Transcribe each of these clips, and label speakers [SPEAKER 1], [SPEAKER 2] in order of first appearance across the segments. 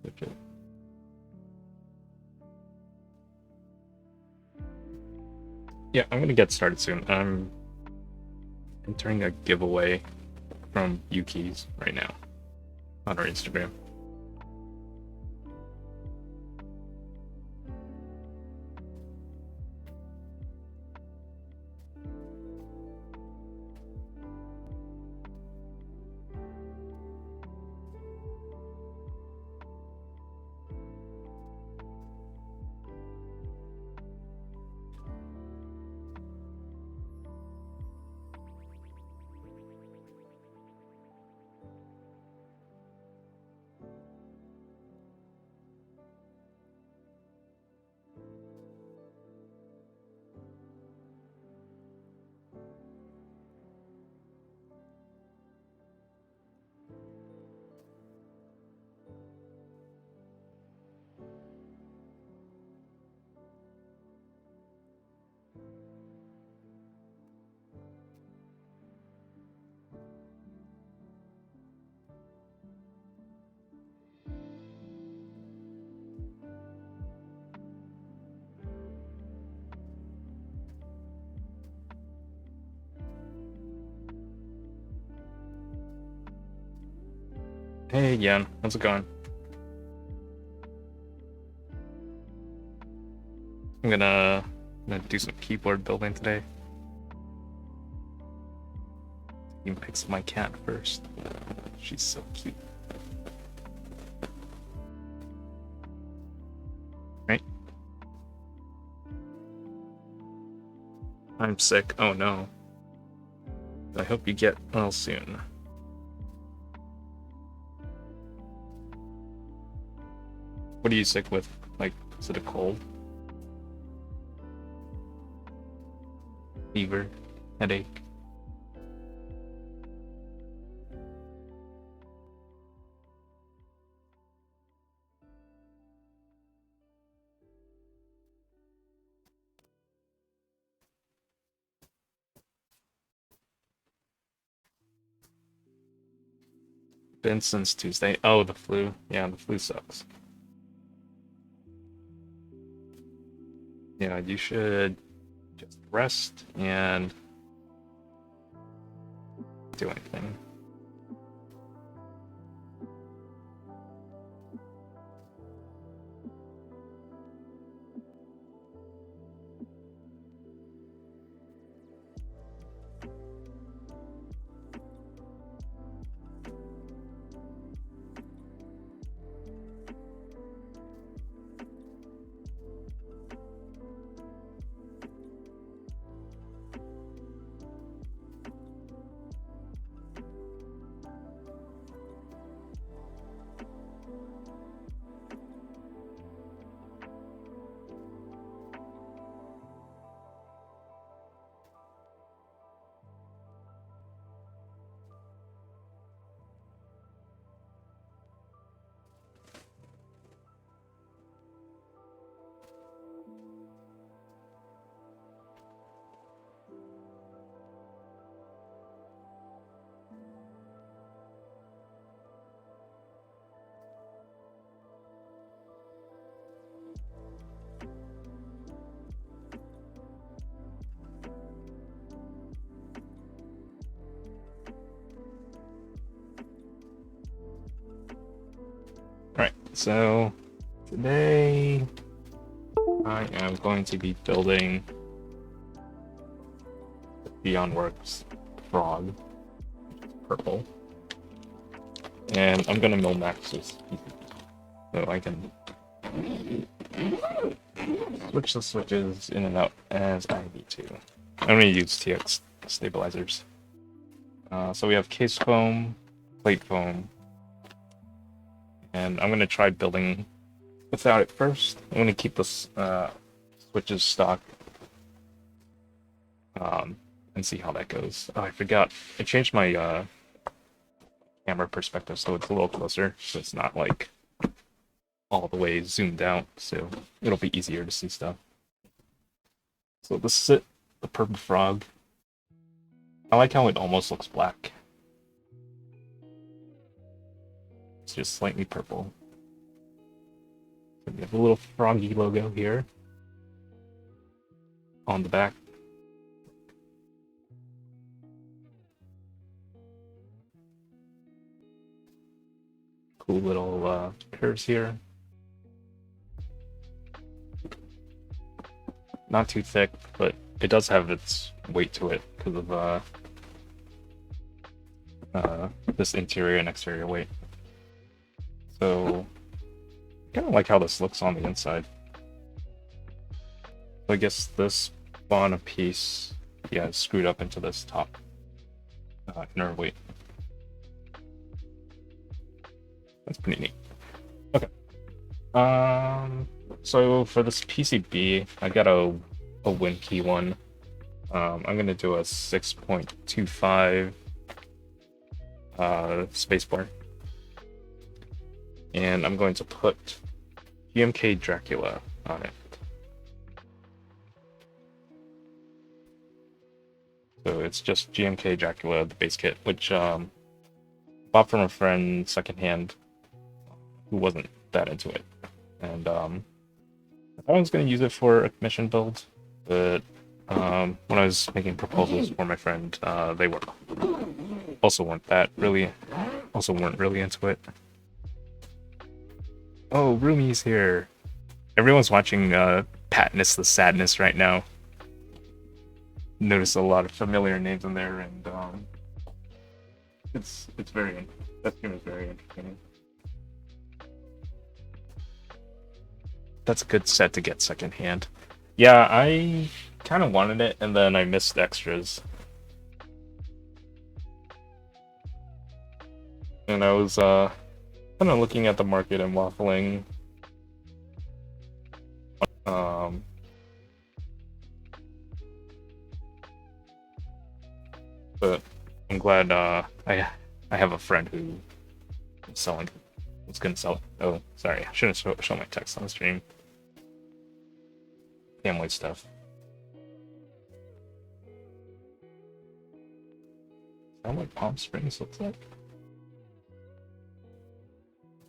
[SPEAKER 1] Switch it. Yeah, I'm gonna get started soon. I'm entering a giveaway from Yuki's right now on our Instagram. Hey Yan, how's it going? I'm gonna do some keyboard building today. You can pick my cat first. She's so cute. Right? I'm sick. Oh no. I hope you get well soon. What are you sick with? Like, is it a cold? Fever? Headache? Been since Tuesday. Oh, the flu. Yeah, the flu sucks. Yeah, you should just rest and do anything. Alright, so today I am going to be building the Beyond Works frog, purple, and I'm gonna mill max this so I can switch the switches in and out as I need to. I'm gonna use TX stabilizers. So we have case foam, plate foam, and I'm gonna try building without it first. I'm gonna keep the switches stock and see how that goes. Oh, I forgot. I changed my camera perspective so it's a little closer, so it's not like all the way zoomed out, so it'll be easier to see stuff. So this is it, the purple frog. I like how it almost looks black. It's just slightly purple. We have a little froggy logo here on the back. Cool little curves here. Not too thick, but it does have its weight to it because of this interior and exterior weight. So, kind of like how this looks on the inside. So I guess this bottom piece, yeah, is screwed up into this top inner weight. That's pretty neat. Okay. So for this PCB, I got a WinKey one. I'm gonna do a 6.25 spacebar, and I'm going to put GMK Dracula on it. So it's just GMK Dracula, the base kit, which bought from a friend secondhand who wasn't that into it, and I was going to use it for a commission build, but when I was making proposals for my friend, they weren't really into it. Oh, Rumi's here. Everyone's watching Patness the Sadness right now. Notice a lot of familiar names in there, and that game is very entertaining. That's a good set to get secondhand. Yeah, I kind of wanted it, and then I missed extras. And I was kind of looking at the market and waffling. But I'm glad I have a friend who is gonna sell it. Oh, sorry, I shouldn't show my text on the stream. Family stuff. Is that what Palm Springs looks like?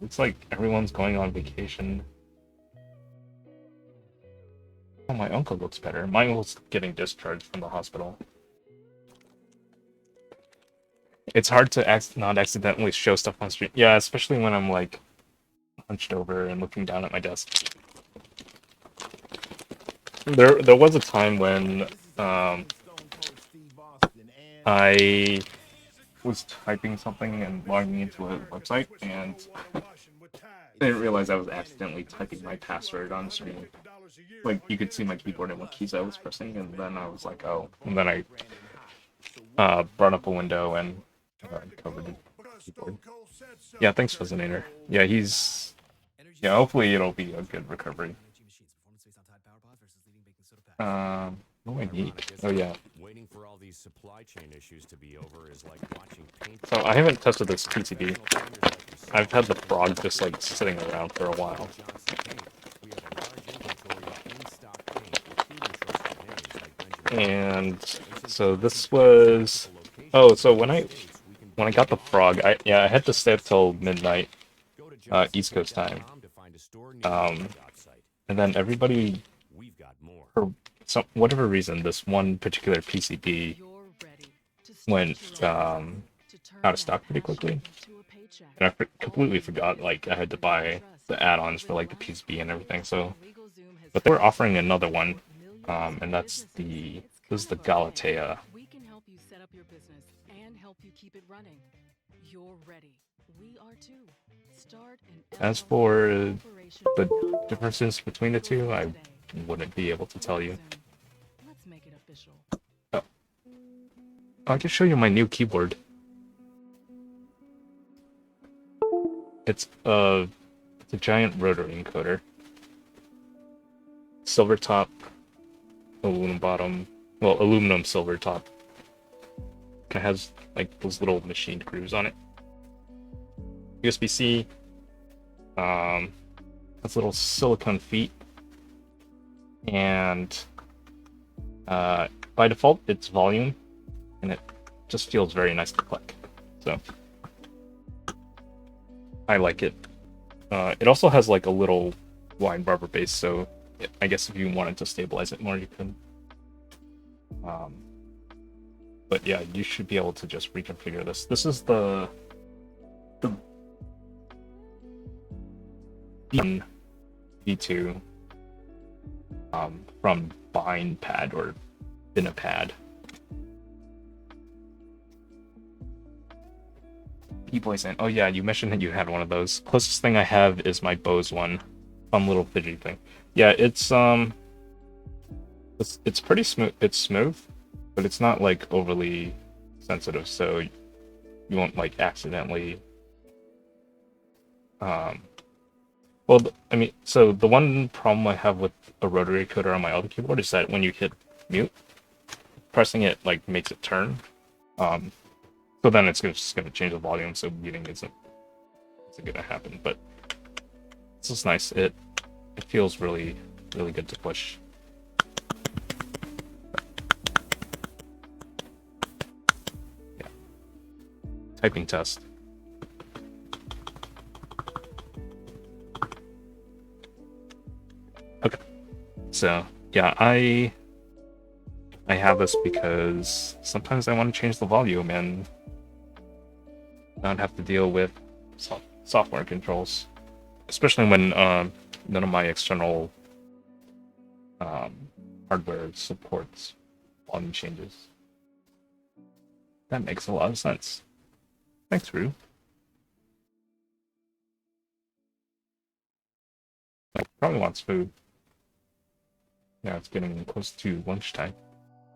[SPEAKER 1] Looks like everyone's going on vacation. Oh, my uncle looks better. My uncle's getting discharged from the hospital. It's hard to not accidentally show stuff on stream. Yeah, especially when I'm like hunched over and looking down at my desk. There was a time when I was typing something and logging into a website, and I didn't realize I was accidentally typing my password on screen. Like, you could see my keyboard and what keys I was pressing, and then I was like, oh. And then I brought up a window and covered the keyboard. Yeah, thanks, Fascinator. Yeah, yeah, hopefully it'll be a good recovery. What do I need? Oh, yeah. So I haven't tested this PCB. I've had the Frog just like sitting around for a while. And so this was... Oh, so when I got the Frog, I had to stay up till midnight, East Coast time. And then everybody, for whatever reason, this one particular PCB went out of stock pretty quickly. And I completely forgot, like, I had to buy the add-ons for, like, the PCB and everything, so... But they were offering another one, and this is the Galatea.
[SPEAKER 2] We can help you set up your business and help you keep it running. You're ready. We are too.
[SPEAKER 1] As for the differences between the two, I wouldn't be able to tell you. Oh. I can show you my new keyboard. It's a giant rotary encoder. Silver top, aluminum bottom, well, aluminum silver top. It has like those little machined grooves on it. USB-C. Has little silicone feet, and by default it's volume, and it just feels very nice to click. So I like it. It also has like a little wide rubber base, so I guess if you wanted to stabilize it more, you could. But yeah, you should be able to just reconfigure this. This is the V2 from Bind Pad or Pad. People saying, "Oh yeah, you mentioned that you had one of those." Closest thing I have is my Bose one, fun little fidgety thing. Yeah, it's pretty smooth. It's smooth, but it's not like overly sensitive, so you won't like accidentally. Well, I mean, so the one problem I have with a rotary encoder on my other keyboard is that when you hit mute, pressing it like makes it turn. So then it's just gonna change the volume, so muting isn't gonna happen. But it's just nice. It feels really good to push. Yeah. Typing test. Okay. So yeah, I have this because sometimes I want to change the volume and not have to deal with software controls, especially when none of my external hardware supports volume changes. That makes a lot of sense. Thanks, Rue. Probably wants food. Yeah, it's getting close to lunchtime.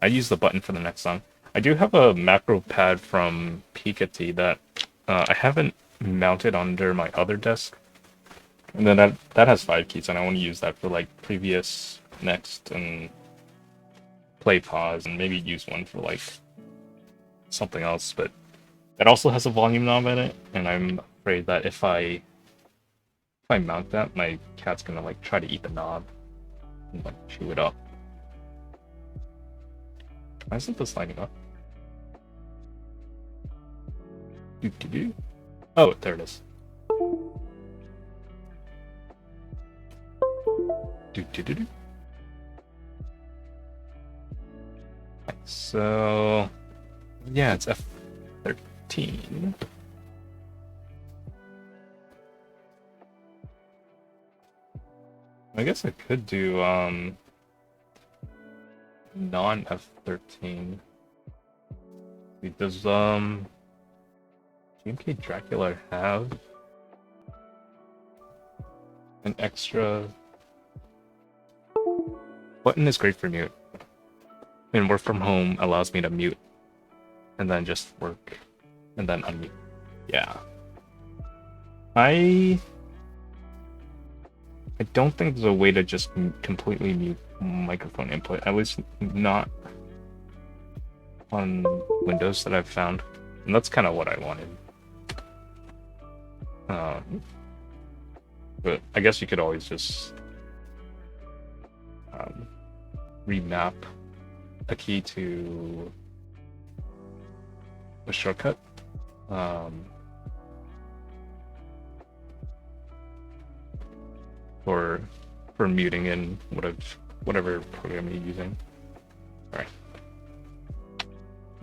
[SPEAKER 1] I use the button for the next song. I do have a macro pad from Piketty that I haven't mounted under my other desk. And then that has 5 keys, and I want to use that for like previous, next, and play pause, and maybe use one for like something else. But it also has a volume knob in it, and I'm afraid that if I mount that, my cat's gonna like try to eat the knob and like chew it up. Why isn't this lighting up? Do. Oh, there it is. Do. So yeah, it's F13. I guess I could do non F13. Does GMK Dracula have an extra button? Is great for mute. And work from home allows me to mute and then just work and then unmute. Yeah. I don't think there's a way to just completely mute microphone input, at least not on Windows that I've found. And that's kind of what I wanted. But I guess you could always just remap a key to a shortcut. For muting in whatever program you're using. Alright.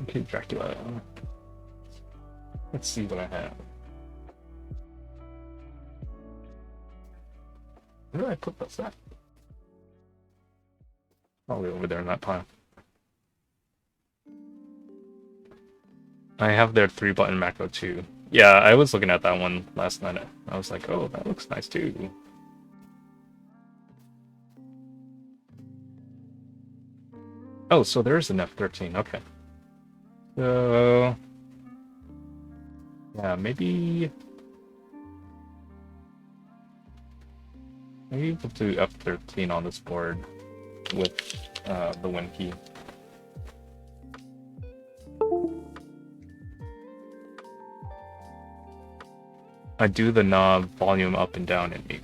[SPEAKER 1] Okay, Dracula. Let's see what I have. Where did I put this at? Probably over there in that pile. I have their 3-button macro too. Yeah, I was looking at that one last night. I was like, oh, that looks nice too. Oh, so there is an F13, okay. So yeah, maybe we'll do F13 on this board with the Win key. I do the knob volume up and down and mute.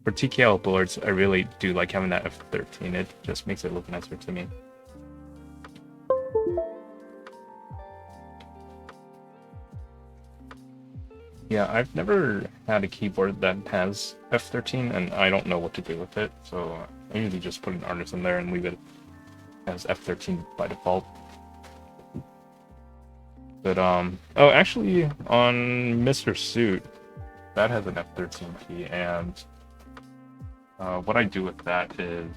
[SPEAKER 1] For TKL boards, I really do like having that F13. It just makes it look nicer to me. Yeah, I've never had a keyboard that has F13, and I don't know what to do with it, so I usually just put an artisan there and leave it as F13 by default. But oh, actually, on Mr. Suit, that has an F13 key, and what I do with that is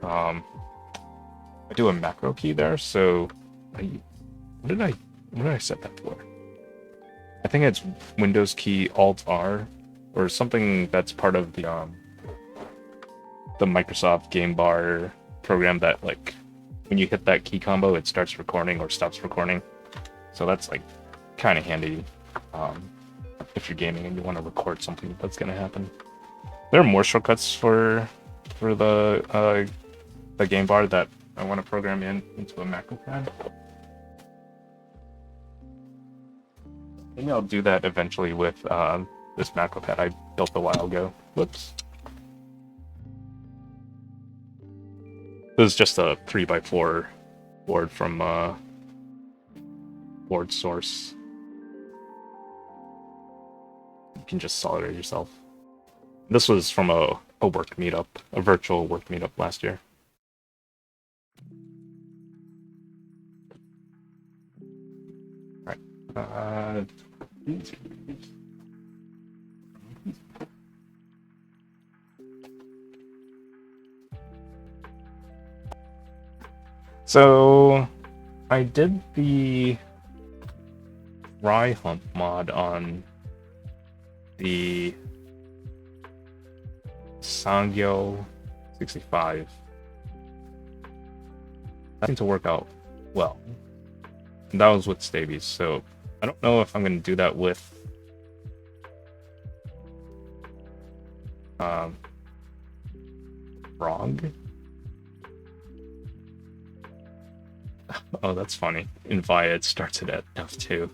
[SPEAKER 1] um, I do a macro key there. So, I, what did I what did I set that for? I think it's Windows key Alt R, or something that's part of the Microsoft Game Bar program that, like, when you hit that key combo, it starts recording or stops recording. So that's like kind of handy um, if you're gaming and you want to record something that's gonna happen. There are more shortcuts for the game bar that I want to program into a macro pad. Maybe I'll do that eventually with this macro pad I built a while ago. Whoops. This is just a 3x4 board from Board Source. You can just solder it yourself. This was from a work meetup, a virtual work meetup last year. Alright. So I did the Rye Hump mod on the Sangyo 65. That seemed to work out well. And that was with Stabies, so I don't know if I'm going to do that with Frog. Oh, that's funny. In Via, it starts it at F2.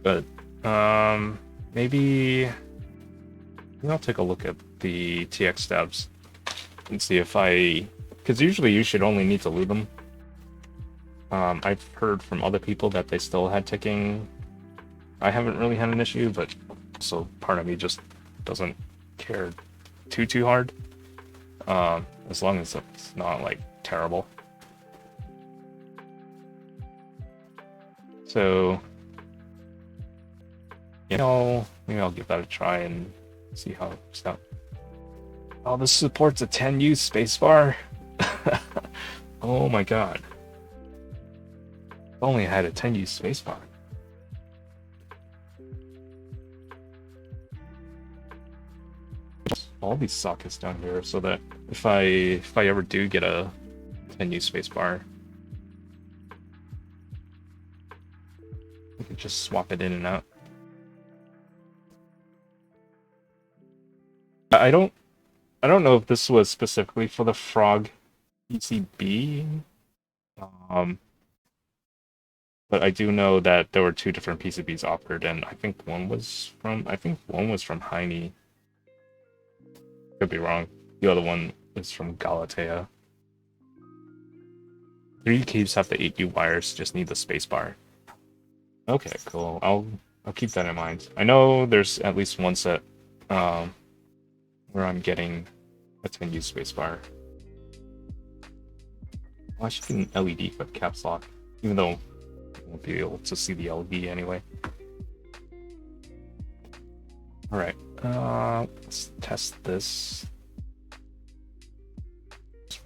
[SPEAKER 1] But maybe I'll take a look at the TX stabs and see if because usually you should only need to loot them. I've heard from other people that they still had ticking. I haven't really had an issue, but so part of me just doesn't care too hard. As long as it's not like terrible. So maybe I'll give that a try and see how it's done. Oh, this supports a 10U spacebar. Oh my god. If only I had a 10U spacebar. All these sockets down here so that if I ever do get a 10U spacebar, I can just swap it in and out. I don't know if this was specifically for the Frog PCB, but I do know that there were two different PCBs offered, and I think one was from Heine. Could be wrong. The other one is from Galatea. 3 keys have the 8U wires, just need the spacebar. Okay, cool. I'll keep that in mind. I know there's at least one set where I'm getting a 10U spacebar. Well, I should get an LED for the caps lock, even though I won't be able to see the LED anyway. Alright, let's test this.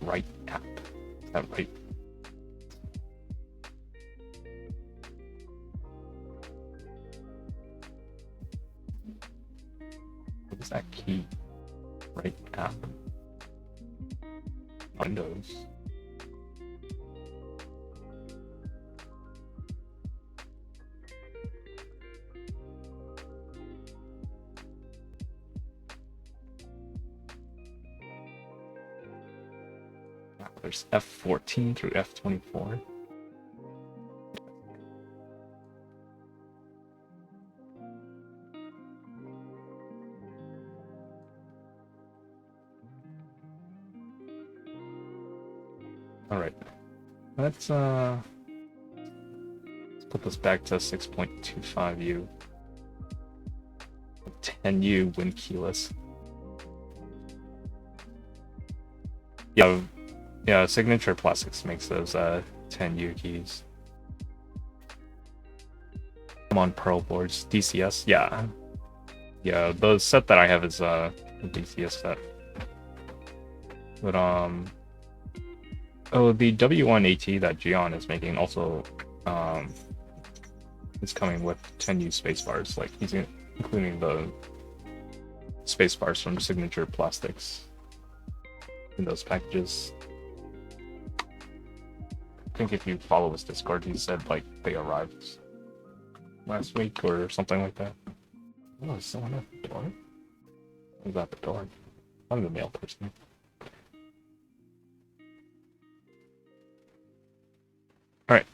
[SPEAKER 1] Right app. Is that right? What is that key? Right app. Windows. There's F14 through F24. All right, let's put this back to 6.25U. 10U when keyless. Yeah, Signature Plastics makes those 10U keys. I'm on Pearl boards. DCS, yeah. Yeah, the set that I have is a DCS set. But oh, the W1AT that Gion is making also is coming with 10U spacebars. Like he's including the spacebars from Signature Plastics in those packages. I think if you follow his Discord, he said like they arrived last week or something like that. Oh, is someone at the door? Who's at the door? I'm the mail person. Alright,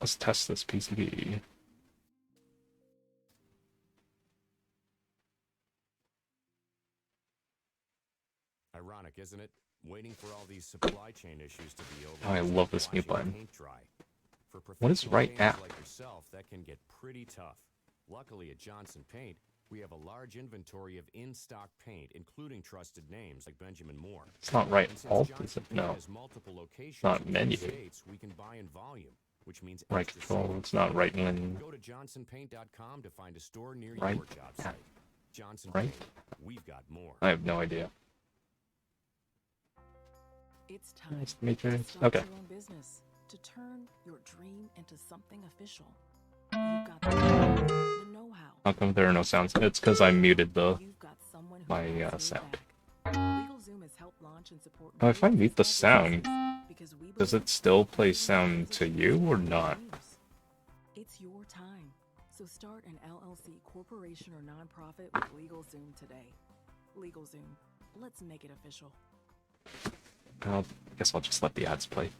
[SPEAKER 1] let's test this PCB.
[SPEAKER 3] Ironic, isn't it? Waiting for all these supply chain issues to be over.
[SPEAKER 1] Oh, I love this mute button.
[SPEAKER 3] For
[SPEAKER 1] What is right now?
[SPEAKER 3] like yourself, that can get pretty tough. Luckily at Johnson Paint, we have a large inventory of in-stock paint, including trusted names like Benjamin Moore.
[SPEAKER 1] It's not right
[SPEAKER 3] And since
[SPEAKER 1] alt,
[SPEAKER 3] Johnson
[SPEAKER 1] is it?
[SPEAKER 3] Paint
[SPEAKER 1] No.
[SPEAKER 3] has multiple locations
[SPEAKER 1] Not
[SPEAKER 3] in
[SPEAKER 1] menu.
[SPEAKER 3] States, we can buy in volume, which means
[SPEAKER 1] Right
[SPEAKER 3] extra
[SPEAKER 1] control,
[SPEAKER 3] savings.
[SPEAKER 1] it's not right when.
[SPEAKER 3] Go to johnsonpaint.com to find a store near
[SPEAKER 1] Right.
[SPEAKER 3] your job site. Johnson
[SPEAKER 1] Right?
[SPEAKER 3] Paint, we've got more.
[SPEAKER 1] I have no idea.
[SPEAKER 2] It's time
[SPEAKER 1] Nice to meet you.
[SPEAKER 2] to start
[SPEAKER 1] Okay.
[SPEAKER 2] your own business, to turn your dream into something official. You've got the time, the know-how.
[SPEAKER 1] How come there are no sounds? It's because I muted the.
[SPEAKER 2] You've got someone who
[SPEAKER 1] my,
[SPEAKER 2] has your
[SPEAKER 1] sound.
[SPEAKER 2] back. LegalZoom has helped launch and support
[SPEAKER 1] Oh, if I mute the
[SPEAKER 2] small
[SPEAKER 1] sound,
[SPEAKER 2] businesses because we
[SPEAKER 1] does
[SPEAKER 2] believe
[SPEAKER 1] it still play
[SPEAKER 2] business
[SPEAKER 1] sound
[SPEAKER 2] is
[SPEAKER 1] to
[SPEAKER 2] a
[SPEAKER 1] you or
[SPEAKER 2] business
[SPEAKER 1] not?
[SPEAKER 2] dreams. It's your time. So start an LLC, corporation, or nonprofit with LegalZoom today. LegalZoom. Let's make it official.
[SPEAKER 1] I guess I'll just let the ads play.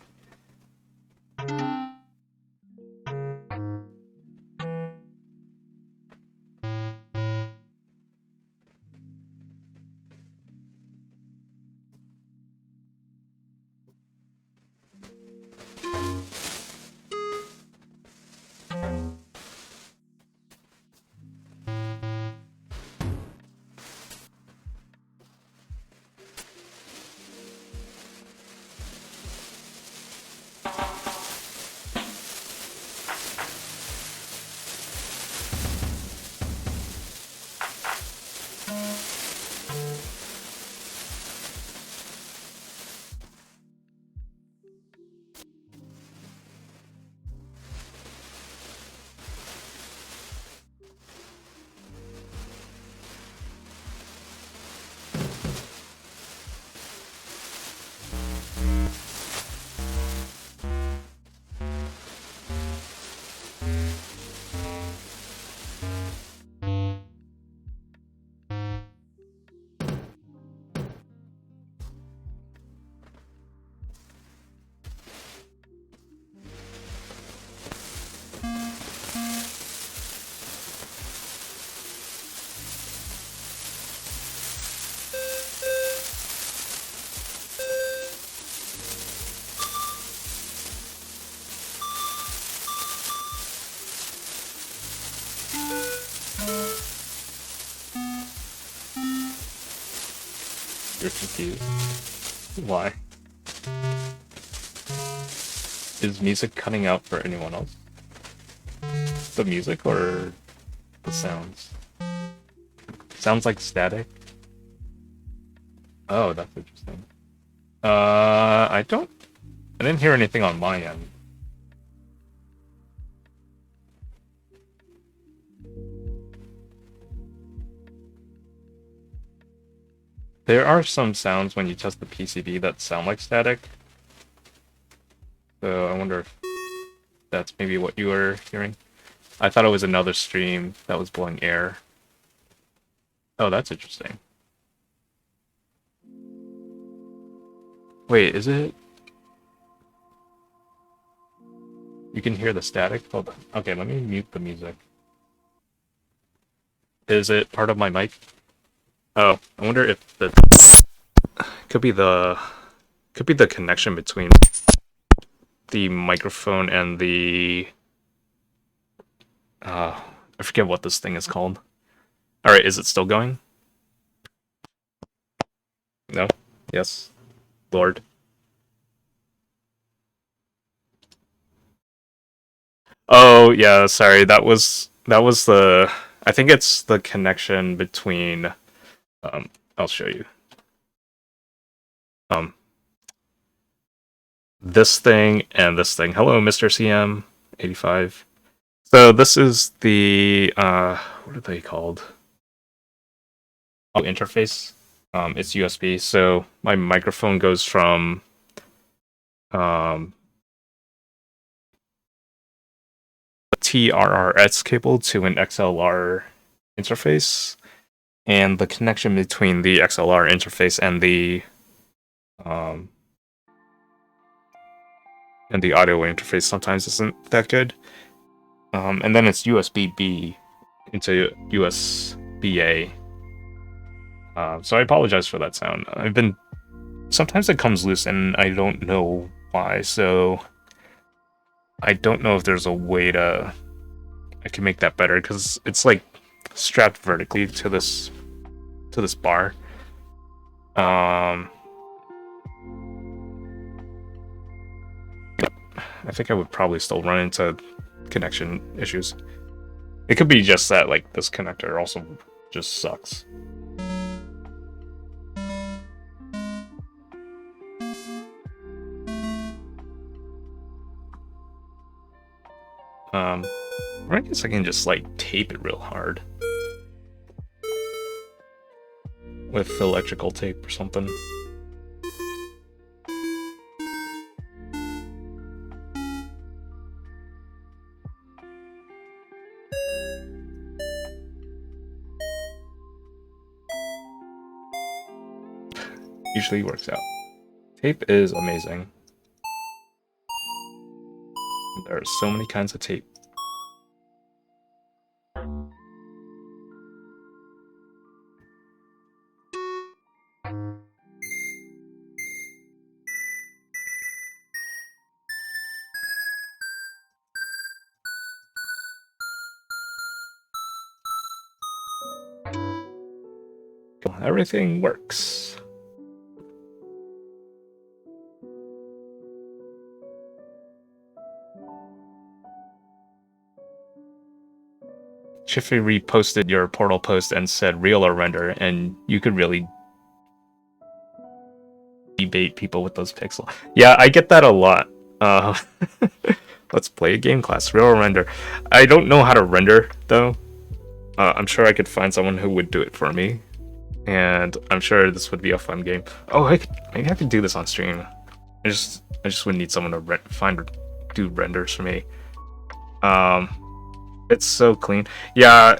[SPEAKER 1] You're confused. Why? Is music cutting out for anyone else? The music or the sounds? Sounds like static. Oh, that's interesting. I didn't hear anything on my end. There are some sounds when you test the PCB that sound like static. So I wonder if that's maybe what you were hearing. I thought it was another stream that was blowing air. Oh, that's interesting. Wait, is it? You can hear the static? Hold on. Okay, let me mute the music. Is it part of my mic? Oh, I wonder if the could be the connection between the microphone and the I forget what this thing is called. Alright, is it still going? No? Yes? Lord? Oh, yeah, sorry, that was the... I think it's the connection between... I'll show you. Um, this thing and this thing. Hello, Mr. CM 85. So this is the what are they called? Oh, interface. It's USB. So my microphone goes from um a TRRS cable to an XLR interface, and the connection between the XLR interface um and the audio interface sometimes isn't that good. And then it's USB B into USB A. So I apologize for that sound. Sometimes it comes loose and I don't know why, so I don't know if there's a way I can make that better, because it's like strapped vertically to this bar. I think I would probably still run into connection issues. It could be just that like this connector also just sucks. Or I guess I can just like tape it real hard with electrical tape or something. Usually works out. Tape is amazing. There are so many kinds of tape. Everything works. Chiffy reposted your portal post and said real or render, and you could really debate people with those pixels. Yeah, I get that a lot. Let's play a game class, real or render. I don't know how to render though. I'm sure I could find someone who would do it for me, and I'm sure this would be a fun game. Oh, maybe I could do this on stream. I just would need someone to do renders for me. It's so clean. Yeah,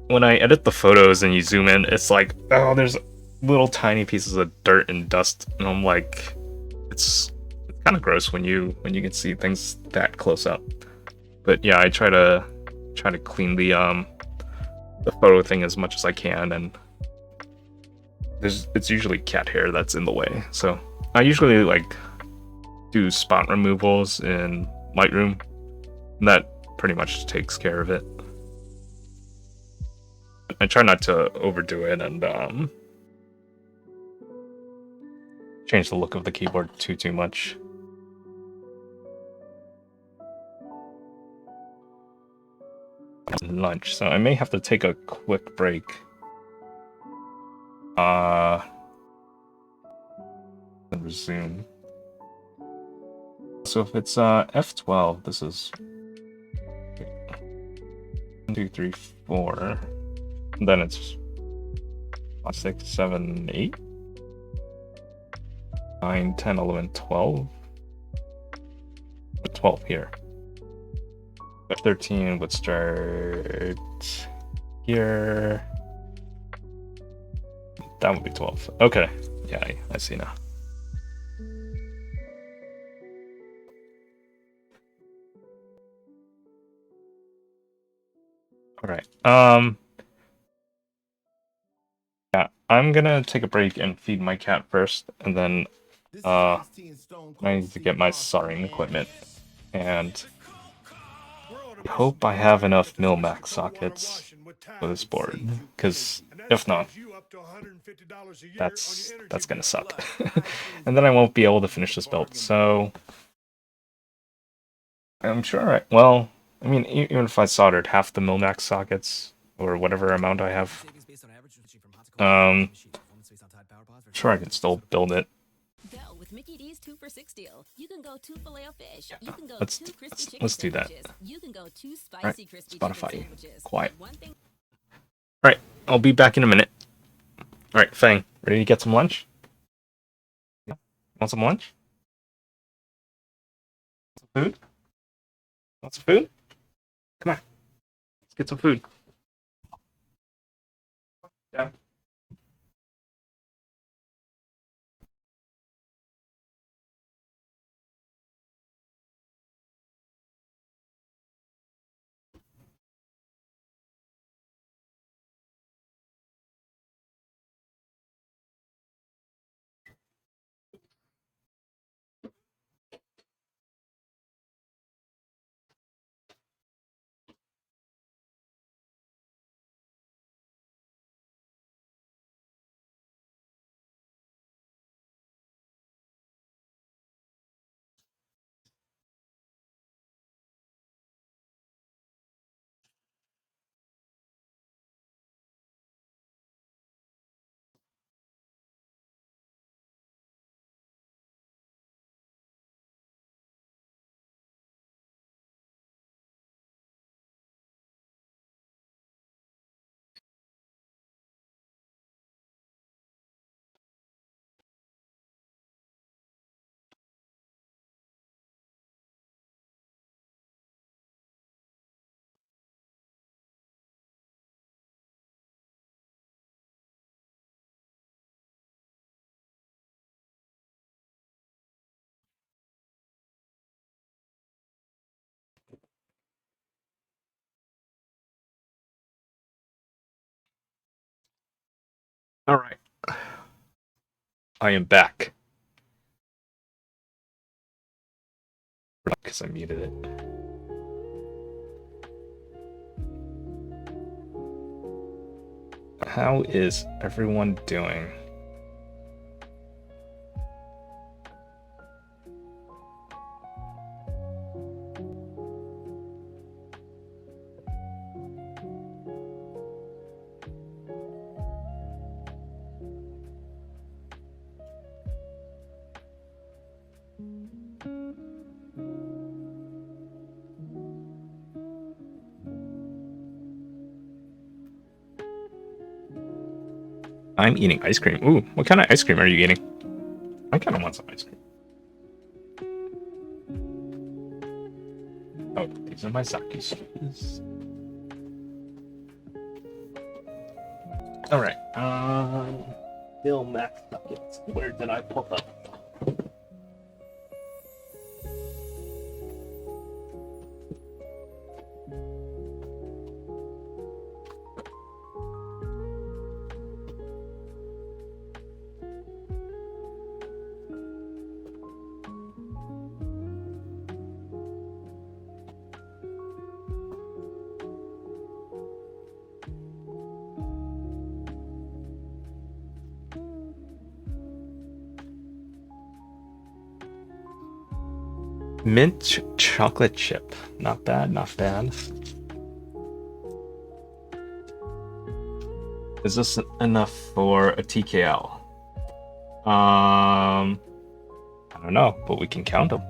[SPEAKER 1] when I edit the photos and you zoom in, it's like, oh, there's little tiny pieces of dirt and dust, and I'm like, it's kind of gross when you can see things that close up. But yeah, I try to clean the photo thing as much as I can, and it's usually cat hair that's in the way. So I usually like do spot removals in Lightroom, and that pretty much takes care of it. I try not to overdo it and change the look of the keyboard too much. Lunch, so I may have to take a quick break. And resume. So if it's F12, this is 1, 2, 3, 4. And then it's 6, 7, 8, 9, 10, 11, 12. 12 here. 13 would start here. That would be 12. Okay. Yeah, I see now. Alright. Yeah, I'm gonna take a break and feed my cat first, and then I need to get my soldering equipment. And hope I have enough mil-max sockets for this board, because if not, that's gonna suck. And then I won't be able to finish this build. So I'm sure well, I mean, even if I soldered half the mil-max sockets or whatever amount I have, sure I can still build it.
[SPEAKER 4] Go with Mickey D's 2 for $6 deal. You can go 2 Filet-O-Fish. You can go
[SPEAKER 1] Let's
[SPEAKER 4] 2 crispy chicken
[SPEAKER 1] let's do that.
[SPEAKER 4] sandwiches. You can go 2 spicy
[SPEAKER 1] Right,
[SPEAKER 4] crispy
[SPEAKER 1] Spotify,
[SPEAKER 4] chicken sandwiches.
[SPEAKER 1] quiet.
[SPEAKER 4] One thing.
[SPEAKER 1] Alright, I'll be back in a minute. Alright, Fang, ready to get some lunch? Yeah. Want some lunch? Some food? Want some food? Come on. Let's get some food. Yeah. Alright. I am back. Because I muted it. How is everyone doing? I'm eating ice cream. Ooh, what kind of ice cream are you eating? I kind of want some ice cream. Oh, these are my sake shoes. Alright, Bill Max buckets. Where did I pull them? Mint chocolate chip. Not bad, not bad. Is this enough for a TKL? I don't know, but we can count them.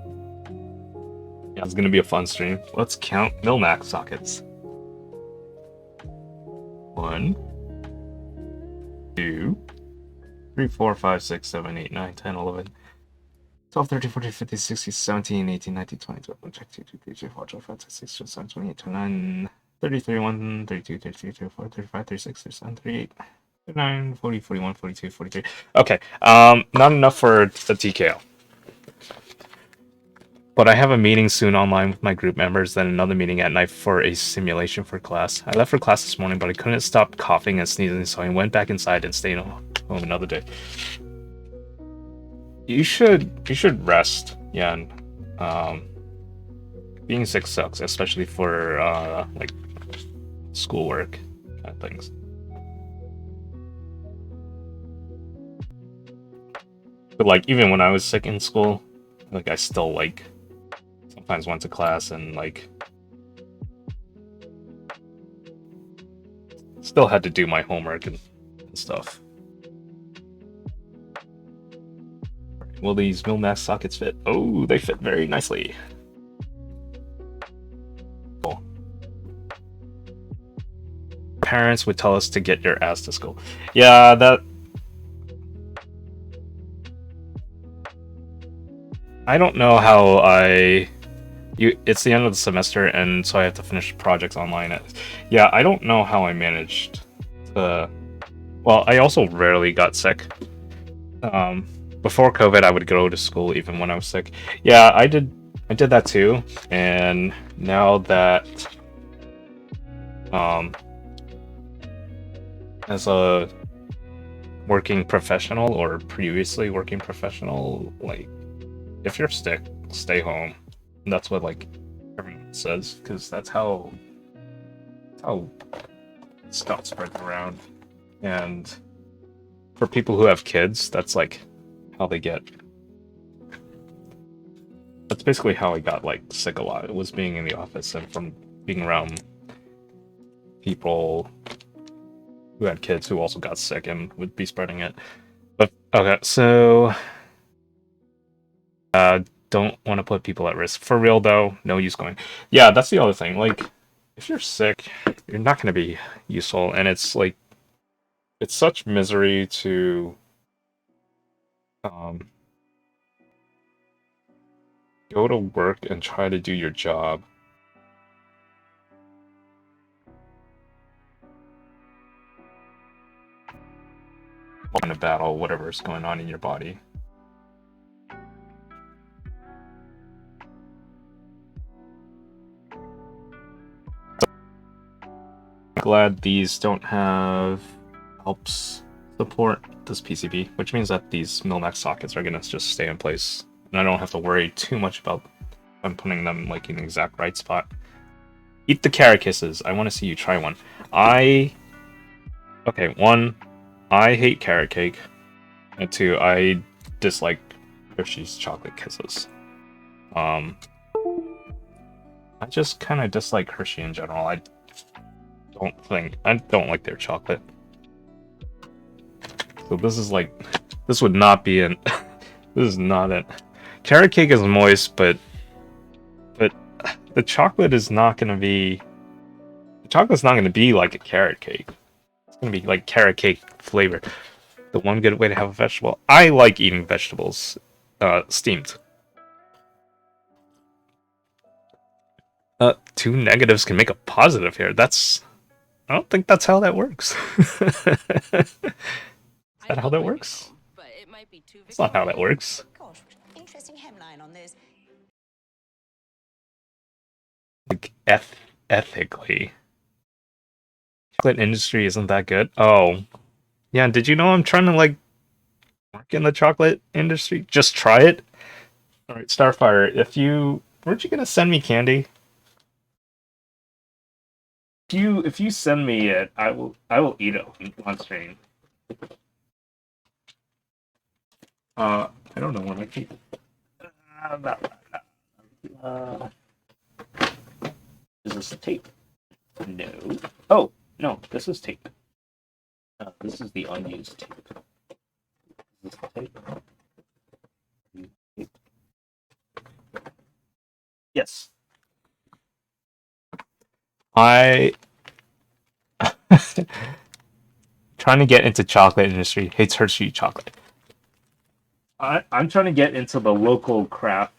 [SPEAKER 1] Yeah, it's gonna be a fun stream. Let's count Milmax sockets. 1, 2, 3, 4, 5, 6, 7, 8, 9, 10, 11, 12, 13, 14, 15, 16, 17, 18, 19, 20, 21, 22, 23, 24, 25, 26, 27, 28, 29, 30, 31, 32, 33, 34, 35, 36, 37, 38, 39, 40, 41, 42, 43. Okay, not enough for the TKL. But I have a meeting soon online with my group members, then another meeting at night for a simulation for class. I left for class this morning, but I couldn't stop coughing and sneezing, so I went back inside and stayed home another day. You should rest, Yan. being sick sucks, especially for like schoolwork kind of things. But like even when I was sick in school, like I still like sometimes went to class and like still had to do my homework and stuff. Will these Milmax sockets fit? Oh, they fit very nicely. Cool. Parents would tell us to get your ass to school. Yeah, that... I don't know how it's the end of the semester, and so I have to finish projects online. Yeah, I don't know how I managed to... Well, I also rarely got sick. Before COVID, I would go to school even when I was sick. Yeah, I did that too. And now that as a working professional or previously working professional, like if you're sick, stay home. And that's what like everyone says, because that's how stuff spreads around. And for people who have kids, that's like how they get. That's basically how I got like sick a lot. It was being in the office and from being around people who had kids who also got sick and would be spreading it. But okay, so don't want to put people at risk. For real though, no use going. Yeah, that's the other thing. Like, if you're sick, you're not going to be useful, and it's like it's such misery to um go to work and try to do your job. In a battle, whatever's going on in your body. Glad these don't have helps support this PCB, which means that these Milmax sockets are gonna just stay in place, and I don't have to worry too much about I'm putting them like in the exact right spot. Eat the carrot kisses. I want to see you try one. Okay, one, I hate carrot cake, and two, I dislike Hershey's chocolate kisses. I just kind of dislike Hershey in general. I don't like their chocolate. So this is like, this would not be an, this is not it. Carrot cake is moist, but the chocolate is not going to be, the chocolate's not going to be like a carrot cake. It's going to be like carrot cake flavored. The one good way to have a vegetable. I like eating vegetables steamed. Two negatives can make a positive here. I don't think that's how that works. Is that how that works?
[SPEAKER 4] But it might be too
[SPEAKER 1] That's not how that works.
[SPEAKER 5] Gosh, interesting hemline on this.
[SPEAKER 1] Like, ethically. Chocolate industry isn't that good. Oh. Yeah, did you know I'm trying to, like, work in the chocolate industry? Just try it. Alright, Starfire, weren't you gonna send me candy? If you send me it, I will eat it on stream. I don't know where my cake is. This tape? No. Oh, no, this is tape. This is the unused tape. Is this the tape? Yes. Trying to get into chocolate industry. Hates Hershey chocolate. I'm trying to get into the local craft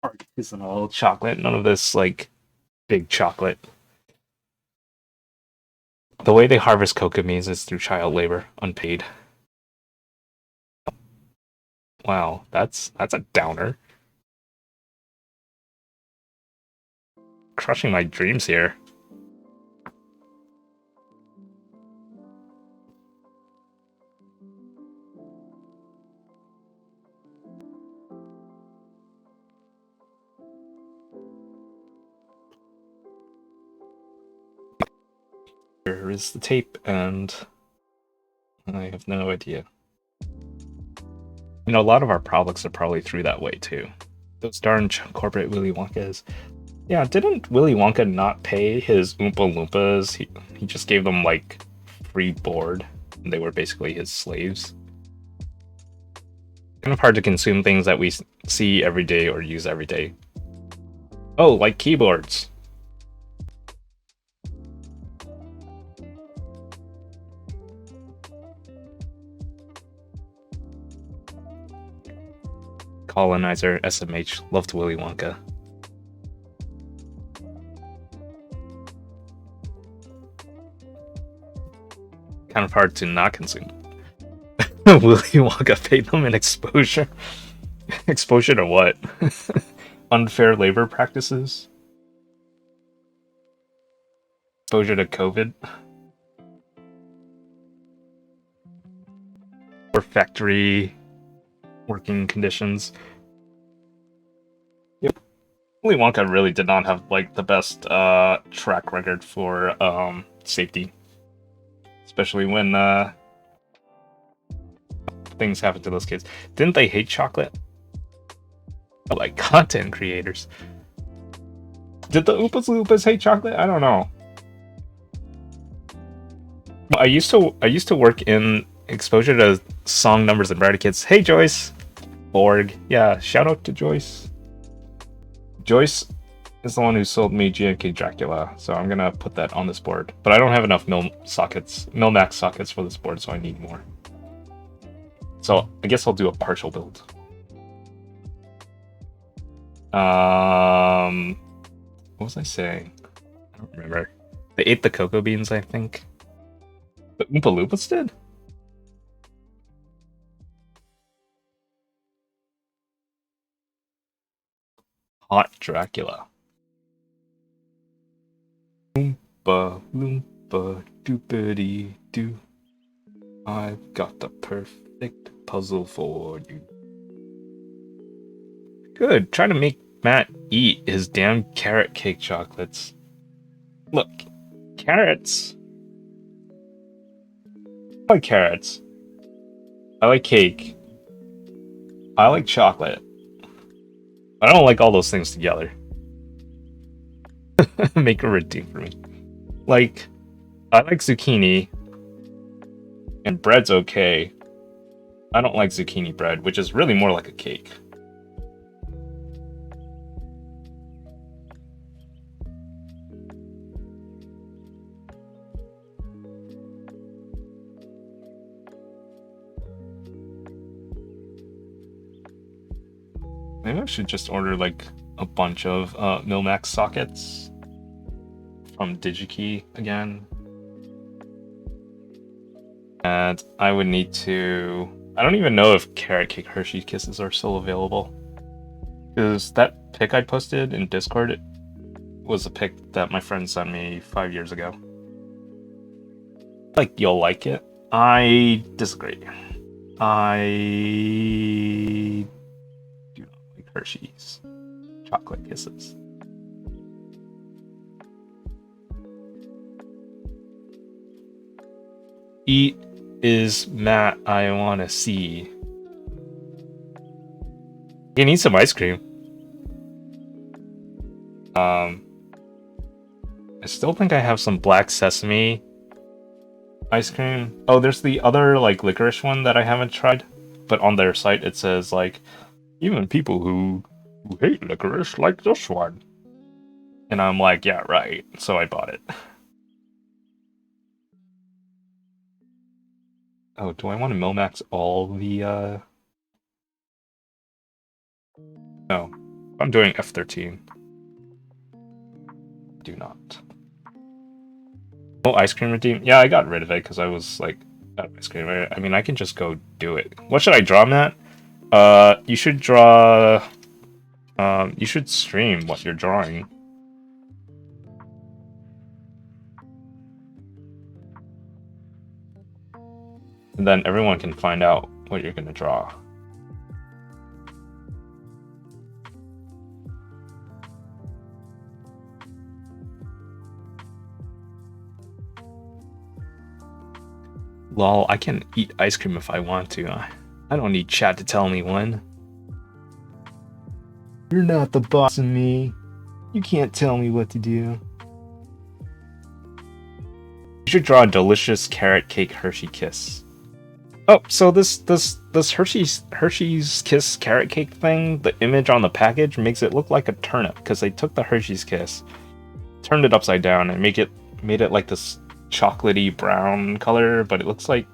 [SPEAKER 1] artisanal chocolate. None of this like big chocolate. The way they harvest cocoa beans is through child labor, unpaid. Wow, that's a downer. Crushing my dreams here. Here is the tape, and I have no idea. You know, a lot of our products are probably through that way too. Those darn corporate Willy Wonkas. Yeah, didn't Willy Wonka not pay his Oompa Loompas? He just gave them like free board, and they were basically his slaves. Kind of hard to consume things that we see every day or use every day. Oh, like keyboards. Colonizer, SMH, loved Willy Wonka. Kind of hard to not consume. Willy Wonka paid them in exposure. Exposure to what? Unfair labor practices? Exposure to COVID? Or factory working conditions? Yep. Willy Wonka really did not have like the best track record for safety. Especially when things happen to those kids. Didn't they hate chocolate? Oh, like content creators. Did the Oompa Loompas hate chocolate? I don't know. I used to work in exposure to song numbers and variety kids. Hey Joyce, Borg. Yeah, shout out to Joyce. Joyce is the one who sold me GNK Dracula, so I'm gonna put that on this board. But I don't have enough Mil-Max sockets for this board, so I need more. So I guess I'll do a partial build. What was I saying? I don't remember. They ate the cocoa beans, I think. The Oompa Loompas did? Hot Dracula. Oompa Loompa doopity doo. I've got the perfect puzzle for you. Good. Trying to make Matt eat his damn carrot cake chocolates. Look, carrots. I like carrots. I like cake. I like chocolate. I don't like all those things together. Make a routine for me. Like, I like zucchini. And bread's okay. I don't like zucchini bread, which is really more like a cake. Maybe I should just order like a bunch of Mil-Max sockets from DigiKey again. And I would need to... I don't even know if Carrot Cake Hershey Kisses are still available. Because that pic I posted in Discord, it was a pic that my friend sent me 5 years ago. Like, you'll like it. I disagree. I do not like Hershey's chocolate kisses. Eat is Matt I wanna see. You need some ice cream. I still think I have some black sesame ice cream. Oh, there's the other like licorice one that I haven't tried, but on their site it says like even people who hate licorice like this one. And I'm like, yeah, right. So I bought it. Oh, do I want to Mil-Max all the No. I'm doing F13. Do not. Oh, ice cream redeem? Yeah, I got rid of it because I was like, out of ice cream. I mean, I can just go do it. What should I draw, Matt? You should draw... you should stream what you're drawing. And then everyone can find out what you're gonna draw. Lol, I can eat ice cream if I want to. I don't need chat to tell me when. You're not the boss of me. You can't tell me what to do. You should draw a delicious carrot cake Hershey kiss. Oh, so this Hershey's Kiss carrot cake thing, the image on the package makes it look like a turnip because they took the Hershey's Kiss, turned it upside down, and made it like this chocolatey brown color, but it looks like,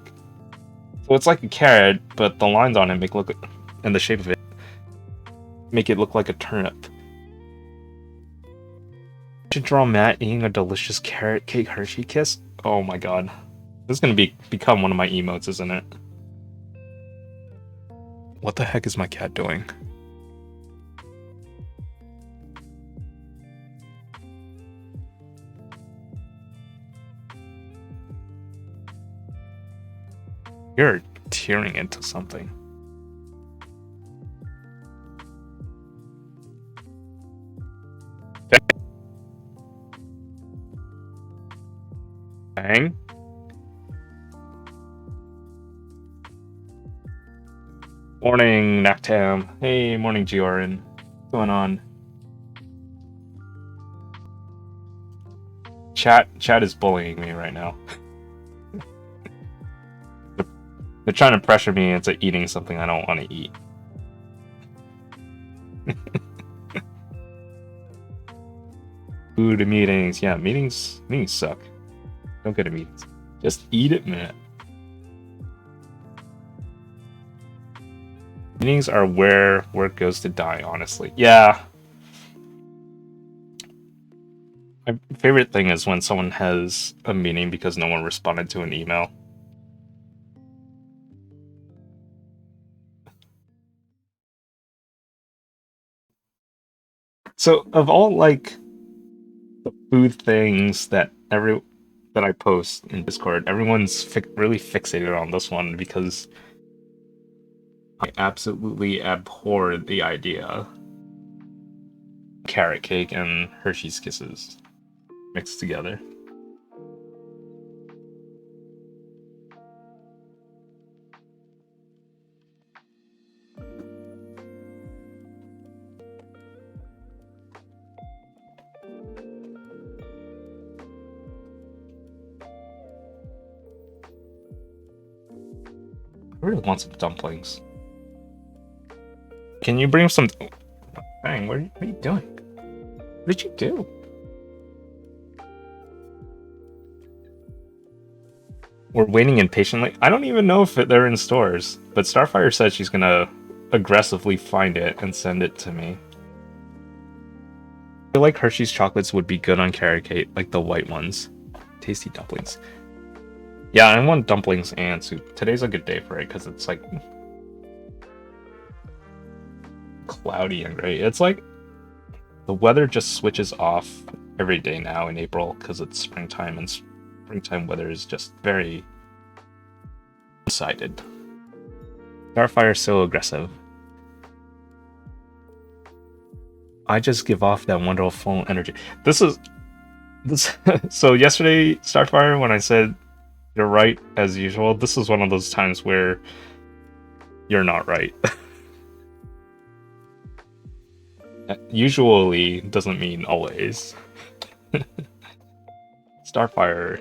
[SPEAKER 1] so it's like a carrot, but the lines on it make look, and the shape of it make it look like a turnip. Should draw Matt eating a delicious carrot cake Hershey Kiss. Oh my god, this is gonna become one of my emotes, isn't it? What the heck is my cat doing? You're tearing into something. Bang. Morning, Naktam. Hey, morning, Giorin. What's going on? Chat is bullying me right now. They're trying to pressure me into eating something I don't want to eat. Food meetings. Yeah, meetings suck. Don't go to meetings. Just eat it, man. Meetings are where work goes to die, honestly. Yeah. My favorite thing is when someone has a meeting because no one responded to an email. So, of all, like, the food things that I post in Discord, everyone's really fixated on this one because I absolutely abhor the idea. Carrot cake and Hershey's Kisses mixed together. I really want some dumplings. Can you bring some... Bang, what are you doing? What did you do? We're waiting impatiently. I don't even know if they're in stores, but Starfire said she's gonna aggressively find it and send it to me. I feel like Hershey's chocolates would be good on carrot cake, like the white ones. Tasty dumplings. Yeah, I want dumplings and soup. Today's a good day for it because it's like cloudy and gray. It's like the weather just switches off every day now in April because it's springtime, and springtime weather is just very one-sided. Starfire's so aggressive. I just give off that wonderful energy. This so yesterday, Starfire, when I said you're right as usual, this is one of those times where you're not right. Usually doesn't mean always. Starfire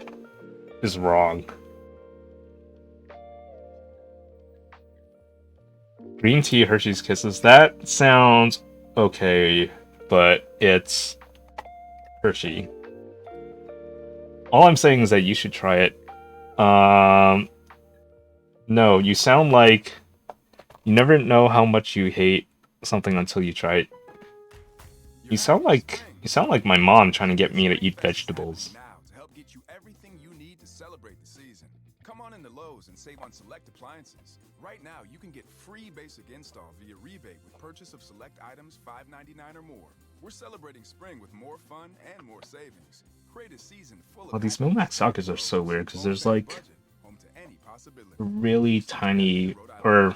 [SPEAKER 1] is wrong. Green tea Hershey's Kisses. That sounds okay, but it's Hershey. All I'm saying is that you should try it. No, you sound like you never know how much you hate something until you try it. You sound like my mom trying to get me to eat vegetables.
[SPEAKER 6] Now to help get you everything you need to celebrate the season. Come on into Lowe's and save on select appliances. Right now, you can get free basic install via rebate with purchase of select items $5.99 or more. We're celebrating spring with more fun and more savings. Create a season full of...
[SPEAKER 1] Well, these Milmax sockets are so weird because there's like really tiny, or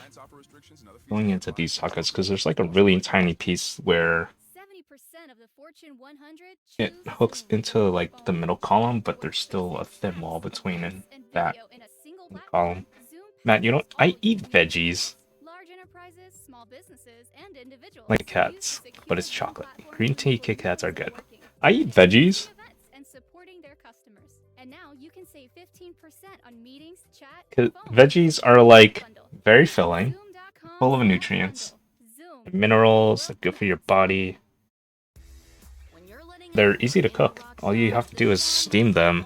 [SPEAKER 1] going into these sockets because there's like a really tiny piece where
[SPEAKER 4] 70% of the Fortune 100
[SPEAKER 1] it hooks into like the middle column, but there's still a thin wall between and that.
[SPEAKER 4] in a single
[SPEAKER 1] column. Matt, you don't. I eat veggies.
[SPEAKER 7] Large enterprises, small businesses, and individuals
[SPEAKER 1] Like cats, but it's chocolate. Green tea Kit Kats are good. I eat veggies.
[SPEAKER 7] and supporting their customers. And now you can save 15% on meetings, chat,
[SPEAKER 1] 'Cause
[SPEAKER 7] phone,
[SPEAKER 1] veggies are like
[SPEAKER 7] bundle.
[SPEAKER 1] very filling,
[SPEAKER 7] Zoom.com
[SPEAKER 1] full of
[SPEAKER 7] slash
[SPEAKER 1] nutrients,
[SPEAKER 7] bundle. Zoom.
[SPEAKER 1] minerals, good for your body. They're easy to cook. All you have to do is steam them.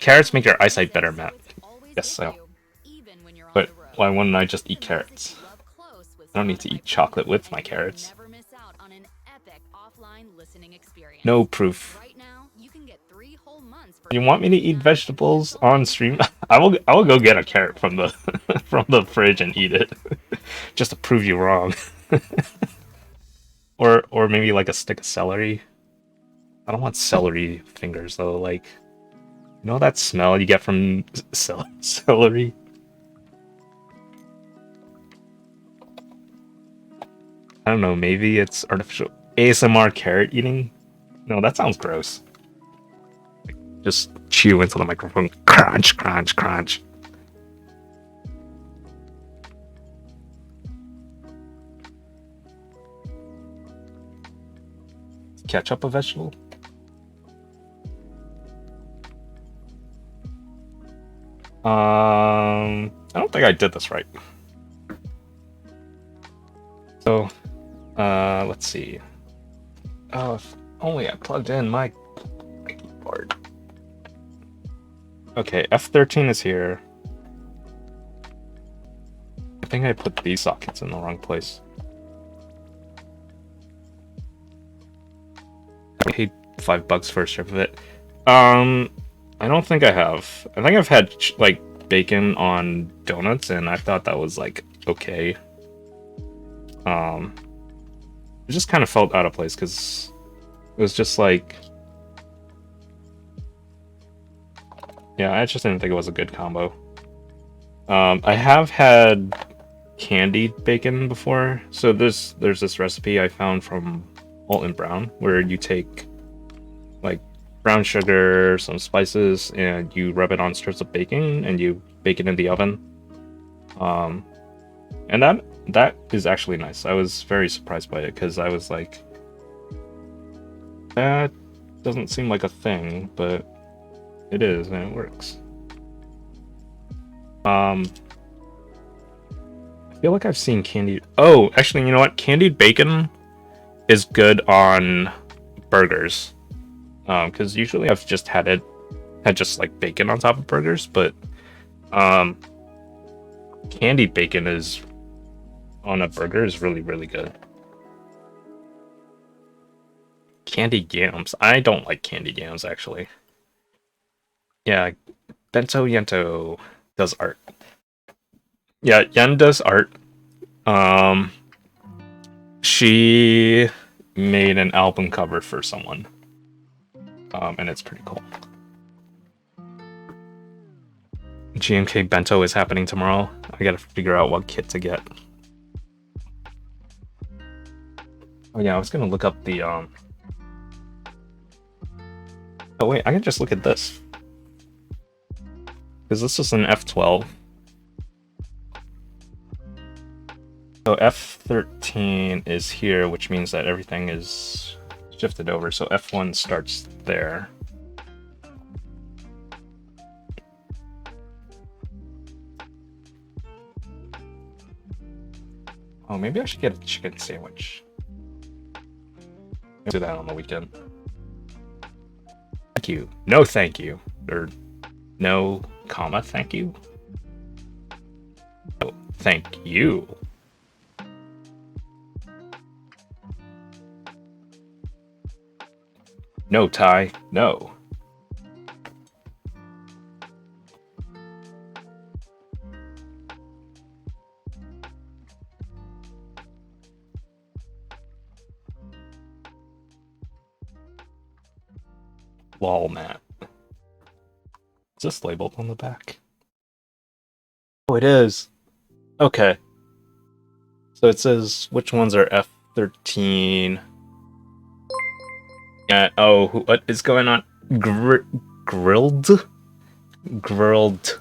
[SPEAKER 1] Carrots make your eyesight better, Matt. Yes, so. But why wouldn't I just eat carrots? I don't need to eat chocolate with my carrots. No proof. You want me to eat vegetables on stream? I will go get a carrot from the from the fridge and eat it. Just to prove you wrong. Or maybe like a stick of celery. I don't want celery fingers though, like you know that smell you get from celery? I don't know, maybe it's artificial ASMR carrot eating? No, that sounds gross. Just chew into the microphone. Crunch, crunch, crunch. Ketchup a vegetable? I don't think I did this right. So, let's see. Oh, if only I plugged in my keyboard. Okay, F13 is here. I think I put these sockets in the wrong place. I paid $5 for a strip of it. I don't think I have. I think I've had like bacon on donuts, and I thought that was like okay. It just kind of felt out of place because it was just like, yeah, I just didn't think it was a good combo. I have had candied bacon before, so there's this recipe I found from Alton Brown where you take like brown sugar, some spices, and you rub it on strips of bacon and you bake it in the oven. And that is actually nice. I was very surprised by it because I was like, that doesn't seem like a thing, but it is and it works. I feel like I've seen candied. Oh, actually, you know what? Candied bacon is good on burgers. Because usually I've just had just like bacon on top of burgers, but candied bacon is on a burger is really, really good. Candied yams. I don't like candied yams actually. Yeah, Bento Yento does art. Yeah, Yen does art. She made an album cover for someone. And it's pretty cool. GMK Bento is happening tomorrow. I gotta figure out what kit to get. Oh yeah, I was gonna look up the Oh wait, I can just look at this. Because this is an F12. So F13 is here, which means that everything is shifted over. So F1 starts there. Oh, maybe I should get a chicken sandwich. Do that on the weekend. Thank you. No thank you. Or no comma thank you. Oh, thank you. No, Ty. No. Lol, Matt. Is this labeled on the back? Oh, it is. Okay. So it says which ones are F13. Oh, what is going on? Grilled? Grilled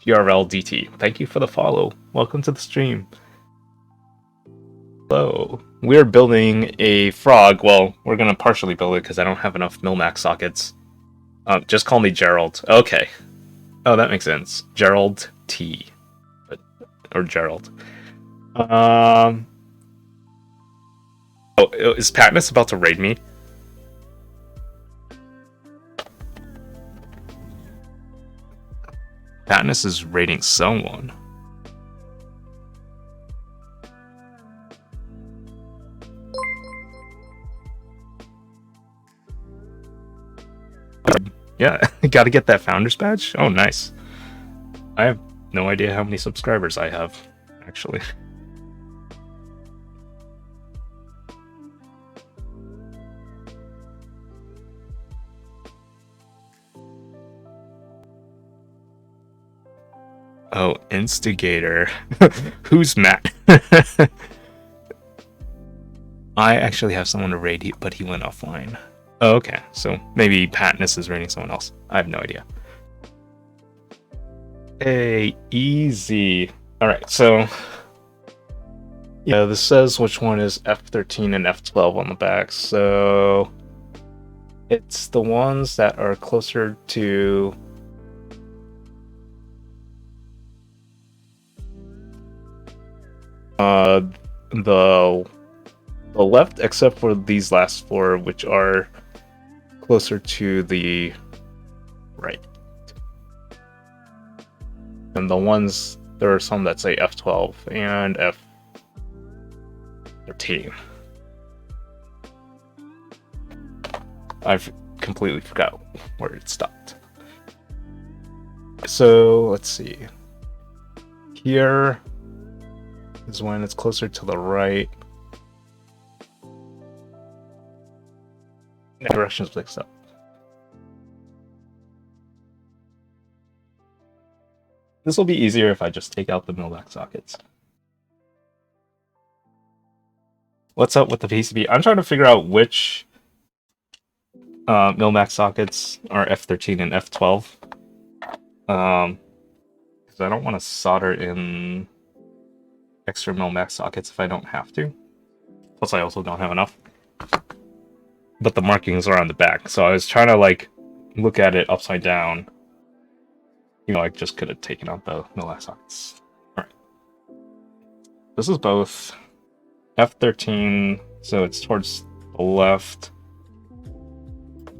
[SPEAKER 1] URL DT. Thank you for the follow. Welcome to the stream. Hello. We're building a frog. Well, we're gonna partially build it because I don't have enough Milmax sockets. Just call me Gerald. Okay. Oh, that makes sense. Gerald T. Or Gerald. Oh, is Patnus about to raid me? Patnus is raiding someone. Yeah, gotta get that founder's badge. Oh, nice. I have no idea how many subscribers I have, actually. Oh, Instigator. Who's Matt? I actually have someone to raid, but he went offline. Oh, okay, so maybe Patnus is raiding someone else. I have no idea. Hey, easy. Alright, so... yeah, this says which one is F13 and F12 on the back, so... it's the ones that are closer to... the left, except for these last four, which are closer to the right. And the ones, there are some that say F12 and F13. I've completely forgot where it stopped. So let's see. Here is when it's closer to the right. Directions mixed up. This will be easier if I just take out the Milmax sockets. What's up with the PCB? I'm trying to figure out which Milmax sockets are F13 and F12. Because I don't want to solder in extra Milmax sockets if I don't have to. Plus, I also don't have enough. But the markings are on the back, so I was trying to like look at it upside down. You know, I just could have taken out the Milmax sockets. Alright. This is both F13, so it's towards the left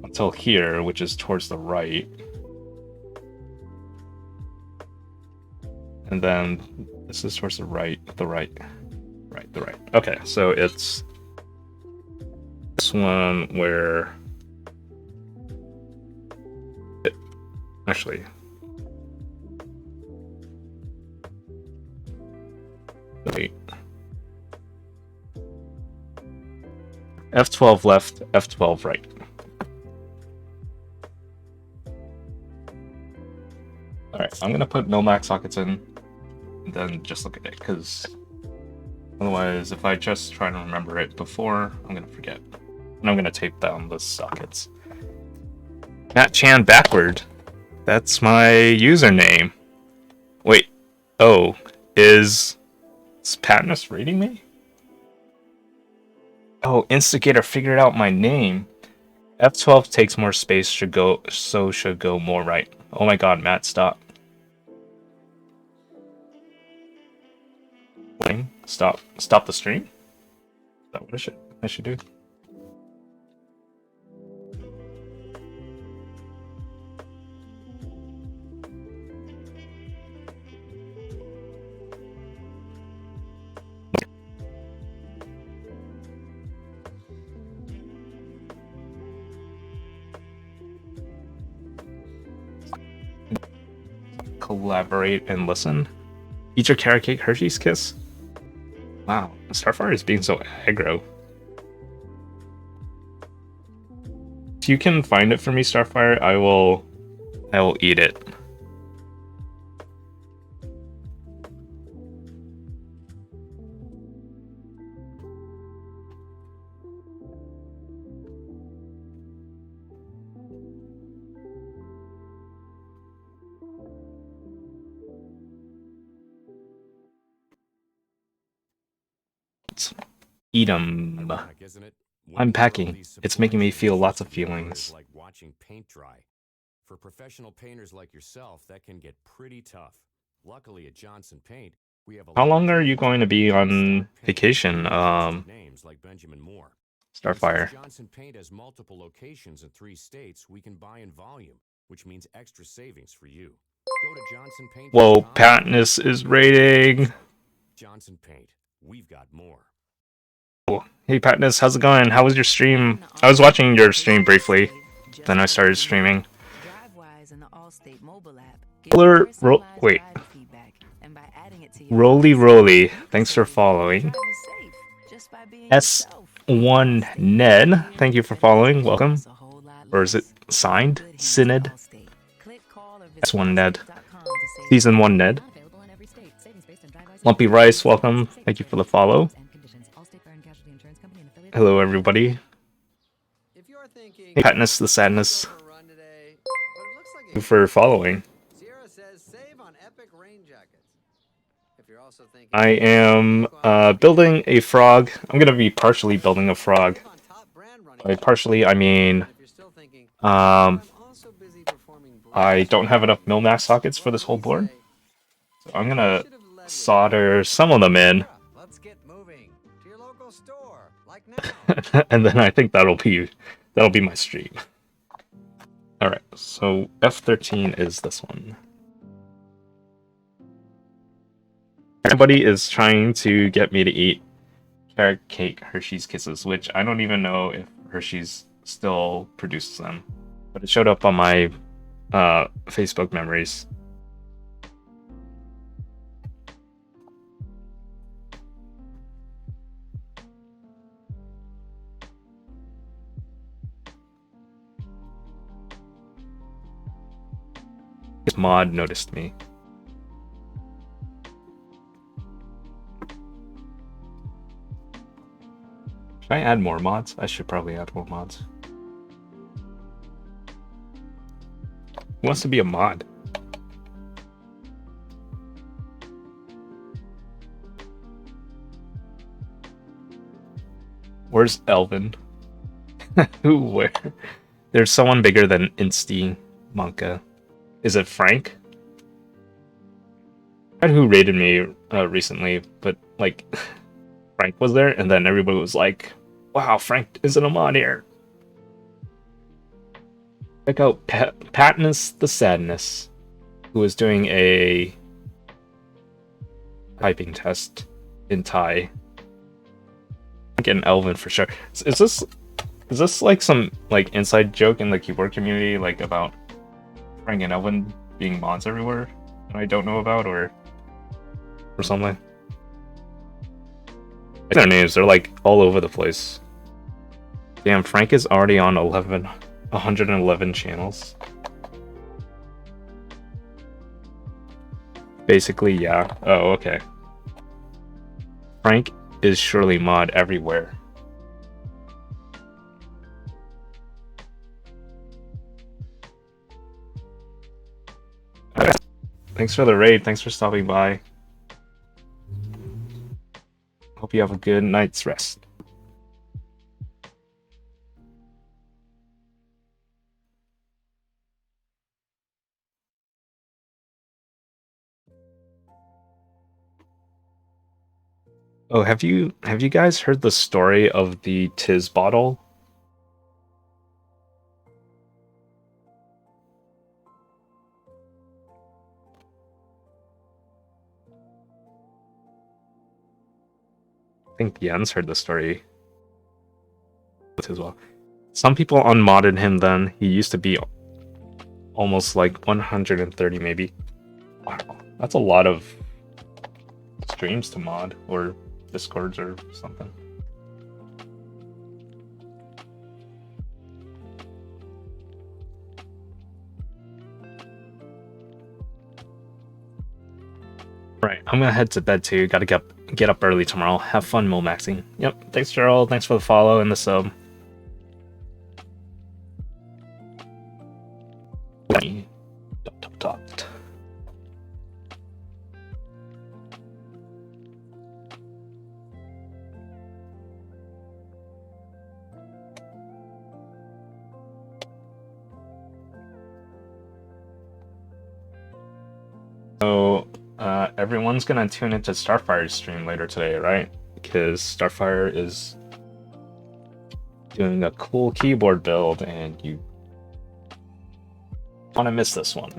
[SPEAKER 1] until here, which is towards the right. And then this is towards the right. Okay, so it's this one where actually wait. F12 left, F12 right. Alright, I'm gonna put Milmax sockets in and then just look at it, because otherwise if I just try to remember it before, I'm gonna forget. And I'm gonna tape down the sockets. Matt Chan backward. That's my username. Wait. Oh, is Patnus rating me? Oh, Instigator figured out my name. F12 takes more space, should go more right. Oh my god, Matt, stop. Stop the stream? Is that what I should do? Collaborate and listen. Eat your carrot cake Hershey's Kiss? Wow, Starfire is being so aggro. If you can find it for me, Starfire, I will eat it. Let's eat 'em.
[SPEAKER 3] Ironic, isn't it? When
[SPEAKER 1] I'm
[SPEAKER 3] we hear all
[SPEAKER 1] packing.
[SPEAKER 3] these
[SPEAKER 1] It's
[SPEAKER 3] supply
[SPEAKER 1] making me
[SPEAKER 3] chain
[SPEAKER 1] feel lots
[SPEAKER 3] issues,
[SPEAKER 1] of
[SPEAKER 3] we wonder
[SPEAKER 1] feelings.
[SPEAKER 3] it's like watching paint dry. For professional painters like yourself, that can get pretty tough. Luckily, at Johnson Paint, we have a
[SPEAKER 1] How long
[SPEAKER 3] large
[SPEAKER 1] are you going to be
[SPEAKER 3] inventory of
[SPEAKER 1] on
[SPEAKER 3] in-stock paint,
[SPEAKER 1] vacation,
[SPEAKER 3] including trusted names like Benjamin Moore. And
[SPEAKER 1] Starfire?
[SPEAKER 3] since Johnson Paint has multiple locations in 3 states, we can buy in volume, which means extra savings for you. Go to johnsonpaint.com.
[SPEAKER 1] Whoa, Patness is raiding.
[SPEAKER 3] Johnson Paint, we've got more.
[SPEAKER 1] Hey Patness, how's it going? How was your stream? I was watching your stream briefly. Then I started streaming. Wait. Roly Roly, thanks for following. S1 Ned, thank you for following. Welcome. Or is it signed? Synod? S1 Ned. Season 1 Ned. Lumpy Rice, welcome. Thank you for the follow. Hello, everybody. Hey, Patness the Sadness. Thank you for following. I am building a frog. I'm going to be partially building a frog. By partially, I mean I don't have enough mil-max sockets for this whole board. So I'm going to solder some of them in. And then I think that'll be my stream. Alright, so F13 is this one. Everybody is trying to get me to eat carrot cake Hershey's Kisses, which I don't even know if Hershey's still produces them. But it showed up on my Facebook memories. This mod noticed me. Should I add more mods? I should probably add more mods. Who wants to be a mod? Where's Elvin? Who? Where? There's someone bigger than Insty Monka. Is it Frank? I forgot who raided me recently, but like Frank was there, and then everybody was like, "Wow, Frank isn't a mod here." Check out Patness the Sadness, who is doing a typing test in Thai. Get an Elvin for sure. Is this like some like inside joke in the keyboard community, like about Frank and Elvin being mods everywhere that I don't know about, or something? Their names, they're like all over the place. Damn, Frank is already on 111 channels. Basically, yeah. Oh, okay. Frank is surely mod everywhere. Thanks for the raid. Thanks for stopping by. Hope you have a good night's rest. Oh, have you guys heard the story of the Tiz bottle? I think Jens heard the story as well. Some people unmodded him then. He used to be almost like 130 maybe. Wow, that's a lot of streams to mod, or Discords or something. Right, I'm gonna head to bed too. Gotta get up early tomorrow. Have fun mil-maxing. Yep, thanks Gerald. Thanks for the follow and the sub. Dot. everyone's gonna tune into Starfire's stream later today, right? Because Starfire is doing a cool keyboard build, and you want to miss this one.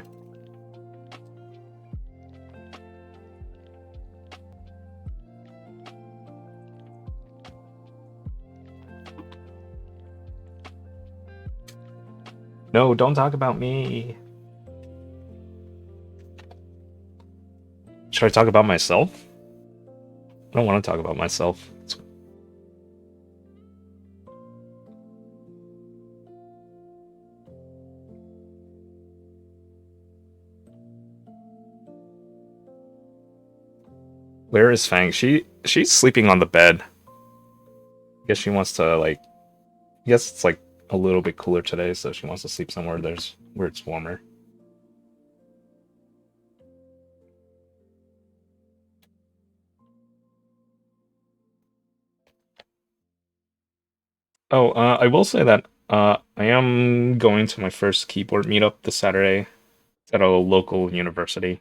[SPEAKER 1] No, don't talk about me. Should I talk about myself? I don't want to talk about myself. Where is Fang? She's sleeping on the bed. I guess she wants to, like, I guess it's like a little bit cooler today, so she wants to sleep somewhere where it's warmer. Oh, I will say that I am going to my first keyboard meetup this Saturday at a local university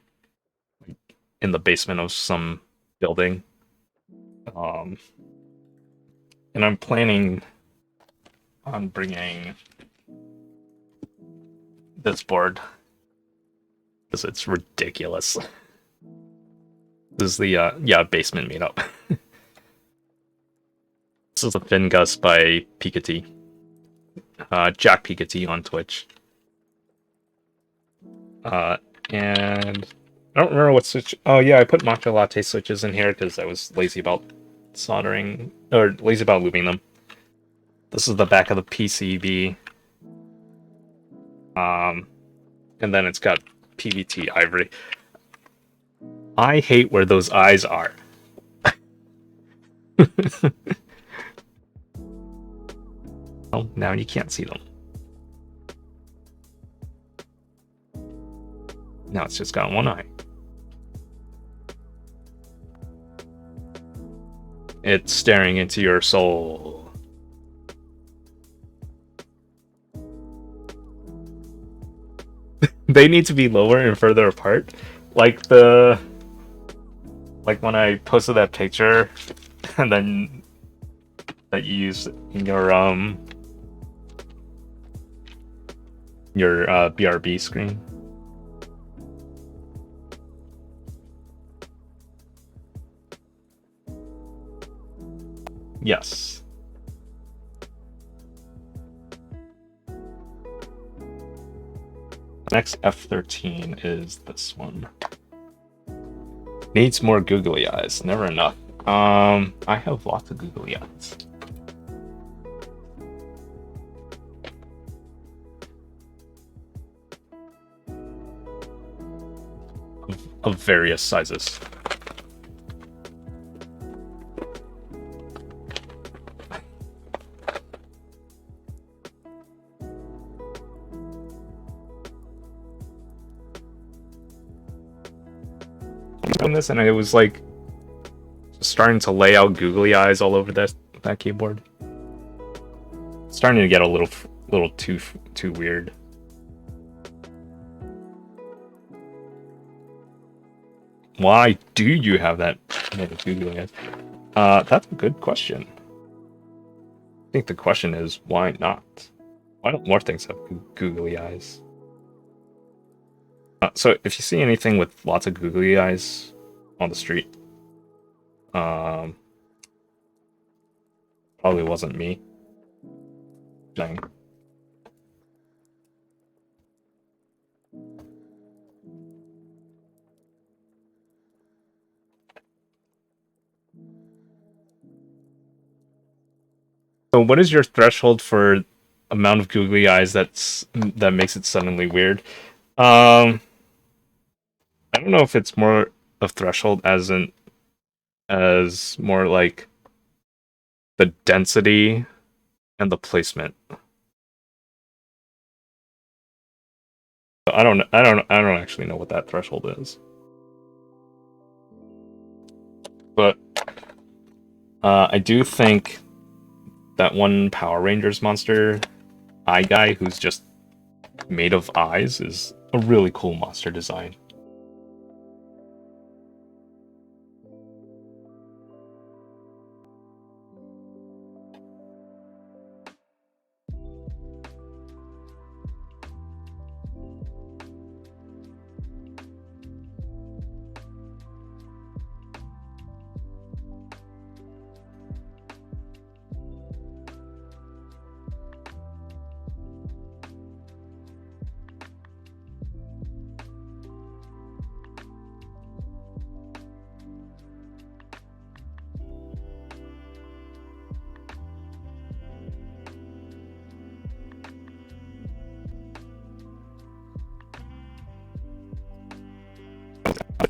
[SPEAKER 1] in the basement of some building. And I'm planning on bringing this board because it's ridiculous. This is the basement meetup. This is the Fingus by Piketty. Jack Piketty on Twitch. And I don't remember what switch. Oh yeah, I put matcha latte switches in here because I was lazy about soldering, or lazy about looping them. This is the back of the PCB. And then it's got PVT ivory. I hate where those eyes are. Well, now you can't see them. Now it's just got one eye. It's staring into your soul. They need to be lower and further apart. Like when I posted that picture and then that you used in your BRB screen. Yes. Next F13 is this one. Needs more googly eyes. Never enough. I have lots of googly eyes. Of various sizes. On this, and I was like starting to lay out googly eyes all over that keyboard. Starting to get a little too weird. Why do you have that many googly eyes? That's a good question. I think the question is, why not? Why don't more things have googly eyes? So if you see anything with lots of googly eyes on the street, probably wasn't me. Dang. So what is your threshold for amount of googly eyes that makes it suddenly weird? I don't know if it's more of threshold as more like the density and the placement. I don't actually know what that threshold is. But I do think that one Power Rangers monster eye guy who's just made of eyes is a really cool monster design.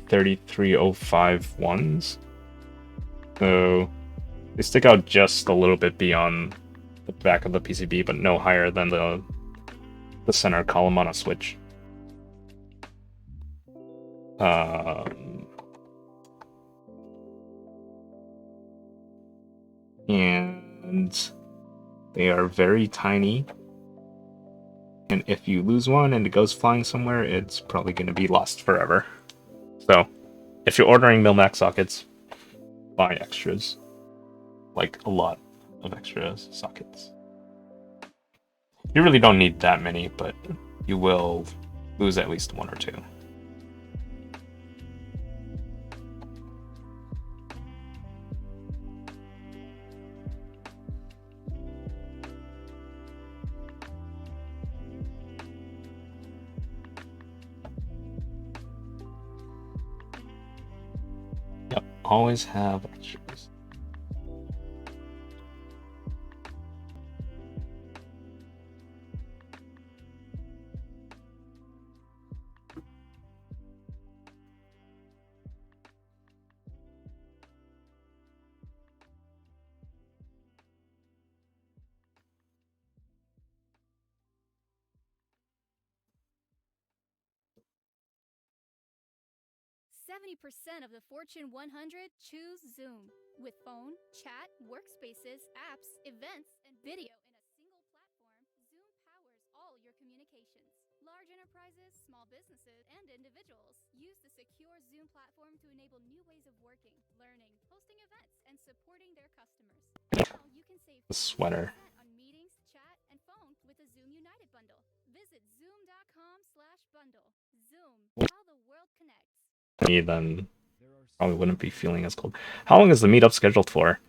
[SPEAKER 1] 3305 ones. So they stick out just a little bit beyond the back of the PCB, but no higher than the center column on a switch. And they are very tiny. And if you lose one and it goes flying somewhere, it's probably going to be lost forever. So, if you're ordering Milmax sockets, buy extras. Like, a lot of extra sockets. You really don't need that many, but you will lose at least one or two. Yep, always have extras.
[SPEAKER 7] Seventy percent of the Fortune 100 choose Zoom. With phone, chat, workspaces, apps, events, and video in a single platform, Zoom powers all your communications. Large enterprises, small businesses, and individuals use the secure Zoom platform to enable new ways of working, learning, hosting events, and supporting their customers. Now you can save
[SPEAKER 1] The sweater.
[SPEAKER 7] 50% on meetings, chat, and phone with the Zoom United bundle. Visit zoom.com/bundle. Zoom, how the world connects.
[SPEAKER 1] Then probably wouldn't be feeling as cold. How long is the meetup scheduled for?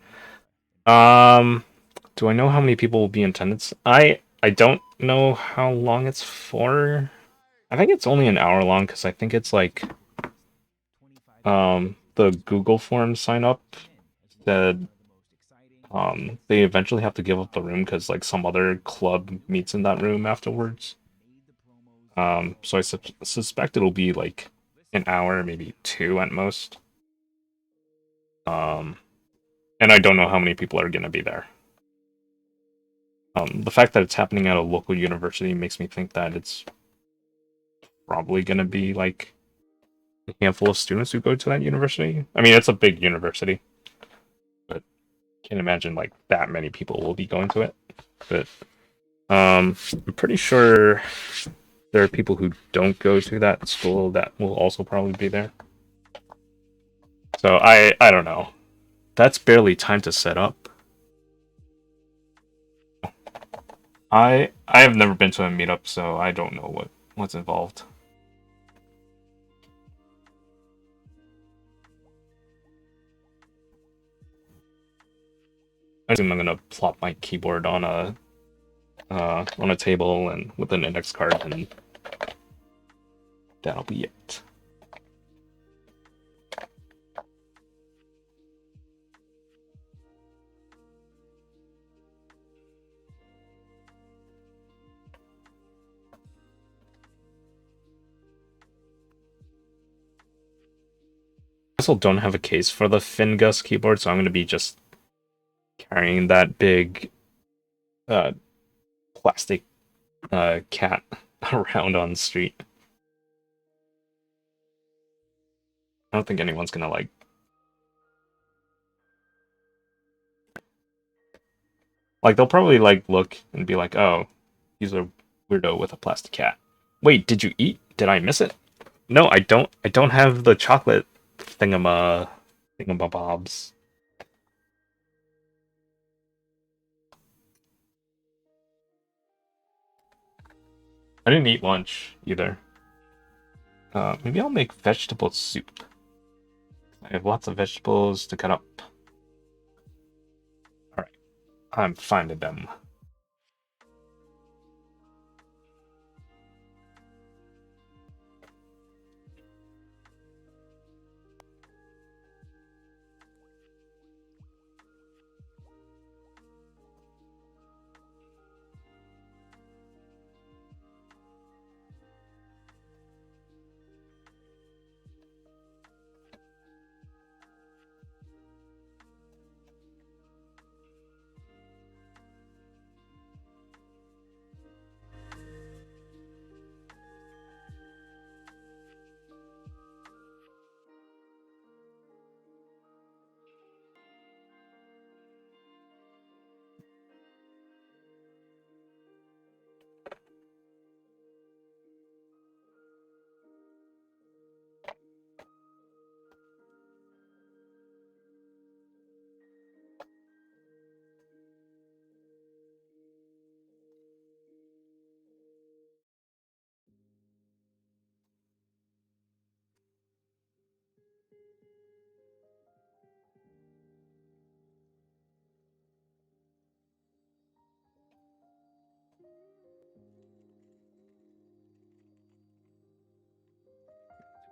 [SPEAKER 1] Do I know how many people will be in attendance? I don't know how long it's for. I think it's only an hour long because I think it's like the Google Forms sign up said they eventually have to give up the room because like some other club meets in that room afterwards. So I suspect it'll be like an hour, maybe two at most. And I don't know how many people are gonna be there. The fact that it's happening at a local university makes me think that it's probably gonna be like a handful of students who go to that university. I mean, it's a big university, but can't imagine like that many people will be going to it. But I'm pretty sure there are people who don't go to that school that will also probably be there. So I don't know. That's barely time to set up. I have never been to a meetup, so I don't know what's involved. I assume I'm gonna plop my keyboard on a table and with an index card, and that'll be it. I also don't have a case for the Fingus keyboard, so I'm gonna be just carrying that big plastic cat around on the street. I don't think anyone's gonna like they'll probably like look and be like, oh, he's a weirdo with a plastic cat. Wait, did you eat? Did I miss it? No, I don't. I don't have the chocolate thingamabobs. I didn't eat lunch either. Maybe I'll make vegetable soup. I have lots of vegetables to cut up. Alright, I'm finding them.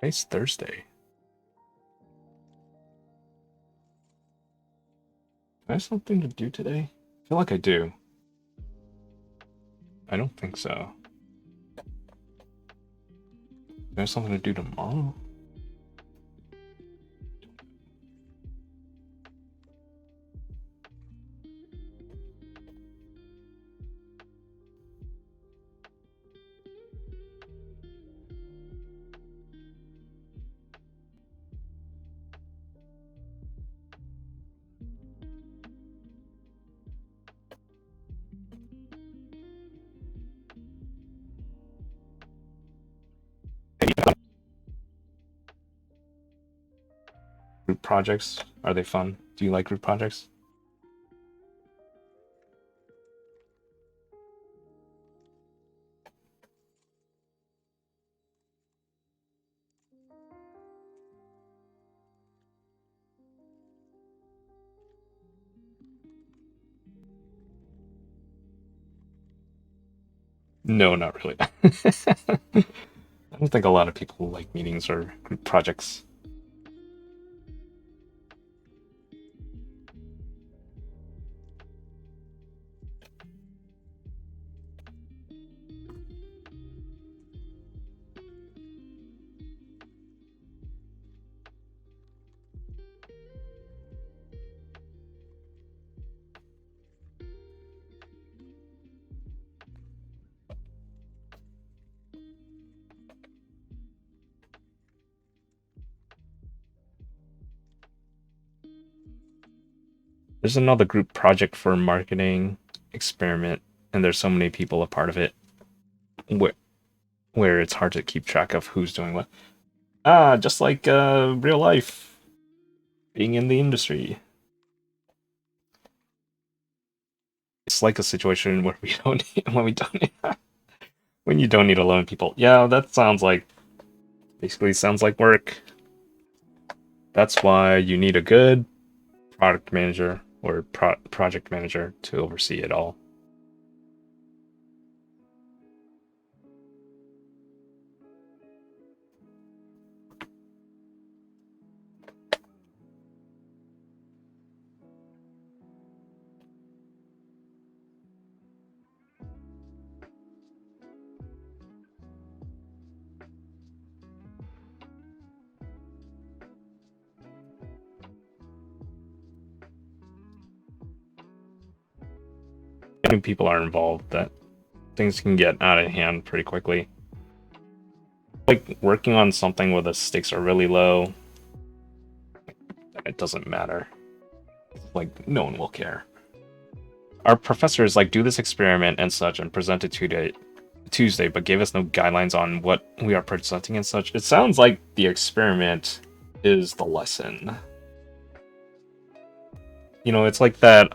[SPEAKER 1] Today's Thursday. Do I have something to do today? I feel like I do. I don't think so. Do I have something to do tomorrow? Group projects, are they fun? Do you like group projects? No, not really. I don't think a lot of people like meetings or group projects. There's another group project for marketing experiment, and there's so many people a part of it where, where it's hard to keep track of who's doing what. Just like real life, being in the industry. It's like a situation where we don't need, when we don't need, when you don't need 11 people. Yeah, that sounds like basically sounds like work. That's why you need a good product manager or project manager to oversee it all. When people are involved, that things can get out of hand pretty quickly. Like working on something where the stakes are really low, it doesn't matter. Like no one will care. Our professors like do this experiment and such and present it Tuesday, but gave us no guidelines on what we are presenting and such. It sounds like the experiment is the lesson. You know, it's like that.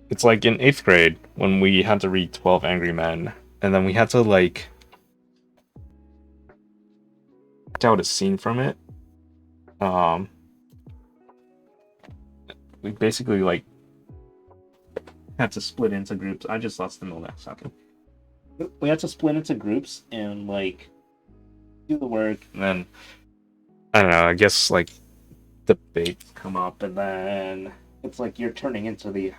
[SPEAKER 1] It's like in 8th grade when we had to read 12 Angry Men, and then we had to like act out a scene from it. We basically like had to split into groups. I just lost the Milnex socket. We had to split into groups and like do the work, and then I don't know. I guess like debates come up, and then it's like you're turning into the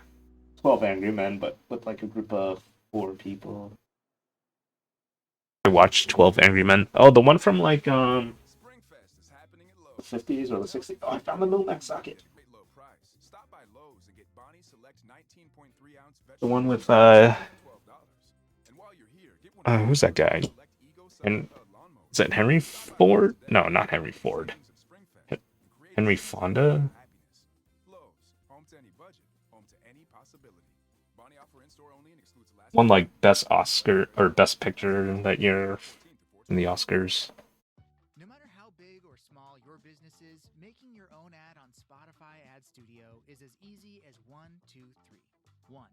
[SPEAKER 1] 12 Angry Men, but with like a group of 4 people. I watched 12 Angry Men. Oh, the one from like
[SPEAKER 6] Springfest is happening at
[SPEAKER 1] the
[SPEAKER 6] Lowe's.
[SPEAKER 1] 50s or the 60s. Oh, I found the Milnex socket.
[SPEAKER 6] Great low price. Stop by Lowe's and get Bonnie Select 19.3 ounce
[SPEAKER 1] The
[SPEAKER 6] vegetable
[SPEAKER 1] one with
[SPEAKER 6] $12. And while you're here, get one of
[SPEAKER 1] who's that guy?
[SPEAKER 6] Select Ego
[SPEAKER 1] And
[SPEAKER 6] lawnmowers.
[SPEAKER 1] is it Henry Ford? No, not Henry Ford. Henry Fonda?
[SPEAKER 6] Lowe's, home to any budget, home to any possibility. Bonnie offer in-store only and excludes last
[SPEAKER 1] Won like best Oscar or best picture that year in the Oscars.
[SPEAKER 8] No matter how big or small your business is, making your own ad on Spotify Ad Studio is as easy as 1, 2, 3. 1.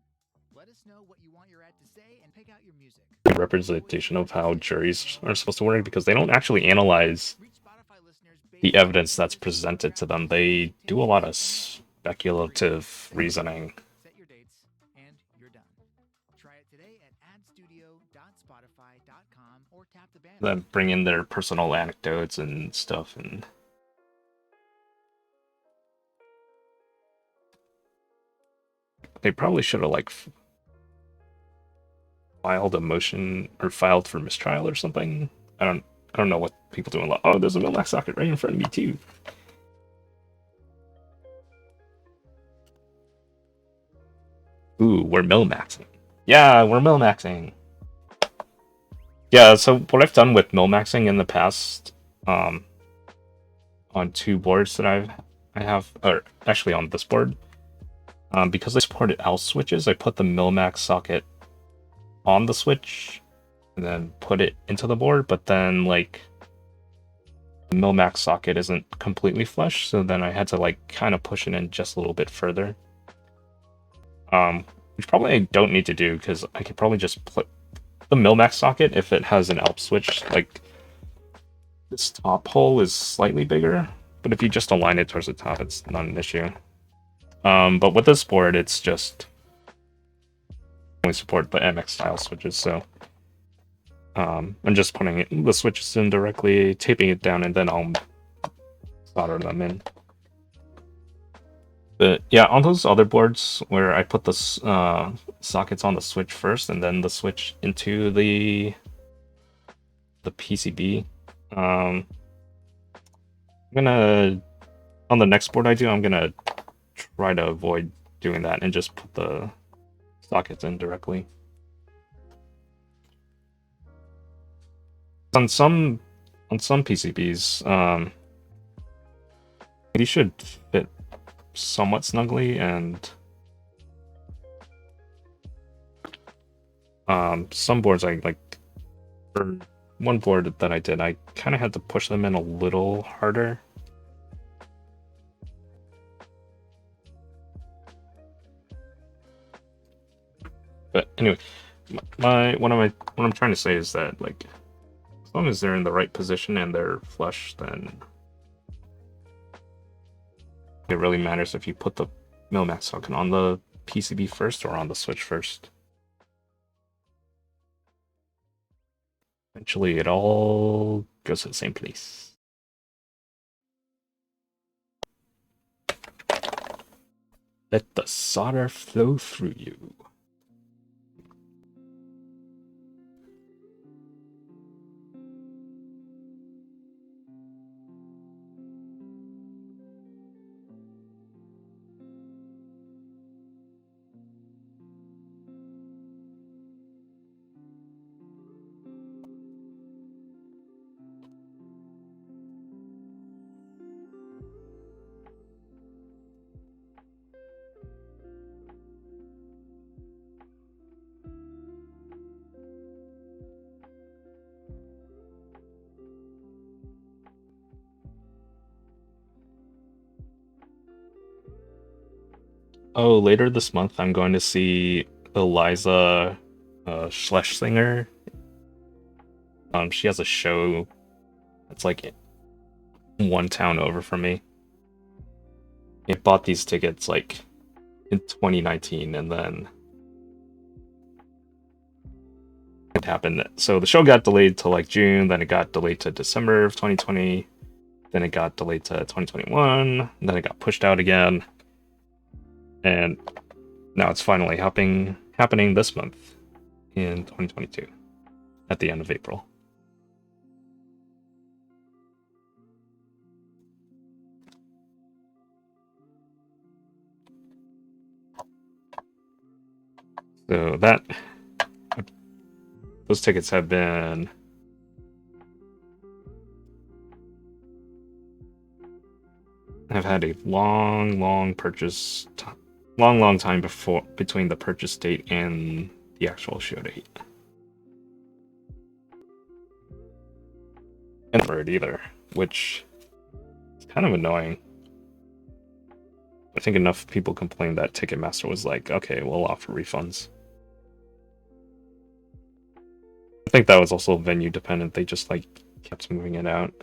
[SPEAKER 8] Let us know what you want your ad to say and pick out your music.
[SPEAKER 1] Representation of how juries are supposed to work because they don't actually analyze
[SPEAKER 8] Reach Spotify listeners based
[SPEAKER 1] the
[SPEAKER 8] on
[SPEAKER 1] evidence that's presented to them. They do a lot of speculative reasoning.
[SPEAKER 8] Set your dates and you're done. Try it today at adstudio.spotify.com or tap the banner.
[SPEAKER 1] Then bring in their personal anecdotes and stuff, and they probably should have like filed a motion or filed for mistrial or something. I don't know what people do. Oh, there's a Milmax socket right in front of me too. Ooh, we're Milmaxing. Yeah, we're Milmaxing. Yeah, so what I've done with Milmaxing in the past, on 2 boards that I have, or actually on this board, because I supported L switches, I put the Milmax socket on the switch and then put it into the board, but then like the Milmax socket isn't completely flush, so then I had to like kind of push it in just a little bit further. Which probably I don't need to do because I could probably just put the Milmax socket, if it has an ALP switch, like this top hole is slightly bigger, but if you just align it towards the top, it's not an issue. But with this board, it's just only support the MX style switches, so I'm just putting the switches in directly, taping it down, and then I'll solder them in. But yeah, on those other boards where I put the sockets on the switch first and then the switch into the PCB, I'm gonna, on the next board I do, I'm gonna try to avoid doing that and just put the sockets in directly. On some PCBs, these should fit somewhat snugly, and some boards I like, for one board that I did, I kind of had to push them in a little harder. But anyway, what I'm trying to say is that, like, as long as they're in the right position and they're flush, then it really matters if you put the Milmax socket on the PCB first or on the switch first. Eventually, it all goes to the same place. Let the solder flow through you. Oh, later this month, I'm going to see Eliza Schlesinger. She has a show that's like one town over from me. I bought these tickets like in 2019, and then it happened. So the show got delayed to like June, then it got delayed to December of 2020, then it got delayed to 2021, then it got pushed out again. And now it's finally happening this month in 2022 at the end of April. So those tickets have been had a long time between the purchase date and the actual show date. And for it either, which is kind of annoying. I think enough people complained that Ticketmaster was like, okay, we'll offer refunds. I think that was also venue dependent. They just like kept moving it out.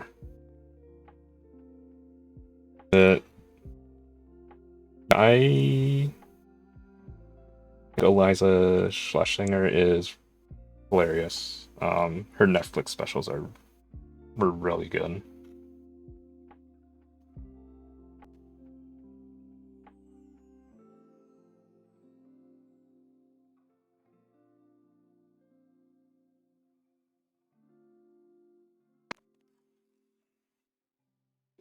[SPEAKER 1] I Eliza Schlesinger is hilarious. Her Netflix specials were really good.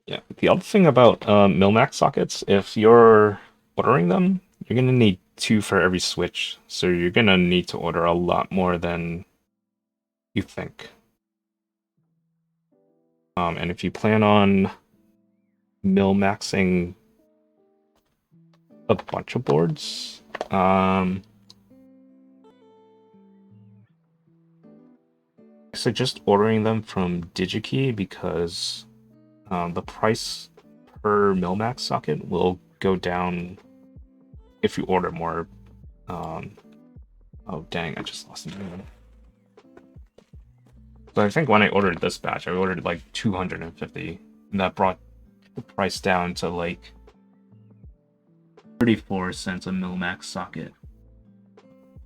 [SPEAKER 1] Yeah. The other thing about Milmax sockets, if you're ordering them, you're gonna need 2 for every switch, so you're gonna need to order a lot more than you think. And if you plan on Milmaxing a bunch of boards, I suggest ordering them from DigiKey because the price per Milmax socket will go down if you order more. Oh dang, I just lost the name. So I think when I ordered this batch, I ordered like 250, and that brought the price down to like 34 cents a Milmax socket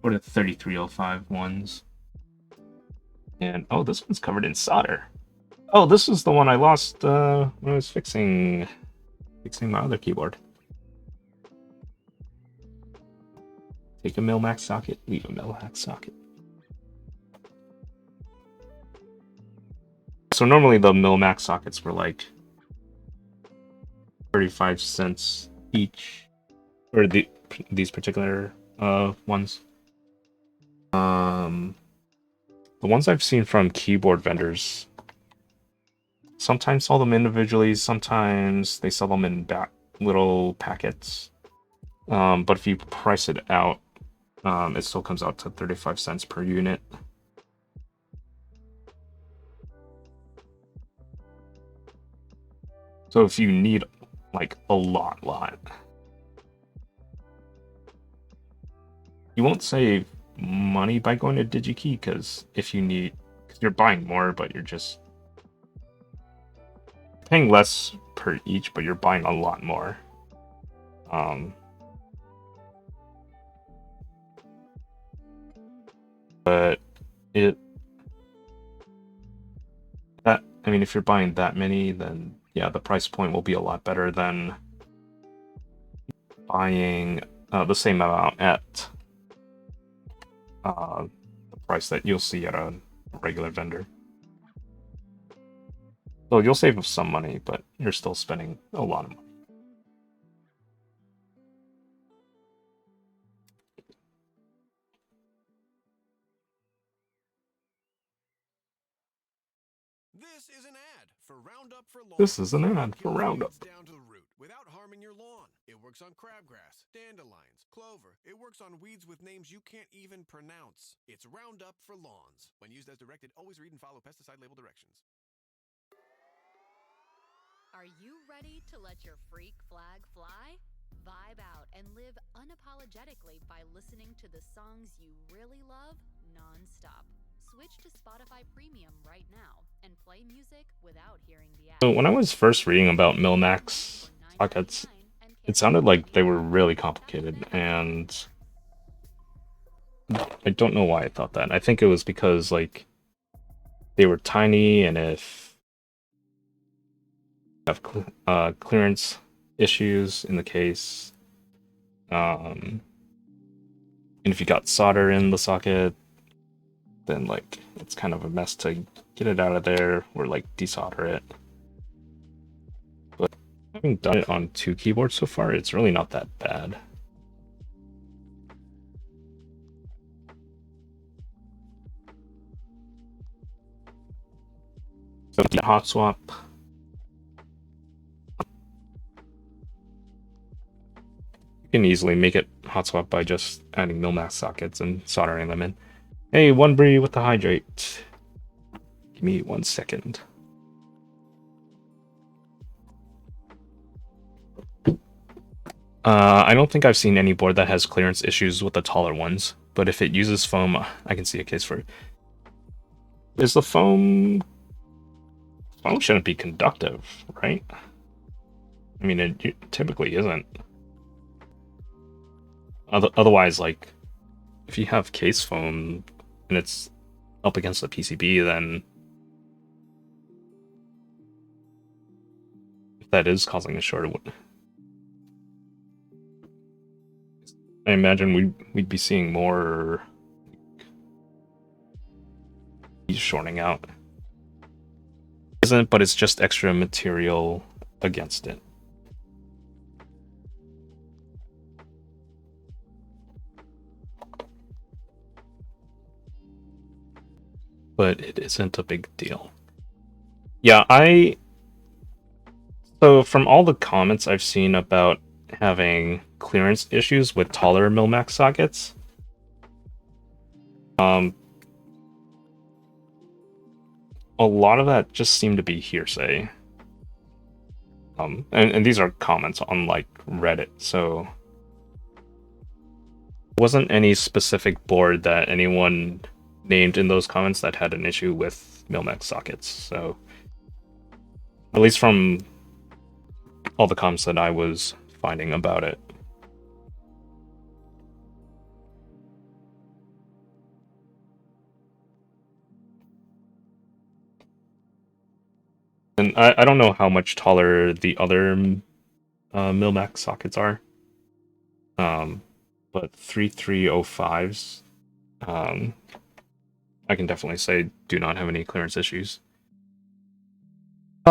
[SPEAKER 1] for the 3305 ones. And oh, this one's covered in solder. Oh, this is the one I lost when I was fixing my other keyboard. Take a Milmax socket, leave a Milmax socket. So normally the Milmax sockets were like 35 cents each, or these particular ones. The ones I've seen from keyboard vendors sometimes sell them individually, sometimes they sell them in little packets. But if you price it out, it still comes out to 35 cents per unit. So if you need like a lot, you won't save money by going to DigiKey because you're buying more, but you're just paying less per each, but you're buying a lot more. But if you're buying that many, then yeah, the price point will be a lot better than buying the same amount at the price that you'll see at a regular vendor. So you'll save some money, but you're still spending a lot of money.
[SPEAKER 3] This is an ad for Roundup for Lawn.
[SPEAKER 1] This is an ad for
[SPEAKER 3] Kills
[SPEAKER 1] Roundup.
[SPEAKER 3] weeds down to the root without harming your lawn. It works on crabgrass, dandelions, clover. It works on weeds with names you can't even pronounce. It's Roundup for Lawns. When used as directed, always read and follow pesticide label directions.
[SPEAKER 9] Are you ready to let your freak flag fly? Vibe out and live unapologetically by listening to the songs you really love nonstop. Switch to Spotify Premium right now and play music without hearing the ads.
[SPEAKER 1] So when I was first reading about Milmax sockets, it sounded like they were really complicated, and I don't know why I thought that. I think it was because like they were tiny, and if you have clearance issues in the case, and if you got solder in the socket, then like it's kind of a mess to get it out of there or like desolder it. But having done it on 2 keyboards so far, it's really not that bad. So the hot swap. You can easily make it hot swap by just adding Milmax sockets and soldering them in. Hey, one Bree with the hydrate. Give me 1 second. I don't think I've seen any board that has clearance issues with the taller ones, but if it uses foam, I can see a case for it. Is the foam shouldn't be conductive, right? I mean, it typically isn't. Otherwise, like, if you have case foam and it's up against the PCB, then if that is causing a short, I imagine we'd be seeing more shorting out. Isn't, but it's just extra material against it. But it isn't a big deal. Yeah, so from all the comments I've seen about having clearance issues with taller Milmax sockets, a lot of that just seemed to be hearsay. And these are comments on like Reddit, so wasn't any specific board that anyone named in those comments that had an issue with Milmax sockets. So at least from all the comments that I was finding about it. And I don't know how much taller the other Milmax sockets are. But 3305s, I can definitely say do not have any clearance issues.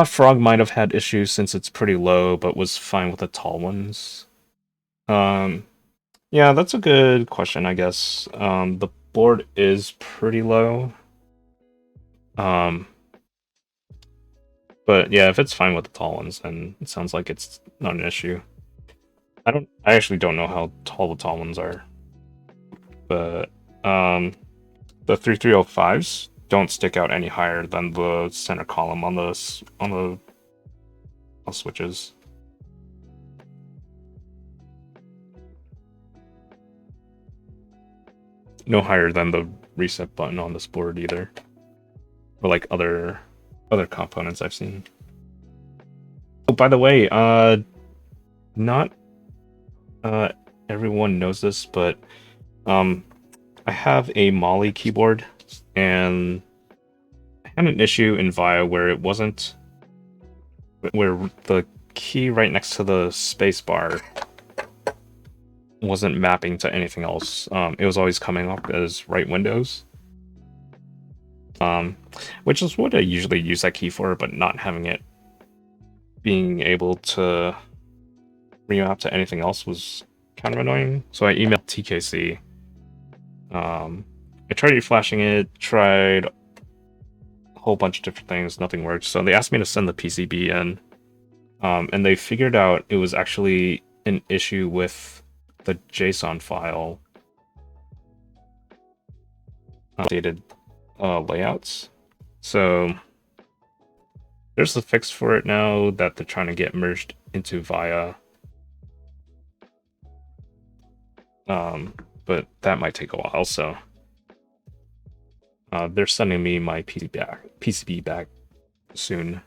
[SPEAKER 1] Frog might have had issues since it's pretty low, but was fine with the tall ones. Yeah, that's a good question, I guess. The board is pretty low. But yeah, if it's fine with the tall ones, then it sounds like it's not an issue. I actually don't know how tall the tall ones are. But the 3305s don't stick out any higher than the center column on the switches. No higher than the reset button on this board either. Or like other components I've seen. Oh, by the way, not everyone knows this, but I have a Molly keyboard, and I had an issue in VIA where the key right next to the spacebar wasn't mapping to anything else. It was always coming up as right windows. Which is what I usually use that key for, but not having it being able to remap to anything else was kind of annoying. So I emailed TKC. I tried reflashing it, tried a whole bunch of different things, nothing worked. So they asked me to send the PCB in, and they figured out it was actually an issue with the JSON file. Updated layouts. So there's a fix for it now that they're trying to get merged into VIA. But that might take a while, so they're sending me my PCB back soon.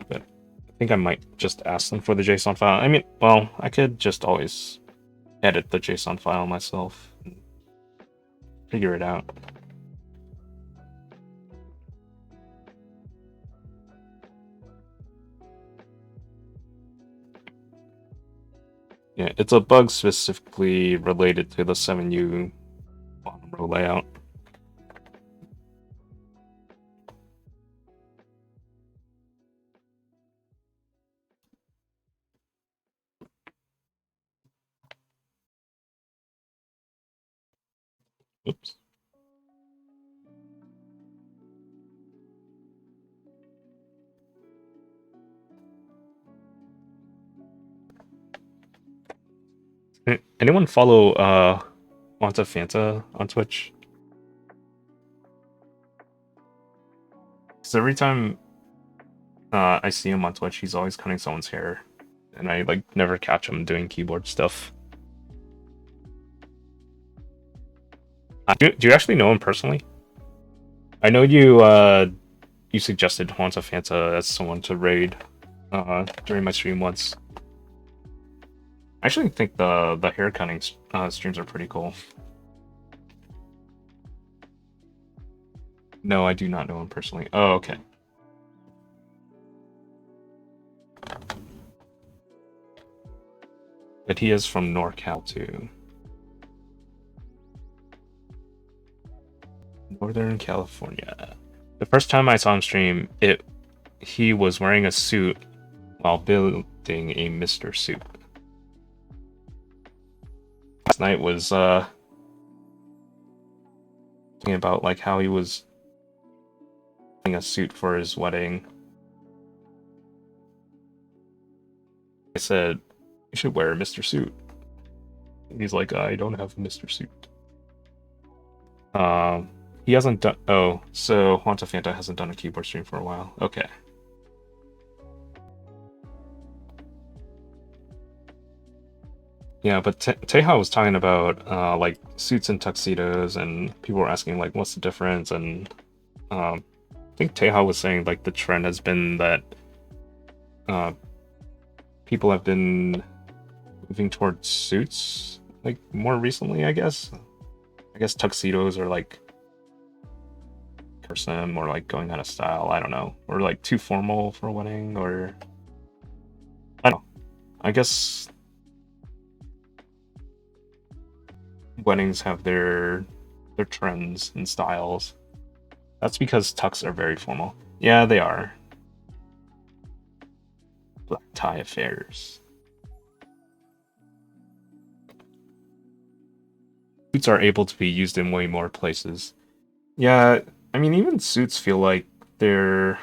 [SPEAKER 1] But I think I might just ask them for the JSON file. I mean, well, I could just always edit the JSON file myself and figure it out. Yeah, it's a bug specifically related to the 7U bottom row layout. Oops. Anyone follow Wanta Fanta on Twitch? Because every time I see him on Twitch, he's always cutting someone's hair, and I like never catch him doing keyboard stuff. Do you actually know him personally? I know you suggested Wanta Fanta as someone to raid during my stream once. I actually think the hair cutting streams are pretty cool. No, I do not know him personally. Oh, okay. But he is from NorCal too. Northern California. The first time I saw him stream, he was wearing a suit while building a Mr. Suit. Last night was talking about like how he was wearing a suit for his wedding. I said, "You should wear a Mr. Suit." And he's like, "I don't have a Mr. Suit." He hasn't done. Oh, so Wanta Fanta hasn't done a keyboard stream for a while. Okay. Yeah, but Teja was talking about like suits and tuxedos, and people were asking like, "What's the difference?" And I think Teja was saying like the trend has been that people have been moving towards suits like more recently. I guess tuxedos are like person or like going out of style. I don't know, or like too formal for a wedding, or I don't know. I guess weddings have their trends and styles. That's because tux are very formal. Yeah, they are. Black tie affairs. Suits are able to be used in way more places. Yeah, I mean, even suits feel like they're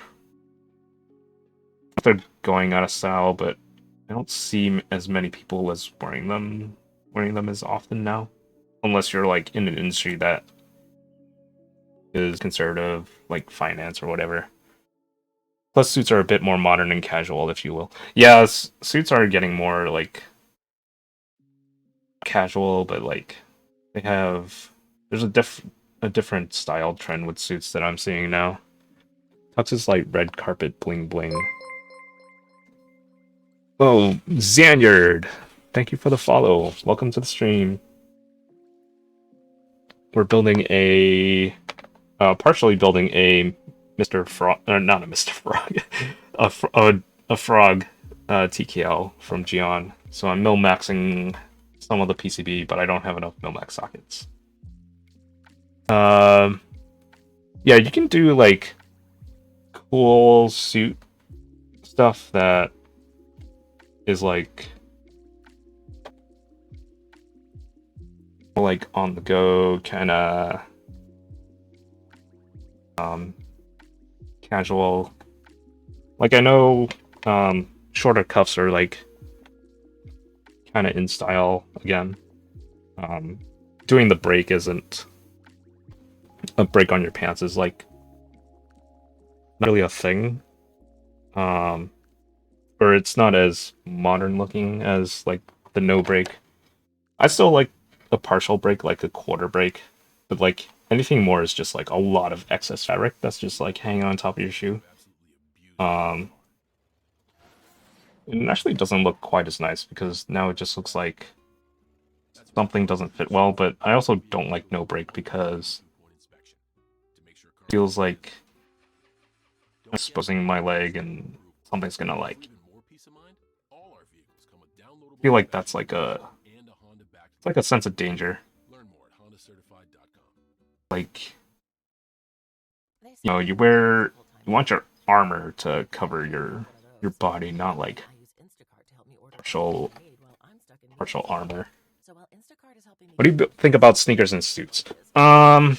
[SPEAKER 1] going out of style, but I don't see as many people as wearing them as often now, unless you're like in an industry that is conservative, like finance or whatever. Plus, suits are a bit more modern and casual, if you will. Yeah, suits are getting more like casual, but like they have there's a different style trend with suits that I'm seeing now. Tux is like red carpet bling bling. Oh, Zanyard! Thank you for the follow. Welcome to the stream. We're building partially building a Mr. Frog, or not a Mr. Frog, a Frog TKL from Gion. So I'm mil-maxing some of the PCB, but I don't have enough mil-max sockets. Yeah, you can do like cool suit stuff that is like on the go kind of casual. Like I know shorter cuffs are like kind of in style again. Doing the break isn't a break on your pants is like not really a thing. Or it's not as modern looking as like the no break. I still like a partial break, like a quarter break, but like anything more is just like a lot of excess fabric that's just like hanging on top of your shoe. It actually doesn't look quite as nice because now it just looks like something doesn't fit well, but I also don't like no break because it feels like I'm exposing my leg and something's gonna like feel like that's like it's like a sense of danger. Like you want your armor to cover your body, not like partial armor. What do you think about sneakers and suits? So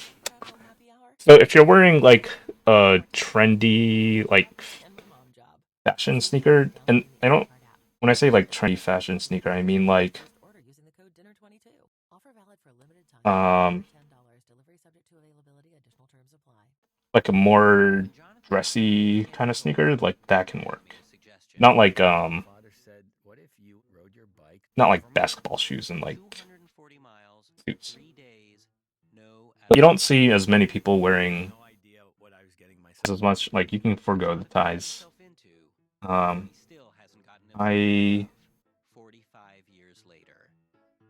[SPEAKER 1] if you're wearing like a trendy like fashion sneaker, and when I say like trendy fashion sneaker, I mean like um like a more dressy kind of sneaker, like that can work. Not like not like basketball shoes and like suits. You don't see as many people wearing as much. Like you can forego the ties. I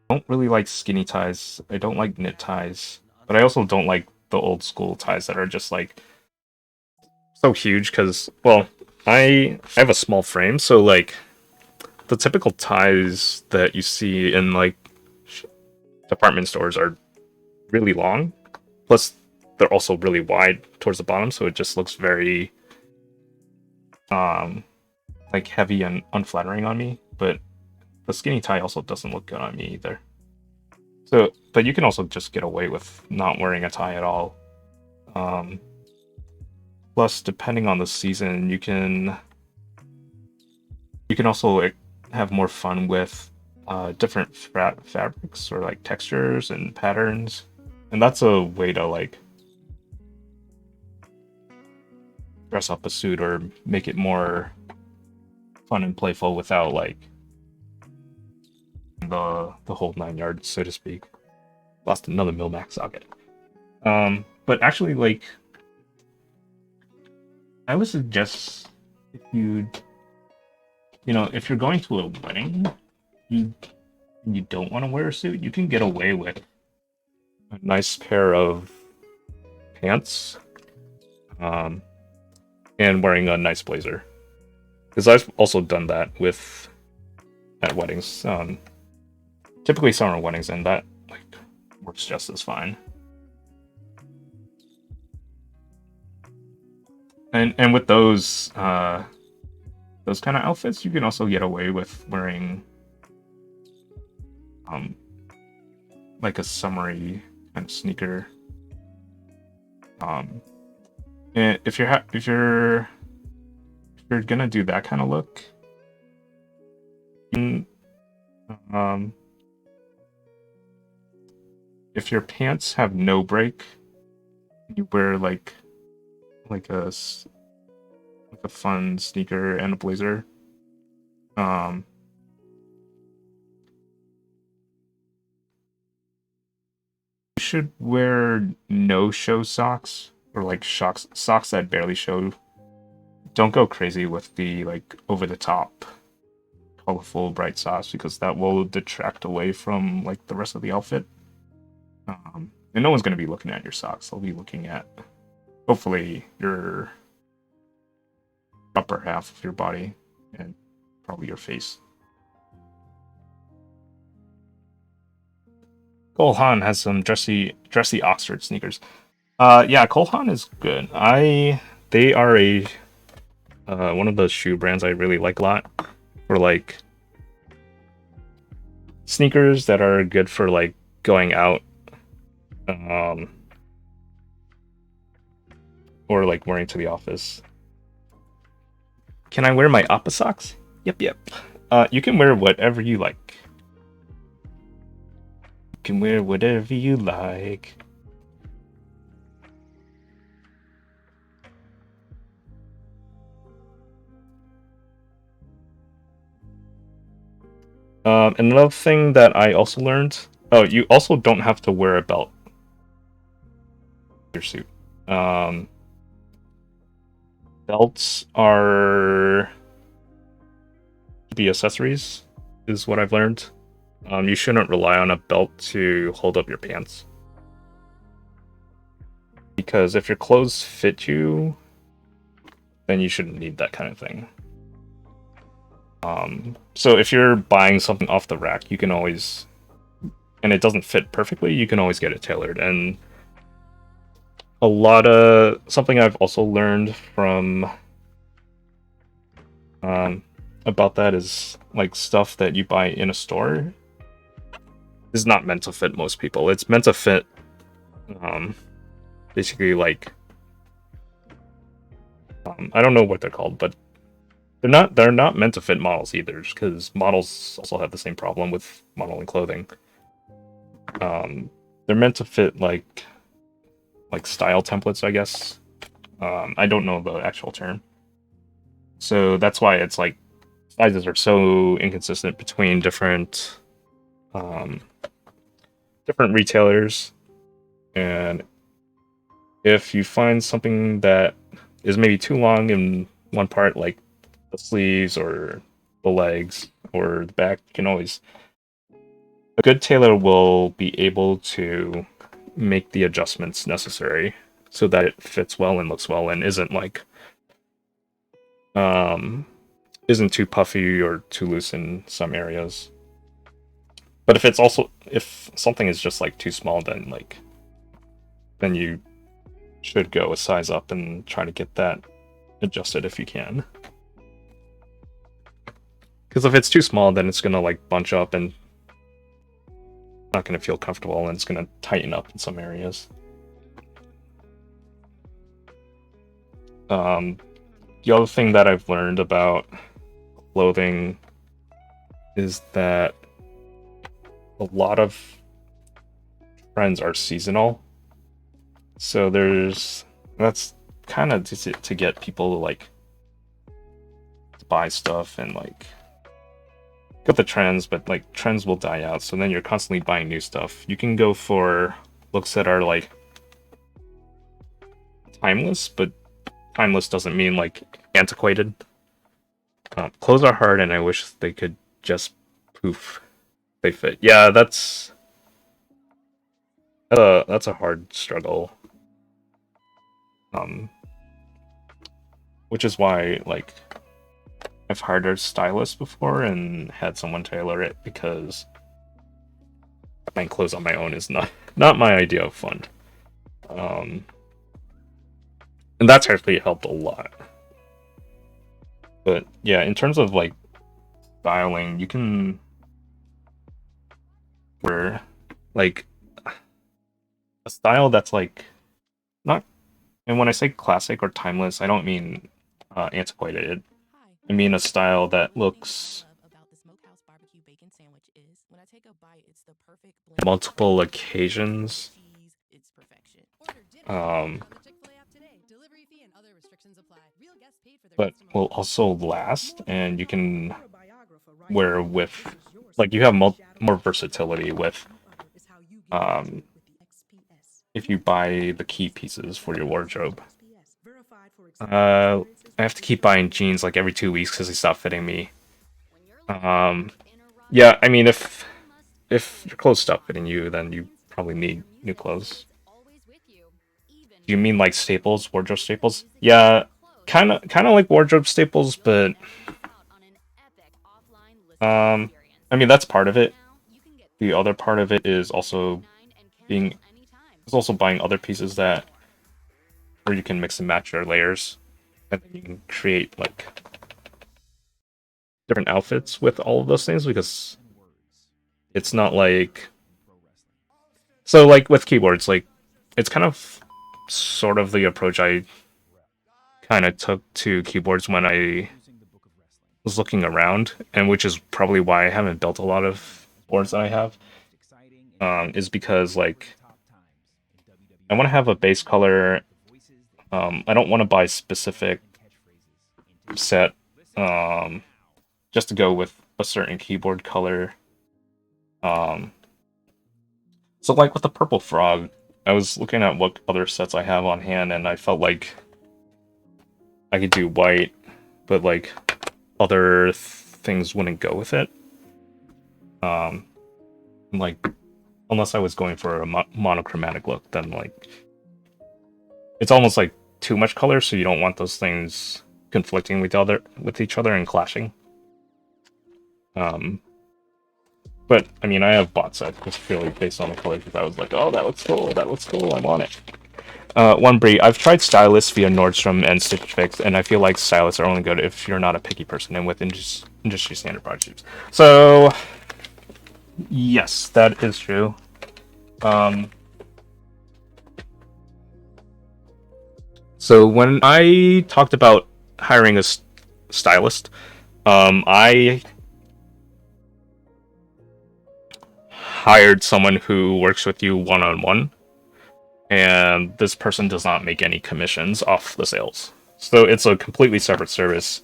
[SPEAKER 1] don't really like skinny ties. I don't like knit ties, but I also don't like the old school ties that are just like so huge. Because well, I have a small frame, so like the typical ties that you see in like department stores are really long. Plus, they're also really wide towards the bottom, so it just looks very um like heavy and unflattering on me. But the skinny tie also doesn't look good on me either. So, but you can also just get away with not wearing a tie at all. Um, Plus, depending on the season, you can also like, have more fun with different fabrics or like textures and patterns, and that's a way to like dress up a suit or make it more fun and playful without like the whole 9 yards, so to speak. Lost another Milmax socket. But actually, like I would suggest if if you're going to a wedding, you you don't want to wear a suit, you can get away with a nice pair of pants, um, and wearing a nice blazer. Because I've also done that with at weddings, typically summer weddings, and that like works just as fine. And with those kind of outfits, you can also get away with wearing um like a summery kind of sneaker. Um, and if you're gonna do that kind of look, you um, if your pants have no break, you wear like like a fun sneaker and a blazer. Um, you should wear no show socks or like socks that barely show. Don't go crazy with the like over the top colorful bright socks because that will detract away from like the rest of the outfit. And no one's going to be looking at your socks. They'll be looking at hopefully your upper half of your body and probably your face. Cole Haan has some dressy Oxford sneakers. Yeah, Cole Haan is good. They are a one of those shoe brands I really like a lot for like sneakers that are good for like going out, um, or like wearing to the office. Can I wear my Appa socks? Yep. You can wear whatever you like. You can wear whatever you like. Another thing that I also learned. Oh, you also don't have to wear a belt in your suit. Um, Belts are the accessories, is what I've learned. You shouldn't rely on a belt to hold up your pants. Because if your clothes fit you, then you shouldn't need that kind of thing. So if you're buying something off the rack, you can always, and it doesn't fit perfectly, you can always get it tailored. And something I've also learned from about that is like stuff that you buy in a store is not meant to fit most people. It's meant to fit basically like I don't know what they're called, but they're not meant to fit models either, because models also have the same problem with modeling clothing. They're meant to fit like style templates, I guess. I don't know the actual term. So that's why it's like sizes are so inconsistent between different retailers. And if you find something that is maybe too long in one part, like the sleeves or the legs or the back, you can always a good tailor will be able to make the adjustments necessary so that it fits well and looks well and isn't like isn't too puffy or too loose in some areas. But if something is just like too small, then you should go a size up and try to get that adjusted if you can. Because if it's too small, then it's gonna like bunch up and not gonna feel comfortable, and it's gonna tighten up in some areas. The other thing that I've learned about clothing is that a lot of trends are seasonal. So that's kind of to get people to like buy stuff and like get the trends, but like trends will die out. So then you're constantly buying new stuff. You can go for looks that are like timeless, but timeless doesn't mean like antiquated. Clothes are hard, and I wish they could just poof, they fit. Yeah, that's a hard struggle. Which is why like I've hired a stylist before and had someone tailor it, because buying clothes on my own is not my idea of fun. And that's actually helped a lot. But yeah, in terms of like styling, you can wear like a style that's like not, and when I say classic or timeless, I don't mean antiquated. I mean a style that looks multiple occasions. But will also last, and you can wear with, like, you have more versatility with, if you buy the key pieces for your wardrobe. I have to keep buying jeans like every 2 weeks because they stop fitting me. Yeah, I mean, if your clothes stop fitting you, then you probably need new clothes. Do you mean like staples, wardrobe staples? Yeah, kind of like wardrobe staples, but I mean that's part of it. The other part of it is also buying other pieces that where you can mix and match your layers, and then you can create like different outfits with all of those things, because it's not like, so like with keyboards, like it's kind of sort of the approach I kind of took to keyboards when I was looking around, and which is probably why I haven't built a lot of boards that I have. Is because like I want to have a base color. I don't want to buy specific set just to go with a certain keyboard color. So like with the purple frog, I was looking at what other sets I have on hand, and I felt like I could do white, but like other things wouldn't go with it. Like unless I was going for a monochromatic look, then like it's almost like too much color, so you don't want those things conflicting with each other and clashing. But I mean, I have bought sets just purely based on the colors, because I was like, oh, that looks cool, I want it. One Brie, I've tried stylists via Nordstrom and Stitch Fix, and I feel like stylists are only good if you're not a picky person and with industry standard projects. So, yes, that is true. So when I talked about hiring a stylist, I hired someone who works with you one-on-one, and this person does not make any commissions off the sales. So it's a completely separate service,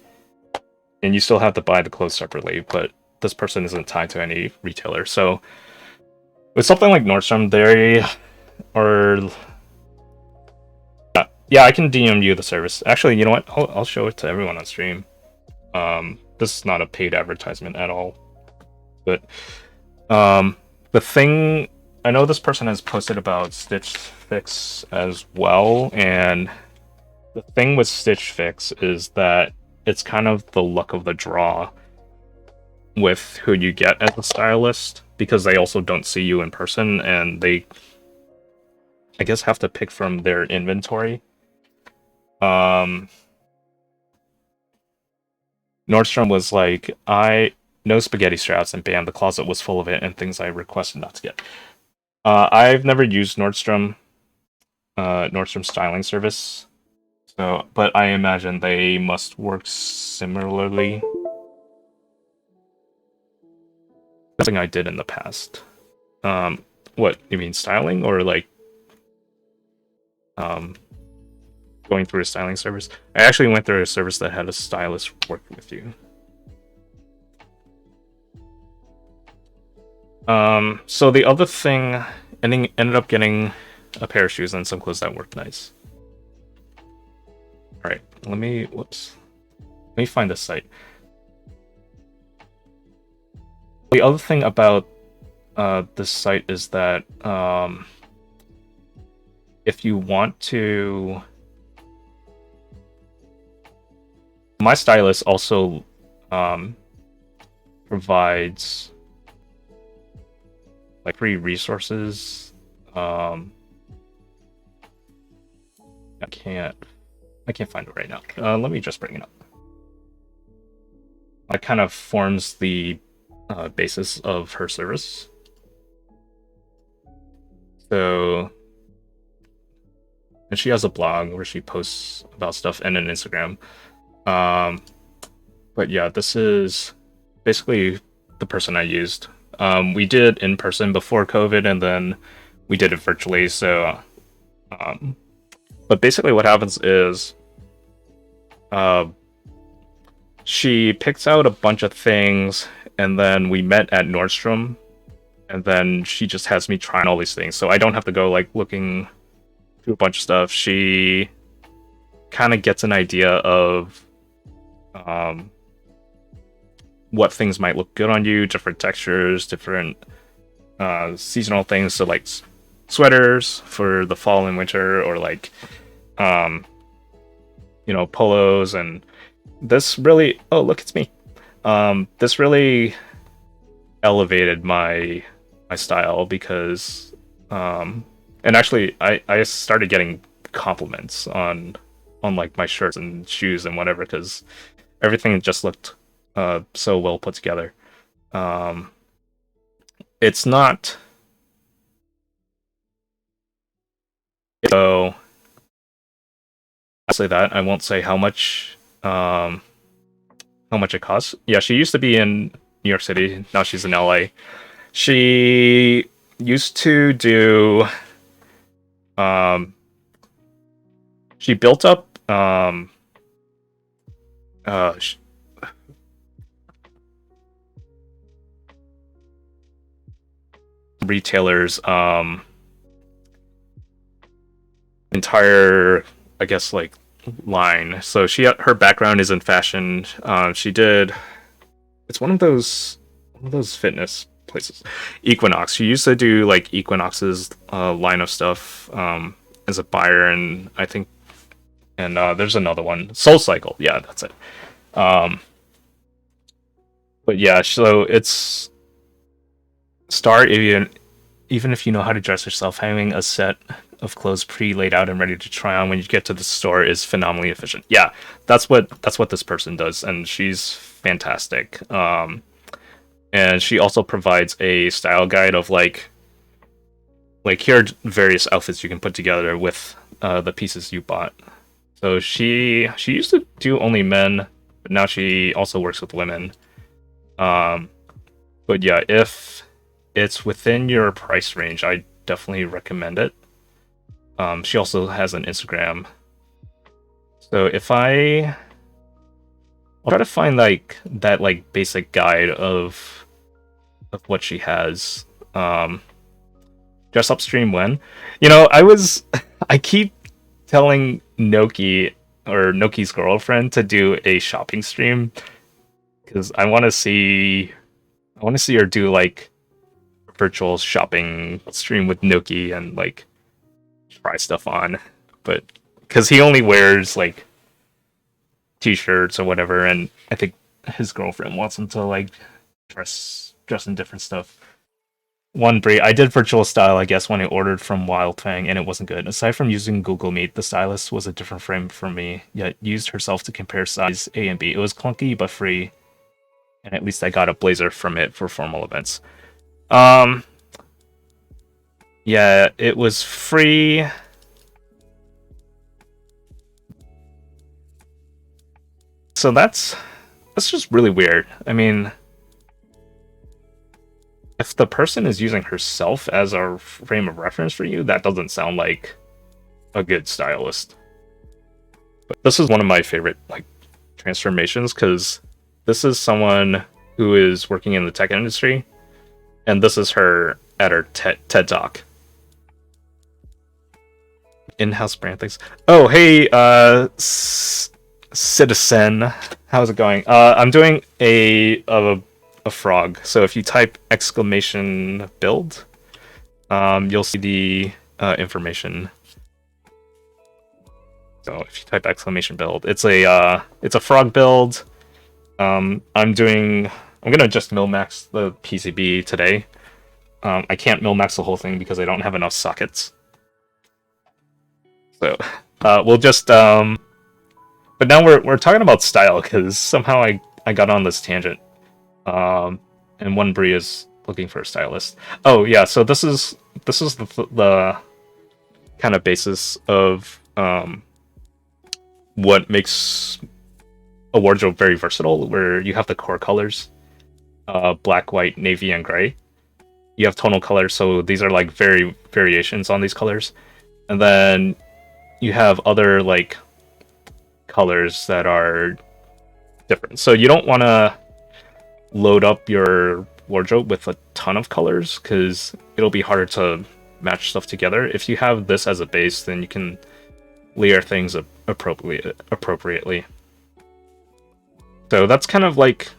[SPEAKER 1] and you still have to buy the clothes separately, but this person isn't tied to any retailer. So with something like Nordstrom, they are... Yeah, I can DM you the service. Actually, you know what? I'll show it to everyone on stream. This is not a paid advertisement at all. But the thing, I know this person has posted about Stitch Fix as well, and the thing with Stitch Fix is that it's kind of the luck of the draw with who you get as a stylist, because they also don't see you in person, and they, I guess, have to pick from their inventory. Nordstrom was like, no spaghetti straps, and bam, the closet was full of it, and things I requested not to get. I've never used Nordstrom styling service, so, but I imagine they must work similarly. Something I did in the past. What, you mean styling, or like going through a styling service? I actually went through a service that had a stylist work with you. So the other thing, ended up getting a pair of shoes and some clothes that worked nice. Alright, let me find this site. The other thing about this site is that if you want to, my stylist also provides like free resources. I can't find it right now. Let me just bring it up. It kind of forms the basis of her service. So, and she has a blog where she posts about stuff, and an Instagram. But yeah, this is basically the person I used. We did in person before COVID, and then we did it virtually. So, but basically what happens is, she picks out a bunch of things, and then we met at Nordstrom, and then she just has me trying all these things, so I don't have to go like looking through a bunch of stuff. She kind of gets an idea of what things might look good on you, different textures, different seasonal things, so like sweaters for the fall and winter, or like polos. And this really, oh look, it's me. This really elevated my style, because and actually I started getting compliments on like my shirts and shoes and whatever, because everything just looked so well put together. It's not, so I'll say that I won't say how much it costs. Yeah, she used to be in New York City, now she's in LA. She used to do she built up retailers entire, I guess, like line. So her background is in fashion. She did, it's one of those fitness places, Equinox. She used to do like Equinox's line of stuff as a buyer, and I think, and there's another one, Soul Cycle. Yeah, that's it. But yeah, so it's start, even if you know how to dress yourself, having a set of clothes pre-laid out and ready to try on when you get to the store is phenomenally efficient. Yeah, that's what this person does, and she's fantastic. And she also provides a style guide of like here are various outfits you can put together with the pieces you bought. So she used to do only men, but now she also works with women. But yeah, if it's within your price range, I definitely recommend it. She also has an Instagram. So if I'll try to find like that like basic guide of what she has. Dress up stream when? I keep telling Noki, or Noki's girlfriend, to do a shopping stream, because I want to see her do like virtual shopping stream with Noki and like try stuff on, but because he only wears like t-shirts or whatever, and I think his girlfriend wants him to like dress in different stuff. One Brie, I did virtual style, I guess, when I ordered from Wildfang, and it wasn't good. Aside from using Google Meet, the stylus was a different frame for me, yet used herself to compare size A and B. It was clunky but free, and at least I got a blazer from it for formal events. Yeah, it was free. So that's just really weird. I mean, if the person is using herself as a frame of reference for you, that doesn't sound like a good stylist. But this is one of my favorite like transformations because this is someone who is working in the tech industry, and this is her at her TED Talk. In-house brand things. Oh, hey, Citizen, how's it going? I'm doing a frog. So if you type exclamation build, you'll see the information. So if you type exclamation build, it's a frog build. I'm gonna just min-max the PCB today. I can't min-max the whole thing because I don't have enough sockets. So we'll just but now we're talking about style because somehow I got on this tangent. And one Brie is looking for a stylist. Oh yeah, so this is the kind of basis of what makes a wardrobe very versatile, where you have the core colors, black, white, navy, and gray. You have tonal colors, so these are like variations on these colors, and then you have other like colors that are different. So you don't want to load up your wardrobe with a ton of colors because it'll be harder to match stuff together. If you have this as a base, then you can layer things appropriately. So that's kind of like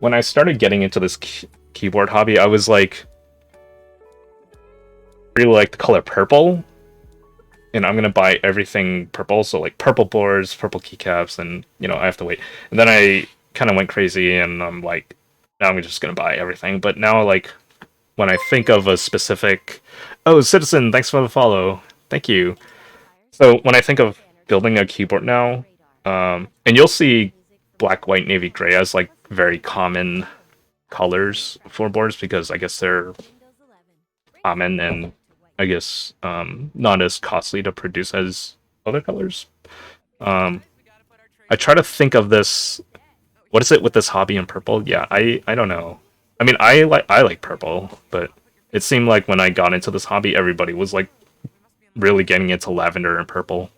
[SPEAKER 1] when I started getting into this keyboard hobby, I was like really like the color purple, and I'm gonna buy everything purple. So like purple boards, purple keycaps, and I have to wait. And then I kind of went crazy, and I'm like, now I'm just gonna buy everything. But now, like, when I think of a specific, oh, Citizen, thanks for the follow, thank you. So when I think of building a keyboard now, and you'll see black, white, navy, gray as like very common colors for boards because I guess they're common and I guess not as costly to produce as other colors. I try to think of this. What is it with this hobby in purple? Yeah, I don't know. I mean, I like purple, but it seemed like when I got into this hobby, everybody was like really getting into lavender and purple.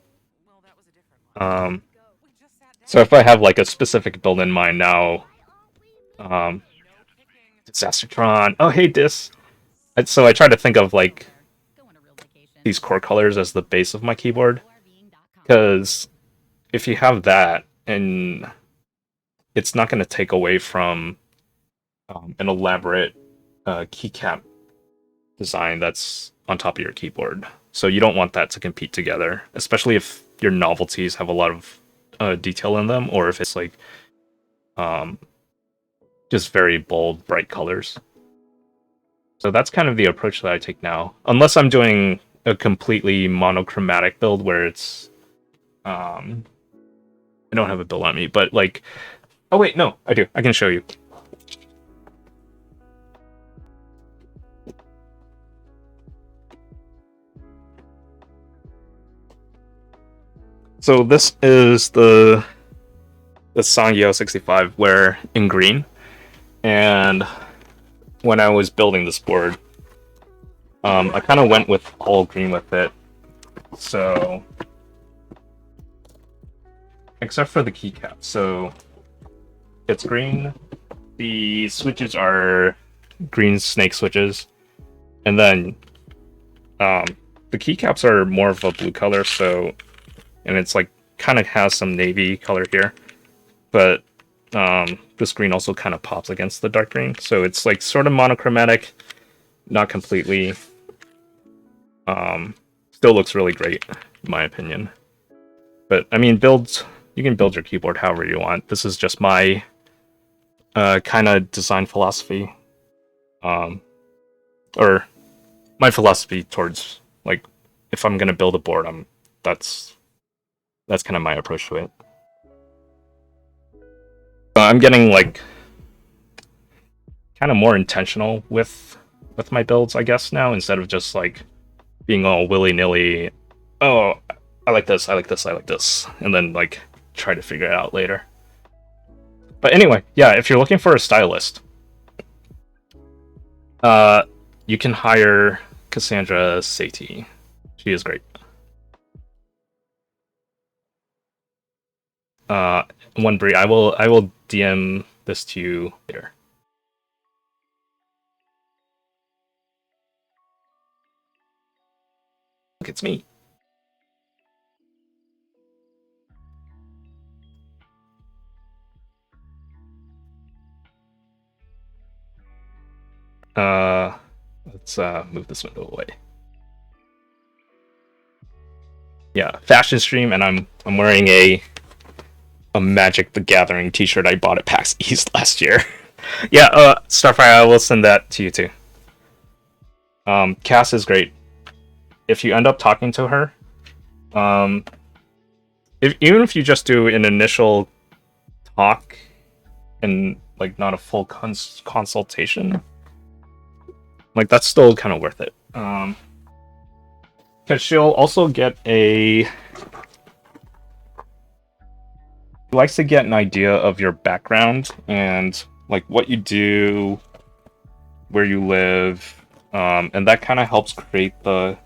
[SPEAKER 1] So if I have like a specific build in mind now, Disastertron. Oh, hey, Dis. So I try to think of like these core colors as the base of my keyboard, because if you have that, and it's not going to take away from an elaborate keycap design that's on top of your keyboard. So you don't want that to compete together, especially if your novelties have a lot of detail in them, or if it's like just very bold, bright colors. So that's kind of the approach that I take now, unless I'm doing a completely monochromatic build where it's I don't have a build on me, but like, oh wait, no, I do. I can show you. So this is the Sangyo 65 where in green, and when I was building this board, I kind of went with all green with it. So except for the keycap, so it's green. The switches are green snake switches, and then the keycaps are more of a blue color. So, and it's like kind of has some navy color here, but this green also kind of pops against the dark green. So it's like sort of monochromatic, not completely. Still looks really great, in my opinion. But I mean, you can build your keyboard however you want. This is just my kind of design philosophy. Or my philosophy towards, like, if I'm gonna build a board, that's kind of my approach to it. I'm getting like kind of more intentional with my builds, I guess, now, instead of just like being all willy-nilly. Oh, I like this, I like this, I like this, and then like try to figure it out later. But anyway, yeah, if you're looking for a stylist, you can hire Cassandra Satie. She is great. One Brie, I will DM this to you later. Look, it's me. Let's move this window away. Yeah, fashion stream, and I'm wearing a Magic the Gathering t-shirt I bought at PAX East last year. Yeah, Starfire, I will send that to you too. Cass is great. If you end up talking to her, even if you just do an initial talk and like not a full consultation, like that's still kind of worth it. Because she'll also get likes to get an idea of your background and like what you do, where you live, and that kind of helps create what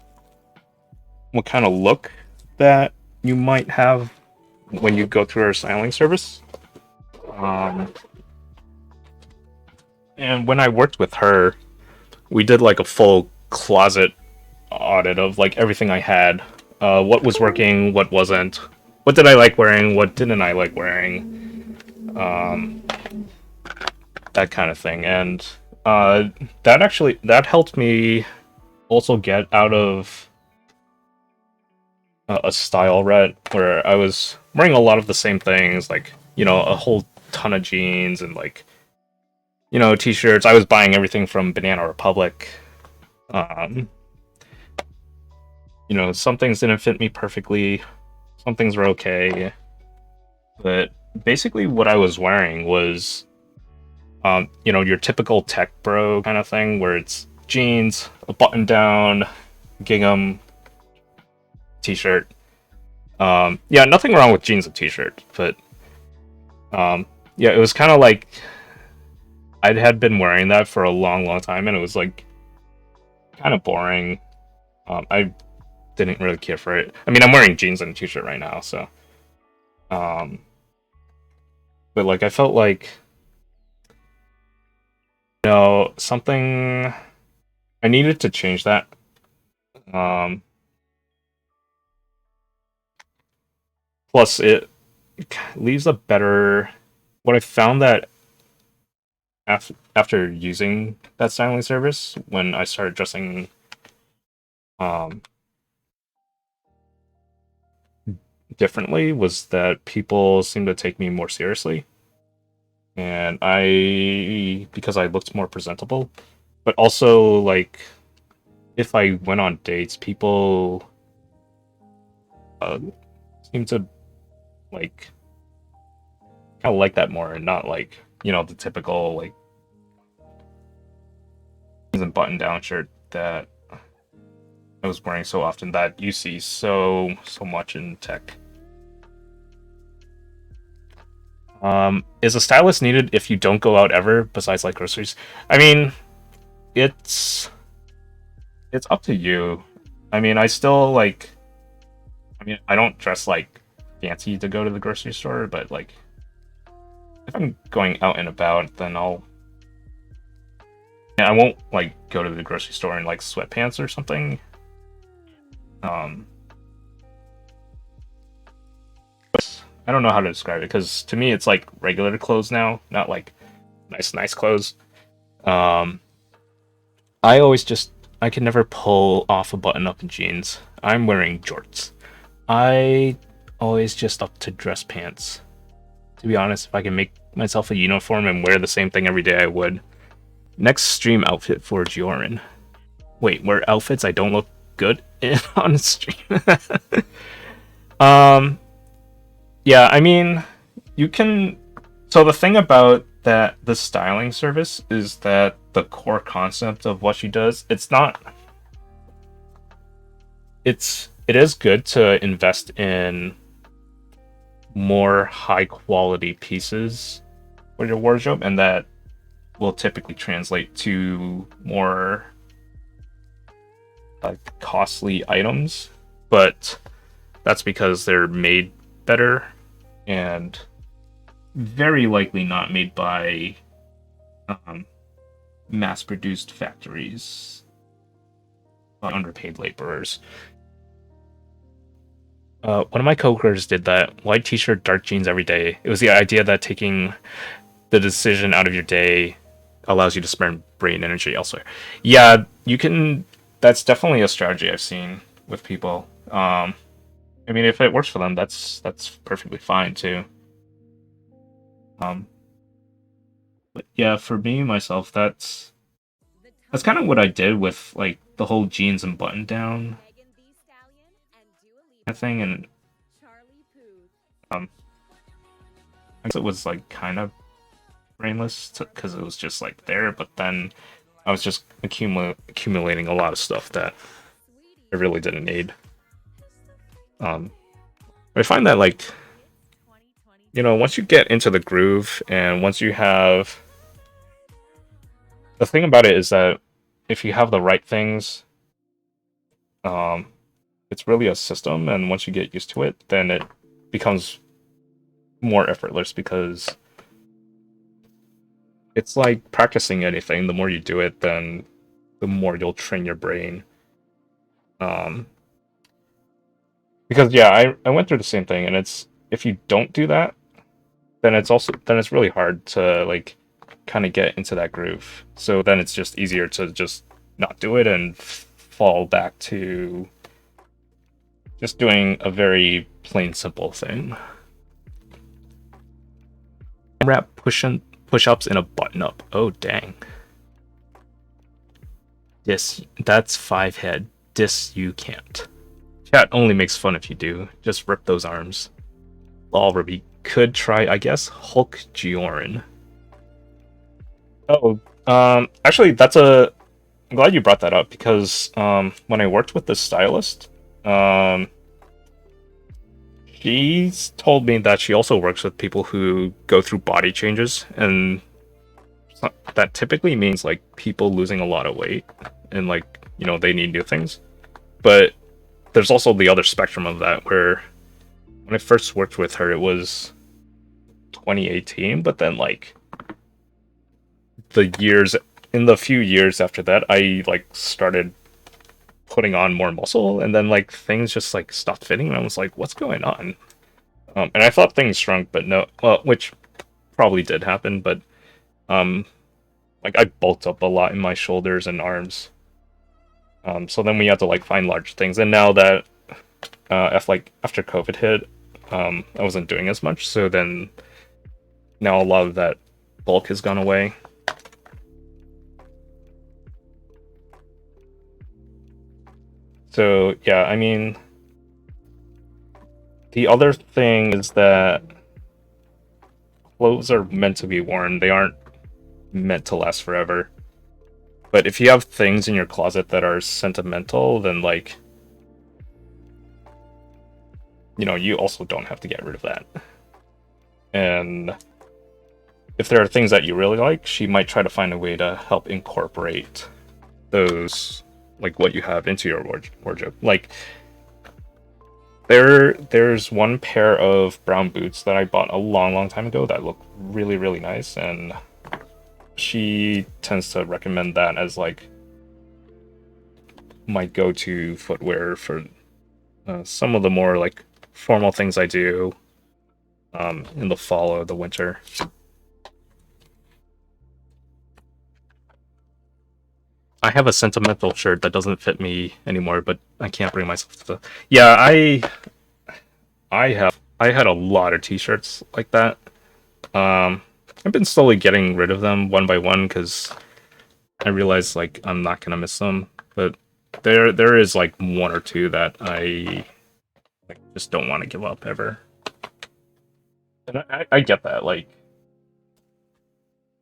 [SPEAKER 1] kind of look that you might have when you go through our styling service. And when I worked with her, we did like a full closet audit of like everything I had, what was working, what wasn't, what did I like wearing, what didn't I like wearing, that kind of thing. And that helped me also get out of a style rut where I was wearing a lot of the same things, like, you know, a whole ton of jeans and like, you know, t-shirts. I was buying everything from Banana Republic. You know, some things didn't fit me perfectly, some things were okay, but basically what I was wearing was, you know, your typical tech bro kind of thing, where it's jeans, a button-down gingham t-shirt. Yeah, nothing wrong with jeans and t-shirt, but yeah, it was kind of like I had been wearing that for a long time, and it was like kind of boring. I didn't really care for it. I mean, I'm wearing jeans and a t-shirt right now, so but like I felt like, you know, something, I needed to change that. Plus it leaves a better, what I found that after using that styling service, when I started dressing differently, was that people seemed to take me more seriously, and because I looked more presentable. But also, like, if I went on dates, people seemed to like kind of like that more, and not like, you know, the typical like button down shirt that I was wearing so often, that you see so much in tech. Is a stylist needed if you don't go out ever, besides like groceries? I mean, it's up to you. I mean, I still like, I mean, I don't dress like fancy to go to the grocery store, but like if I'm going out and about, then I won't like go to the grocery store in like sweatpants or something. But I don't know how to describe it because to me it's like regular clothes now, not like nice clothes. Um, I always just I can never pull off a button up in jeans. I'm wearing jorts. I always just up to dress pants. To be honest, if I can make myself a uniform and wear the same thing every day, I would. Next stream outfit for Joran. Wait, wear outfits I don't look good in on stream. um, yeah, I mean, you can. So the thing about that the styling service is that the core concept of what she does, it's not. It is good to invest in more high quality pieces for your wardrobe, and that will typically translate to more like costly items, but that's because they're made better and very likely not made by mass-produced factories by underpaid laborers. One of my coworkers did that. White t-shirt, dark jeans every day. It was the idea that taking the decision out of your day allows you to spend brain energy elsewhere. Yeah, you can. That's definitely a strategy I've seen with people. I mean, if it works for them, that's perfectly fine too. But yeah, for me myself, that's kind of what I did with like the whole jeans and button down thing, and I guess it was like kind of brainless because it was just like there, but then I was just accumulating a lot of stuff that I really didn't need. I find that like once you get into the groove and once you have the thing about it is that if you have the right things, it's really a system, and once you get used to it, then it becomes more effortless because it's like practicing anything. The more you do it, then the more you'll train your brain. Because yeah, I went through the same thing, and it's if you don't do that, then it's really hard to like kind of get into that groove. So then it's just easier to just not do it and fall back to just doing a very plain simple thing. Wrap push-ups in a button-up. Oh dang. That's 5 head. You can't. Chat only makes fun if you do. Just rip those arms. Lol, Ruby could try, I guess, Hulk Gioran. Oh, actually, I'm glad you brought that up because when I worked with the stylist, she's told me that she also works with people who go through body changes, and that typically means like people losing a lot of weight and like they need new things. But there's also the other spectrum of that where when I first worked with her, it was 2018, but then like the few years after that, I like started putting on more muscle, and then like things just like stopped fitting, and I was like, what's going on? And I thought things shrunk, but no, well, which probably did happen, but like I bulked up a lot in my shoulders and arms. So then we had to like find large things, and now that after COVID hit, I wasn't doing as much, so then now a lot of that bulk has gone away. So yeah, I mean, the other thing is that clothes are meant to be worn. They aren't meant to last forever. But if you have things in your closet that are sentimental, then like you also don't have to get rid of that. And if there are things that you really like, she might try to find a way to help incorporate those, like what you have, into your wardrobe. Like there's one pair of brown boots that I bought a long time ago that look really nice, and she tends to recommend that as like my go-to footwear for some of the more like formal things I do. in the fall or the winter. I have a sentimental shirt that doesn't fit me anymore, but I can't bring myself to. Yeah, I had a lot of t-shirts like that. I've been slowly getting rid of them one by one because I realize like I'm not gonna miss them. But there is like one or two that I like just don't want to give up ever. And I get that, like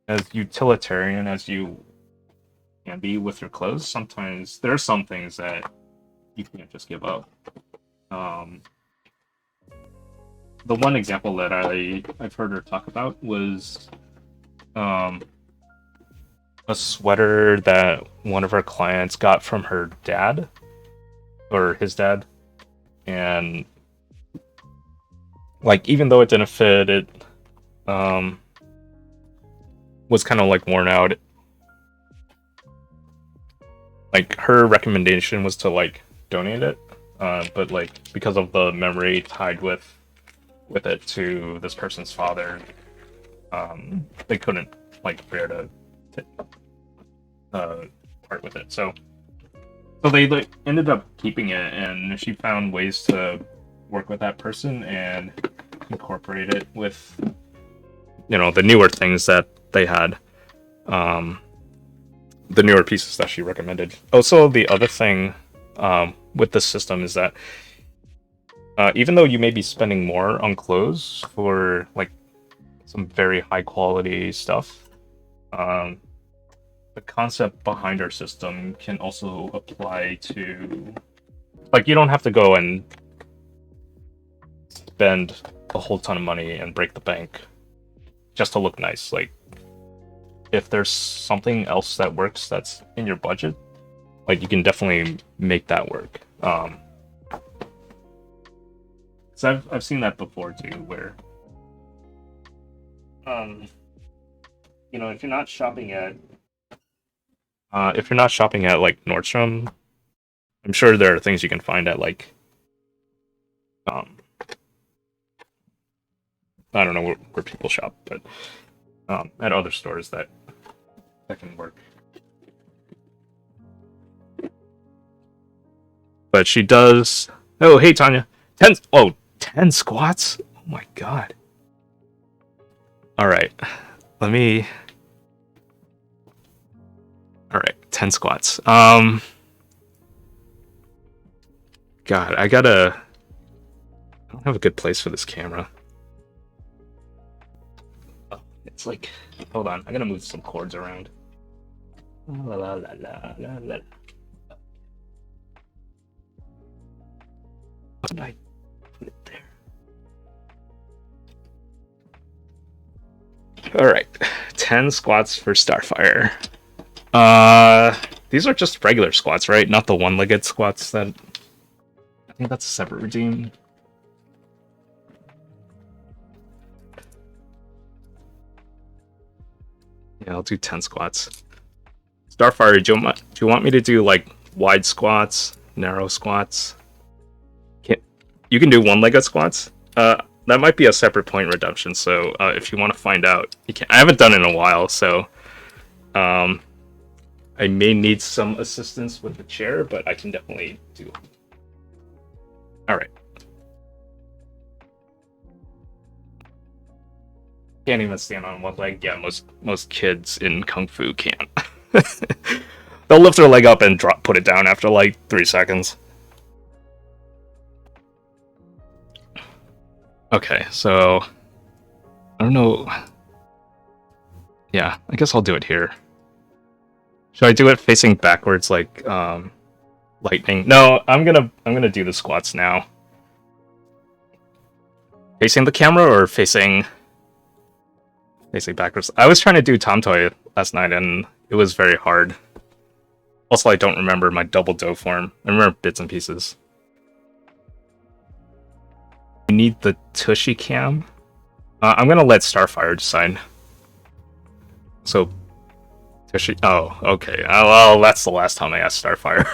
[SPEAKER 1] as utilitarian as you can be with your clothes, sometimes there are some things that you can't just give up. Um, the one example that I've heard her talk about was um, a sweater that one of her clients got from her dad or his dad, and like even though it didn't fit, it was kind of like worn out. Like her recommendation was to like donate it, but like because of the memory tied with it to this person's father, they couldn't like bear to part with it. So they like, ended up keeping it, and she found ways to work with that person and incorporate it with the newer things that they had. The newer pieces that she recommended. Also, the other thing with this system is that even though you may be spending more on clothes for like some very high quality stuff, the concept behind our system can also apply to like you don't have to go and spend a whole ton of money and break the bank just to look nice. Like if there's something else that works that's in your budget, like you can definitely make that work. So I've seen that before too, where if you're not shopping at like Nordstrom, I'm sure there are things you can find at like I don't know where people shop, but at other stores that can work. But she does. Oh, hey Tanya, 10 squats. Oh my god. All right, let me. All right, 10 squats. God, I don't have a good place for this camera. Oh, it's like, hold on, I gotta move some cords around. La la la la la la. Did I put it there? All right, 10 squats for Starfire. These are just regular squats, right? Not the one-legged squats that. I think that's a separate routine. Yeah, I'll do 10 squats. Starfire, do you want me to do like wide squats, narrow squats? You can do one-legged squats. That might be a separate point redemption. So if you want to find out, you can. I haven't done it in a while, so I may need some assistance with the chair, but I can definitely do. All right. Can't even stand on one leg. Yeah, most kids in Kung Fu can't. They'll lift their leg up and put it down after like 3 seconds. Okay, so I don't know. Yeah, I guess I'll do it here. Should I do it facing backwards like lightning? No, I'm gonna do the squats now. Facing the camera or facing backwards? I was trying to do Tom Toy last night and it was very hard. Also, I don't remember my double dough form. I remember bits and pieces. You need the Tushy cam. I'm gonna let Starfire decide. So, Tushy. Oh, okay. Well, that's the last time I asked Starfire.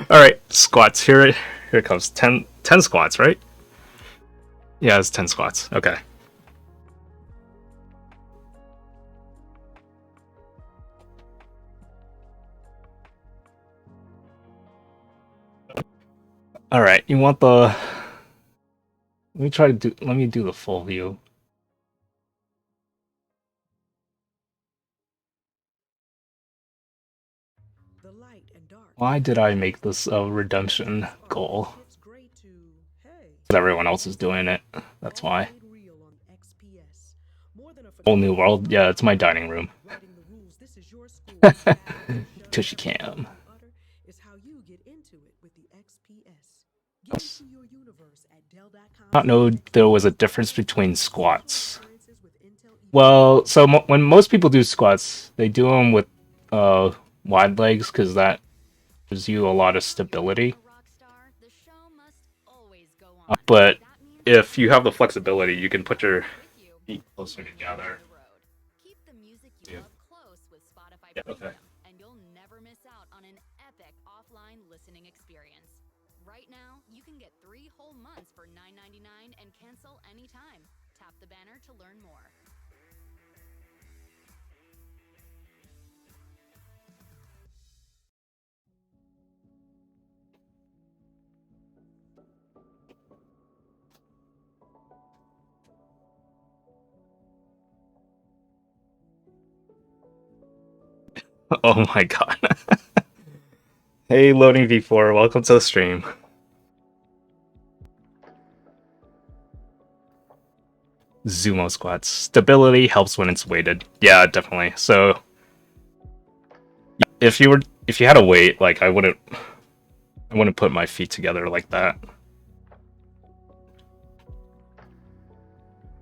[SPEAKER 1] All right, squats. Here it comes. 10 squats, right? Yeah, it's 10 squats. Okay. All right, you want the... Let me do the full view. Why did I make this a redemption goal? Because everyone else is doing it. That's why. Whole new world? Yeah, it's my dining room. Tushy cam. Not know there was a difference between squats. Well, so when most people do squats, they do them with wide legs because that gives you a lot of stability. But if you have the flexibility, you can put your feet closer together. Yeah, okay.
[SPEAKER 9] And you'll never miss out on an epic offline listening experience. Right now, you can get 3 whole months for $9.99 and cancel anytime. Tap the banner to learn more.
[SPEAKER 1] Oh my god. Hey, loading V4, welcome to the stream. Zumo squats. Stability helps when it's weighted. Yeah, definitely. So if you had a weight, like I wouldn't put my feet together like that.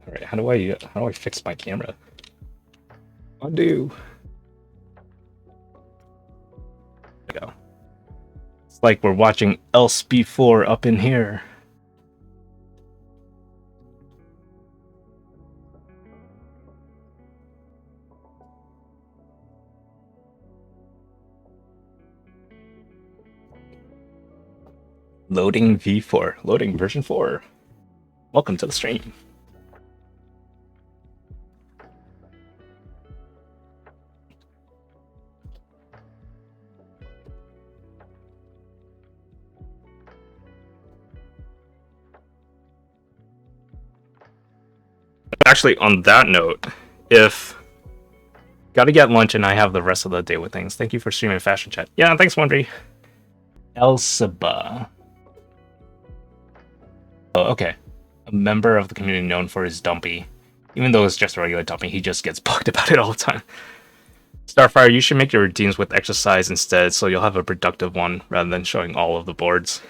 [SPEAKER 1] All right, how do I fix my camera? Undo. There we go. It's like we're watching Else Before up in here. Loading V4. Loading version 4. Welcome to the stream. Actually, on that note, if gotta get lunch and I have the rest of the day with things. Thank you for streaming Fashion Chat. Yeah, thanks, Wondry. Elsaba. Oh, okay. A member of the community known for his dumpy. Even though it's just a regular dumpy, he just gets bugged about it all the time. Starfire, you should make your routines with exercise instead, so you'll have a productive one rather than showing all of the boards.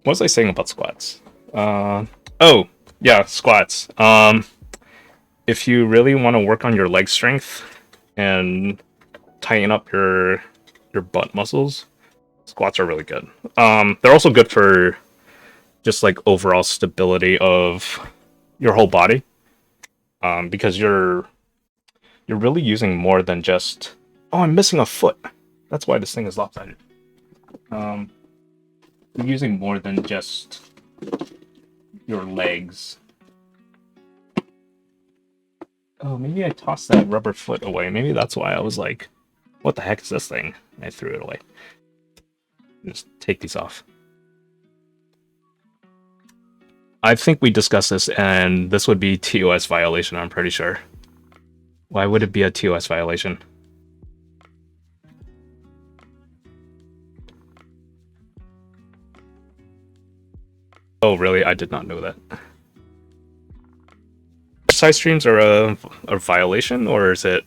[SPEAKER 1] What was I saying about squats? Oh, yeah, squats. If you really want to work on your leg strength and tighten up your butt muscles, squats are really good. They're also good for just like overall stability of your whole body, because you're really using more than just, oh, I'm missing a foot. That's why this thing is lopsided. You're using more than just your legs. Oh, maybe I tossed that rubber foot away. Maybe that's why I was like, what the heck is this thing? I threw it away. Just take these off. I think we discussed this, and this would be TOS violation, I'm pretty sure. Why would it be a TOS violation? Oh, really? I did not know that. Side streams are a violation, or is it...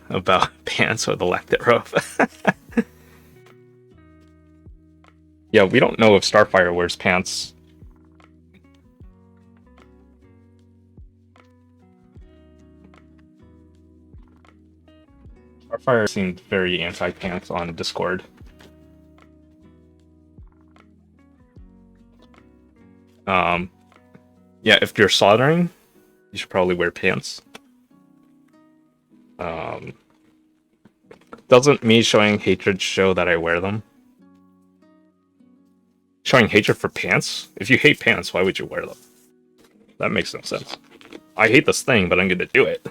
[SPEAKER 1] about pants or the lack thereof? Yeah, we don't know if Starfire wears pants. Starfire seemed very anti-pants on Discord. Yeah, if you're soldering, you should probably wear pants. The Doesn't me showing hatred show that I wear them? Showing hatred for pants? If you hate pants, why would you wear them? That makes no sense. I hate this thing, but I'm gonna do it.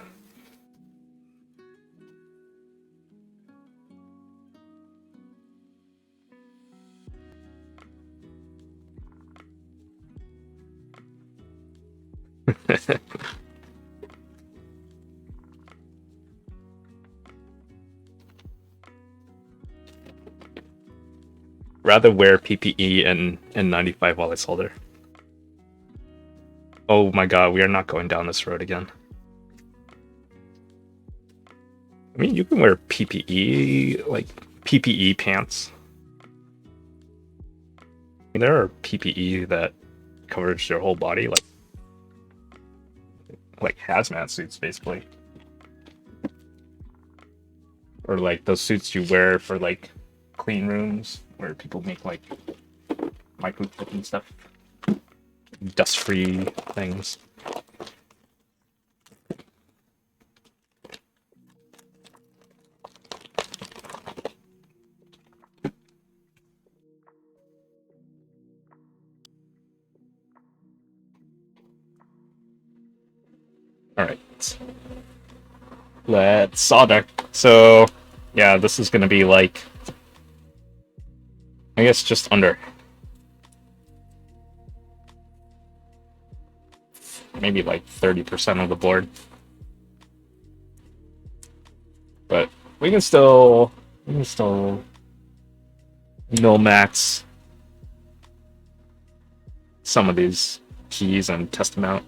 [SPEAKER 1] Rather wear PPE and N95 while I solder. Oh my god, we are not going down this road again. I mean, you can wear PPE, like PPE pants. I mean, there are PPE that covers your whole body, like hazmat suits, basically. Or like those suits you wear for like clean rooms where people make like microchip and stuff. Dust-free things. Alright. Let's solder. So, yeah, this is gonna be like, I guess just under. Maybe like 30% of the board. But we can still mil-max some of these keys and test them out.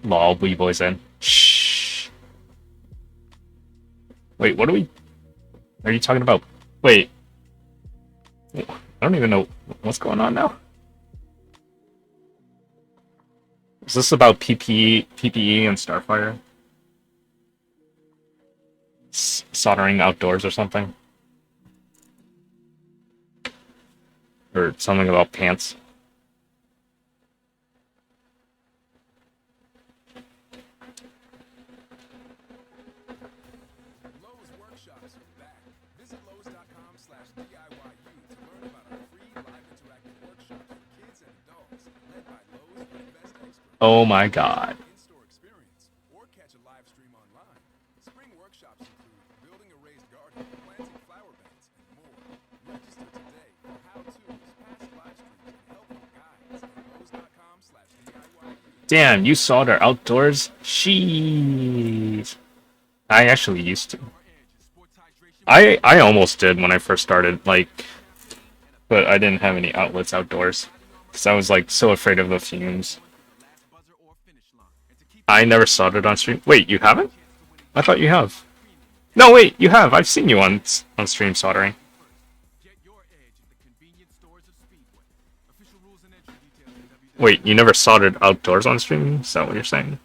[SPEAKER 1] Lol, Wee Boys in. Shh. Wait, what are you talking about? Wait. I don't even know what's going on now. Is this about PPE and Starfire? Soldering outdoors or something? Or something about pants?
[SPEAKER 6] Lowe's workshops are back. Visit Lowe's.com/DIYU to learn about our free live interactive workshops for kids and adults, led by Lowe's Best experts.
[SPEAKER 1] Oh my god.
[SPEAKER 6] In-store experience, or catch a live stream online. Spring workshops include building a raised garden, planting flower beds, and more. Register today for how-tos, past live streams, and helpful guides at Lowe's.com/DIYU.
[SPEAKER 1] Damn, you solder outdoors? Sheesh. I actually used to. I almost did when I first started, like, but I didn't have any outlets outdoors. Because I was, like, so afraid of the fumes. I never soldered on stream. Wait, you haven't? I thought you have. No, wait, you have. I've seen you on stream soldering. Wait, you never soldered outdoors on stream? Is that what you're saying?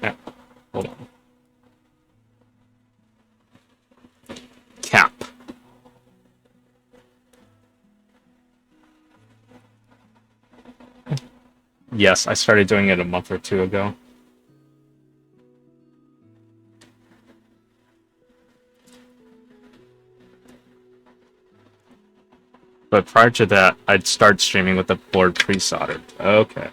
[SPEAKER 1] Yeah, hold on. Cap. Yes, I started doing it a month or two ago. But prior to that, I'd start streaming with the board pre-soldered. Okay.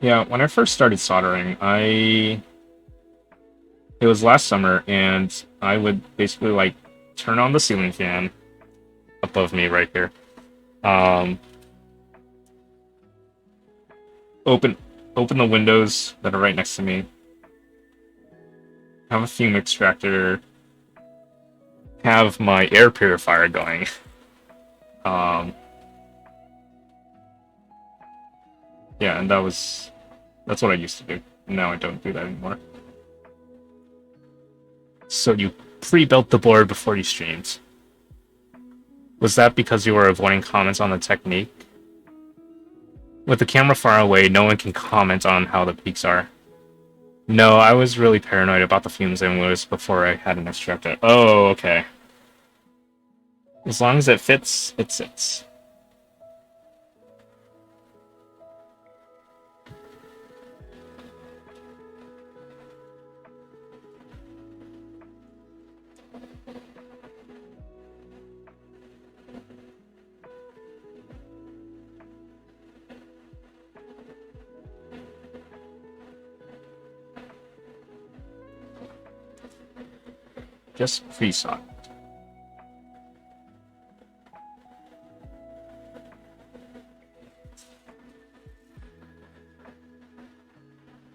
[SPEAKER 1] Yeah, when I first started soldering, it was last summer, and I would basically like turn on the ceiling fan above me right here. Um, open open the windows that are right next to me. Have a fume extractor. Have my air purifier going. Um, yeah, and that's what I used to do. Now I don't do that anymore. So you pre-built the board before you streamed. Was that because you were avoiding comments on the technique? With the camera far away, no one can comment on how the peaks are. No, I was really paranoid about the fumes anyways before I had an extractor. Oh, okay. As long as it fits, it sits. Just pre-soldered.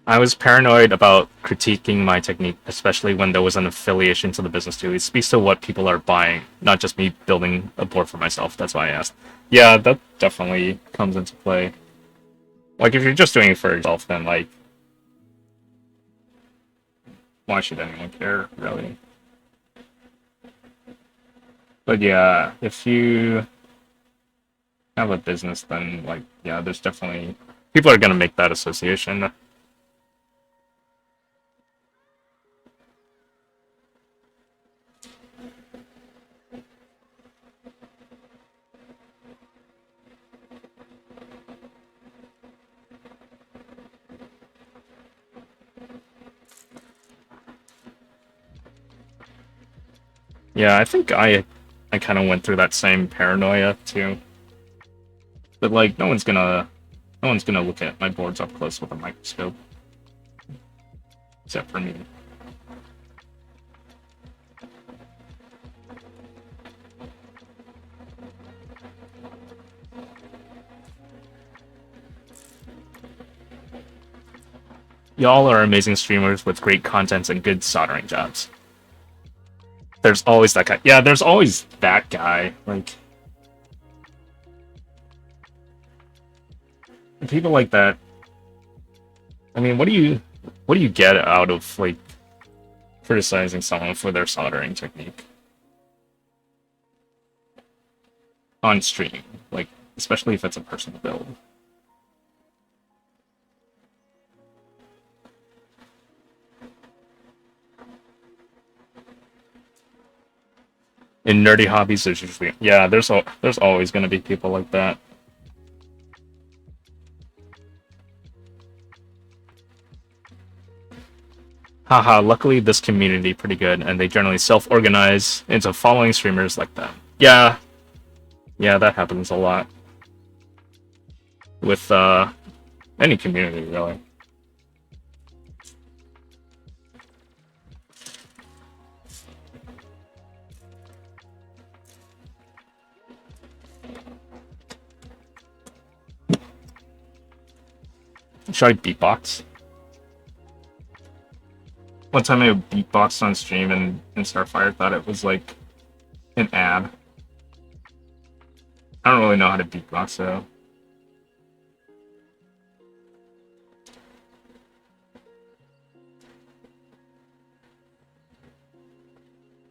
[SPEAKER 1] I was paranoid about critiquing my technique, especially when there was an affiliation to the business too. It speaks to what people are buying, not just me building a board for myself. That's why I asked. Yeah, that definitely comes into play. Like, if you're just doing it for yourself, then, like, why should anyone care, really? But yeah, if you have a business, then, like, yeah, there's definitely... people are gonna make that association. Yeah, I think I kind of went through that same paranoia too. But like, no one's gonna look at my boards up close with a microscope, except for me. Y'all are amazing streamers with great content and good soldering jobs. There's always that guy. Yeah, there's always that guy. Like, people like that. I mean, what do you get out of like criticizing someone for their soldering technique on stream? Like, especially if it's a personal build. In nerdy hobbies, there's usually there's always going to be people like that. Haha, luckily this community pretty good, and they generally self-organize into following streamers like them. Yeah, that happens a lot. With, any community, really. Should I beatbox? One time I beatboxed on stream and Starfire thought it was like an ad. I don't really know how to beatbox, so...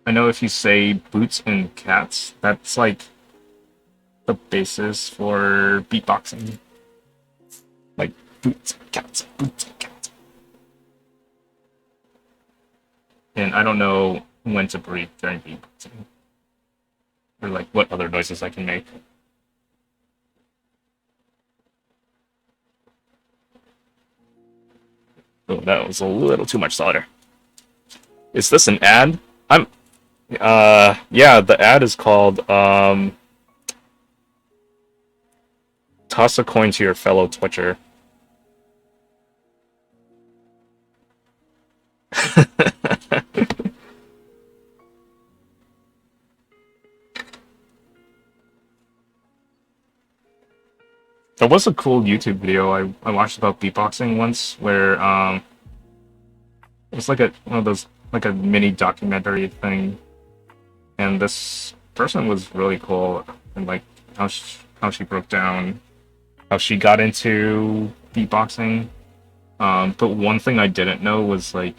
[SPEAKER 1] I know if you say boots and cats, that's like the basis for beatboxing. Like, boots and cats, boots and cats. And I don't know when to breathe during beatboxing. Or like what other noises I can make. Oh, that was a little too much solder. Is this an ad? Yeah, the ad is called, toss a coin to your fellow Twitcher. There was a cool YouTube video I watched about beatboxing once where it was like one of those like a mini documentary thing, and this person was really cool and like how she broke down how she got into beatboxing. But one thing I didn't know was like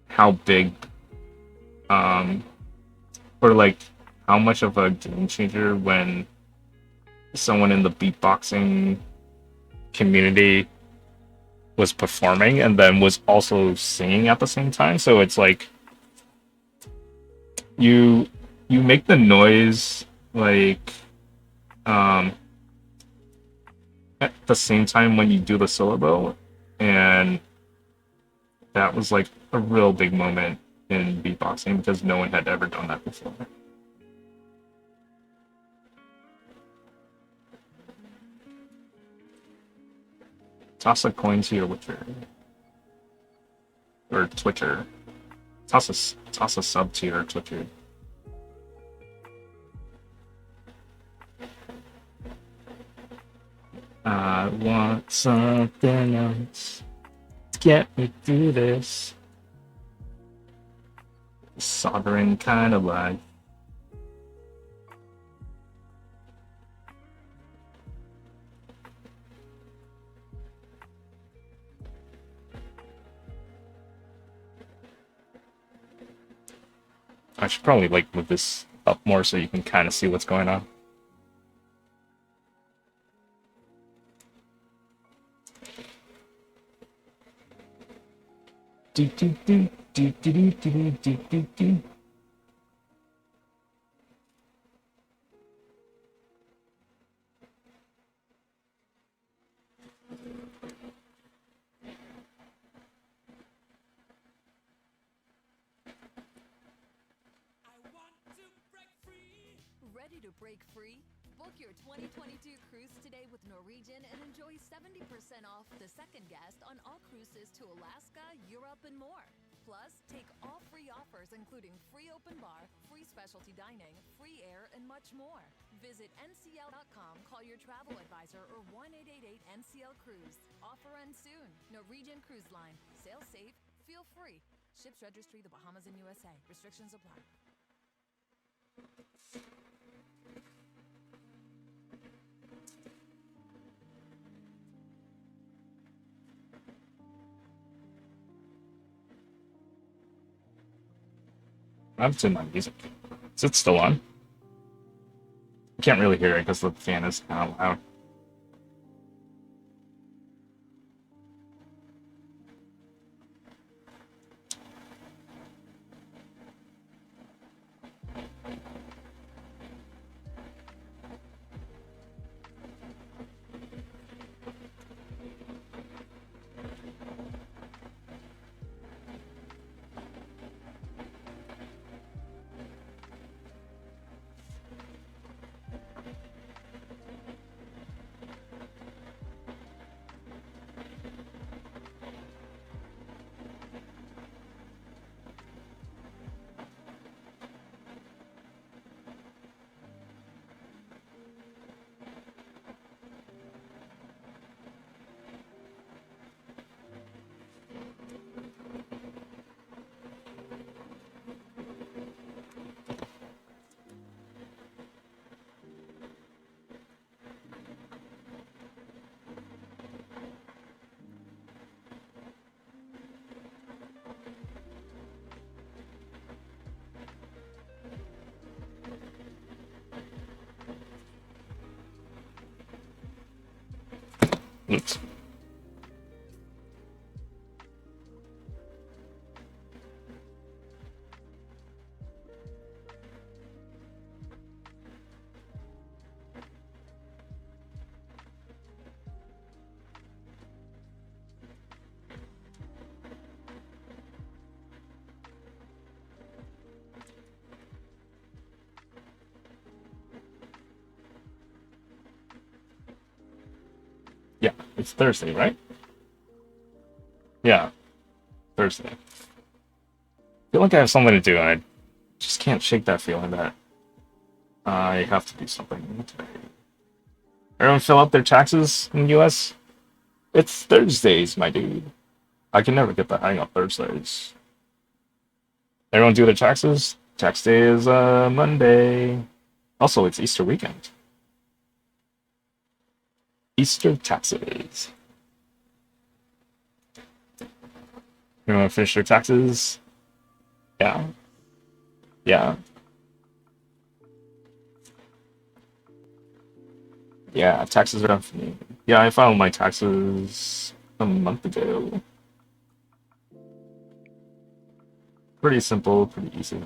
[SPEAKER 1] how big um or like how much of a game changer when someone in the beatboxing community was performing and then was also singing at the same time. So it's like you you make the noise like um at the same time when you do the syllable, and that was like a real big moment in beatboxing because no one had ever done that before. Toss a coin to your Witcher or Twitcher. Toss a sub to your Twitcher. I want something else to get me through this sovereign kind of life. I should probably like move this up more so you can kind of see what's going on. Do do do do do do do do do do.
[SPEAKER 9] Ready to break free? Book your 2022 cruise today with Norwegian and enjoy 70% off the second guest on all cruises to Alaska, Europe, and more. Plus, take all free offers including free open bar, free specialty dining, free air, and much more. Visit ncl.com, call your travel advisor, or 1-888-NCL-CRUISE. Offer ends soon. Norwegian Cruise Line. Sail safe, feel free. Ships registry the Bahamas and USA. Restrictions apply.
[SPEAKER 1] I haven't seen my music. Is it still on? I can't really hear it because the fan is kind of loud. Oops. It's Thursday, right? Yeah, Thursday. I feel like I have something to do, and I just can't shake that feeling that I have to do something today. Everyone fill out their taxes in the US? It's Thursdays, my dude. I can never get the hang of Thursdays. Everyone do their taxes? Tax day is Monday. Also, it's Easter weekend. Easter taxes. Everyone finish their taxes? Yeah. Yeah. Yeah, taxes are done for me. Yeah, I filed my taxes a month ago. Pretty simple, pretty easy.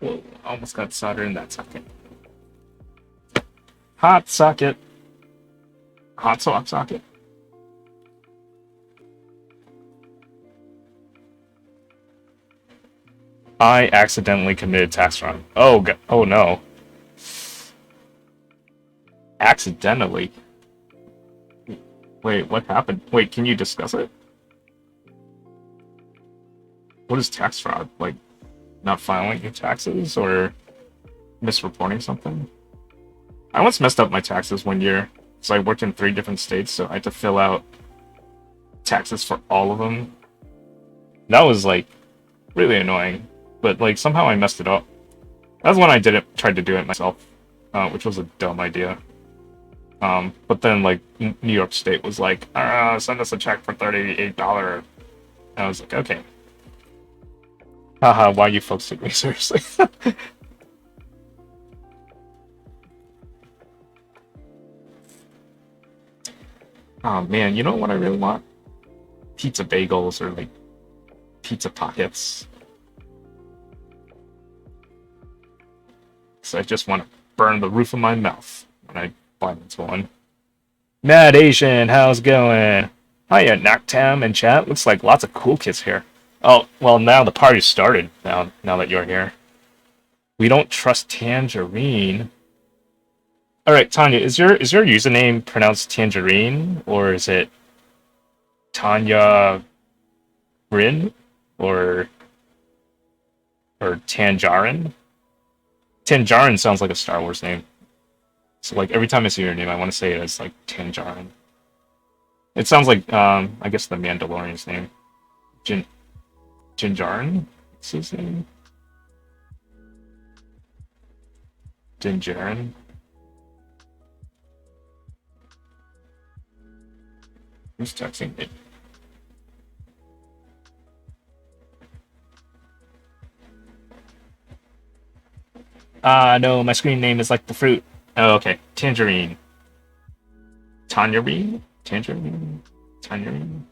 [SPEAKER 1] Whoa, almost got soldered in that socket. Hot socket. Hot swap socket. I accidentally committed tax fraud. Oh, oh no. Accidentally? Wait, what happened? Wait, can you discuss it? What is tax fraud? Like, not filing your taxes or misreporting something? I once messed up my taxes one year. So I worked in 3 different states, so I had to fill out taxes for all of them. That was like really annoying, but like somehow I messed it up. That's when I tried to do it myself, which was a dumb idea. But then like New York State was like, send us a check for $38. I was like, okay. Haha, why you folks took me seriously? Oh man, you know what I really want? Pizza bagels or like pizza pockets. So I just want to burn the roof of my mouth when I bite into one. Mad Asian, how's it going? Hiya, Knocktam and chat. Looks like lots of cool kids here. Oh, well, now the party's started. Now that you're here, we don't trust Tangerine. All right, Tanya, is your username pronounced Tangerine or is it Tanya Rin or Tanjarin? Tanjarin sounds like a Star Wars name. So like every time I see your name, I want to say it as like Tanjarin. It sounds like I guess the Mandalorian's name. Jin Jinjarin? What's his name? Jinjarin? Who's texting me? No, my screen name is like the fruit. Oh, okay. Tangerine. Tangerine? Tangerine? Tangerine?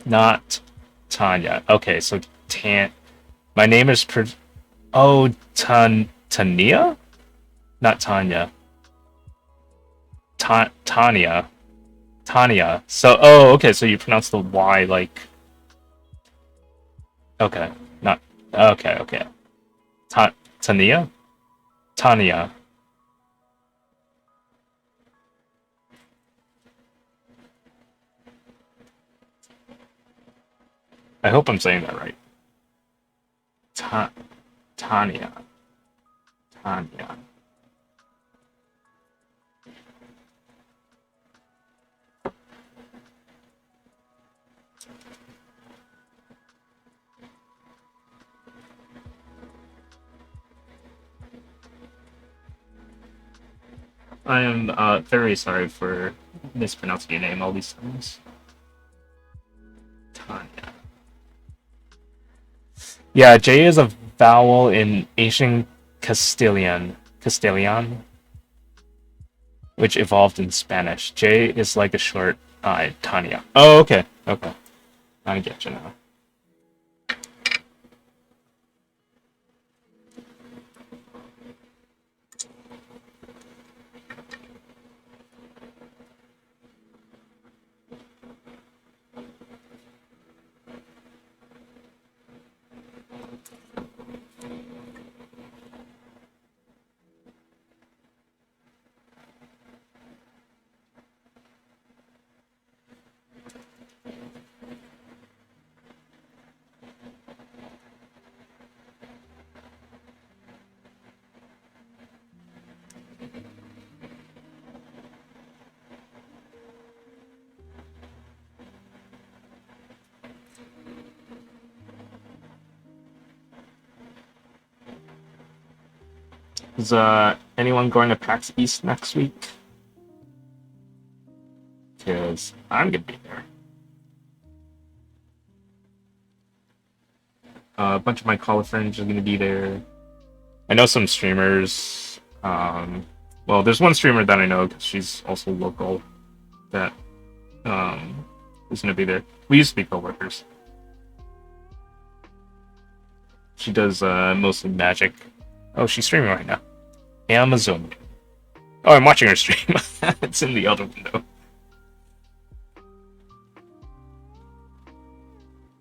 [SPEAKER 1] Not Tanya. Okay, so My name is Oh, Tania? Not Tanya. Tanya. Tanya. So, oh, okay, so you pronounce the Y like... Okay, not... Okay, okay. Tania? Tanya. I hope I'm saying that right. Tanya. Tanya. I am very sorry for mispronouncing your name all these times. Tanya. Yeah, J is a vowel in Asian Castilian, which evolved in Spanish. J is like a short I, Tanya. Oh, okay, okay. I get you now. Is anyone going to PAX East next week? Because I'm gonna be there. A bunch of my college friends are gonna be there. I know some streamers. Well, there's one streamer that I know because she's also local that is gonna be there. We used to be coworkers. She does mostly magic. Oh, she's streaming right now. Amazon. Oh, I'm watching her stream. It's in the other window.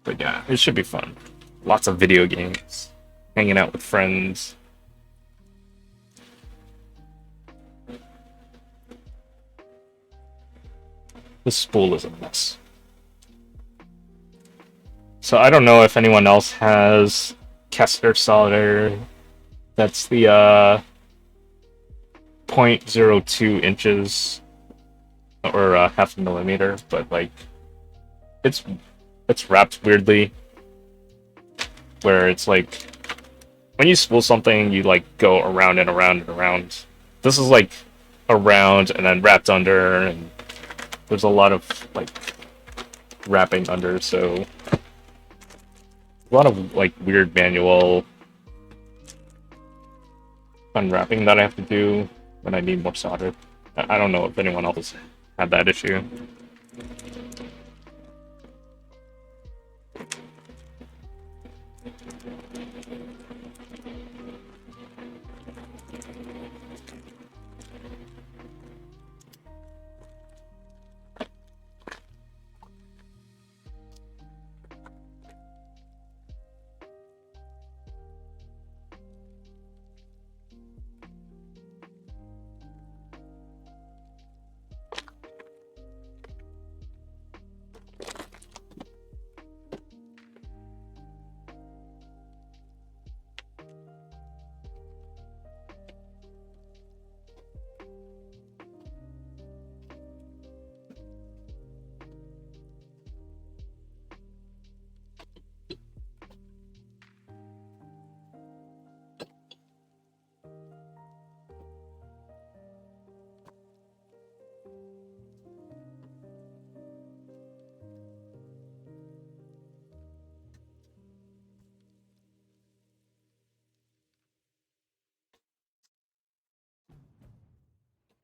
[SPEAKER 1] But yeah, it should be fun. Lots of video games, hanging out with friends. This spool is a mess. So I don't know if anyone else has Kessler Solitaire. That's the 0.02 inches or half a millimeter, but like it's wrapped weirdly, where it's like when you spool something, you like go around and around and around. This is like around and then wrapped under, and there's a lot of like wrapping under, so a lot of like weird manual unwrapping that I have to do when I need more solder. I don't know if anyone else had that issue.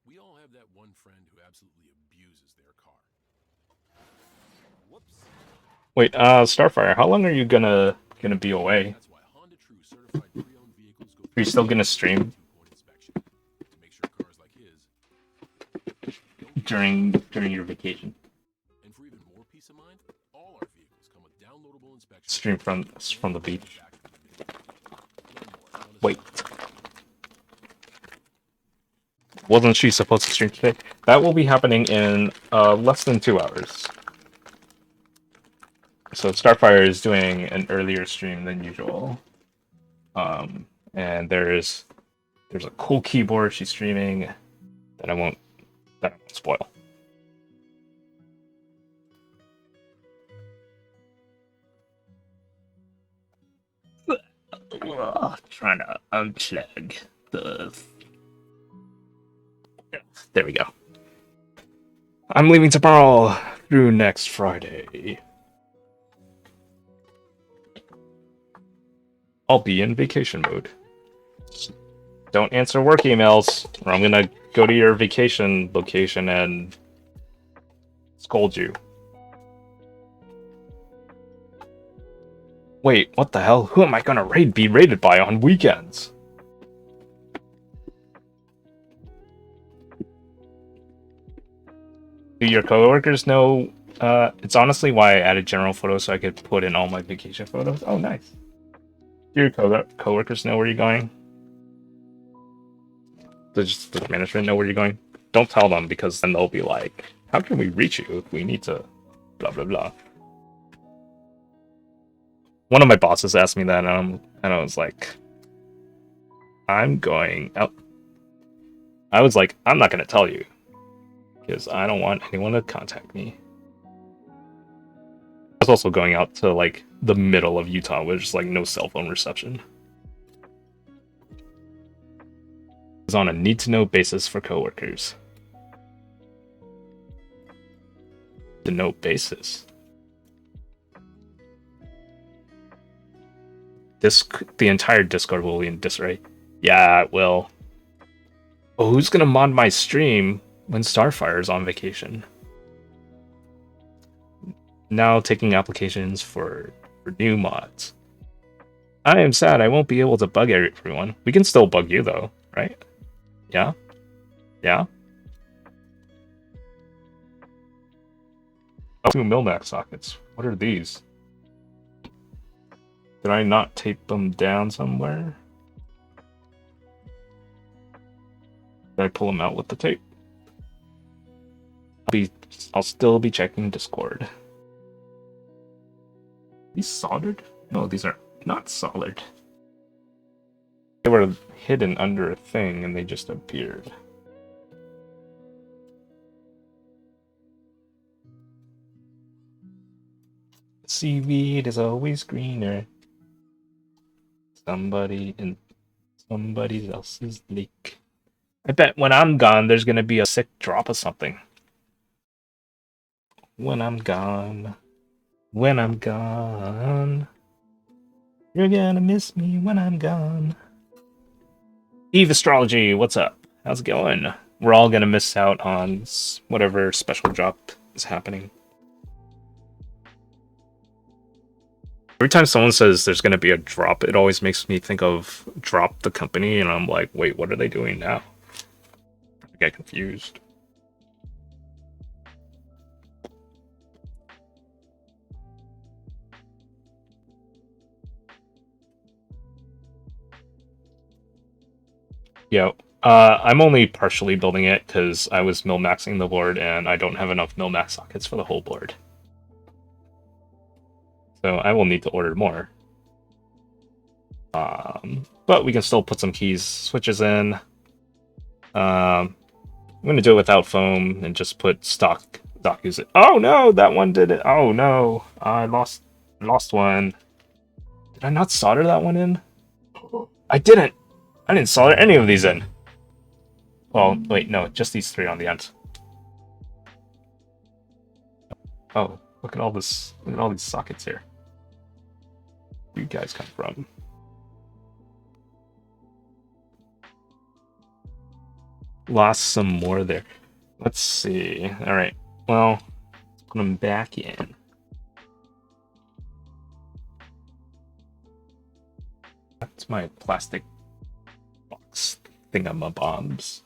[SPEAKER 3] We all have that one friend who absolutely abuses their car. Whoops.
[SPEAKER 1] Wait, Starfire, how long are you gonna be away?
[SPEAKER 3] That's why Honda True certified pre-owned vehicles go
[SPEAKER 1] Are you still gonna stream
[SPEAKER 3] two-point inspection to make sure cars like his
[SPEAKER 1] during your vacation?
[SPEAKER 3] And for even more peace of mind, all our vehicles come with downloadable inspection.
[SPEAKER 1] Stream from the beach. Wait. Wasn't she supposed to stream today? That will be happening in less than 2 hours. So Starfire is doing an earlier stream than usual. And there's a cool keyboard she's streaming that I won't spoil. Trying to unplug the There we go. I'm leaving tomorrow through next Friday. I'll be in vacation mode. Don't answer work emails, or I'm gonna go to your vacation location and scold you. Wait, what the hell? Who am I gonna be raided by on weekends? Do your coworkers know? It's honestly why I added general photos so I could put in all my vacation photos. Oh, nice. Do your coworkers know where you're going? Does the management know where you're going? Don't tell them, because then they'll be like, how can we reach you if we need to blah blah blah. One of my bosses asked me that, and I was like, I'm going out. I was like, I'm not gonna tell you, because I don't want anyone to contact me. I was also going out to like the middle of Utah, where there's like no cell phone reception. It's on a need-to-know basis for coworkers. To-know basis. The entire Discord will be in disarray. Yeah, it will. Oh, who's gonna mod my stream when Starfire's on vacation? Now taking applications for new mods. I am sad I won't be able to bug everyone. We can still bug you though, right? Yeah? Yeah? Oh, 2 Milmax sockets. What are these? Did I not tape them down somewhere? Did I pull them out with the tape? I'll still be checking Discord. These soldered? No, these are not soldered. They were hidden under a thing and they just appeared. Seaweed is always greener. Somebody in somebody else's lake. I bet when I'm gone, there's gonna be a sick drop of something. When I'm gone. When I'm gone. You're gonna miss me when I'm gone. Eve Astrology, what's up? How's it going? We're all gonna miss out on whatever special drop is happening. Every time someone says there's gonna be a drop, it always makes me think of Drop the Company, and I'm like, wait, what are they doing now? I get confused. Yeah, I'm only partially building it because I was mil-maxing the board and I don't have enough mil-max sockets for the whole board. So I will need to order more. But we can still put some keys switches in. I'm going to do it without foam and just put stock use it. Oh no, that one did it. Oh no, I lost one. Did I not solder that one in? I didn't. I didn't solder any of these in. Well, wait, no, just these 3 on the end. Oh, look at all this. Look at all these sockets here. Where you guys come from? Lost some more there. Let's see. All right. Well, let's put them back in. That's my plastic box thingamabobs.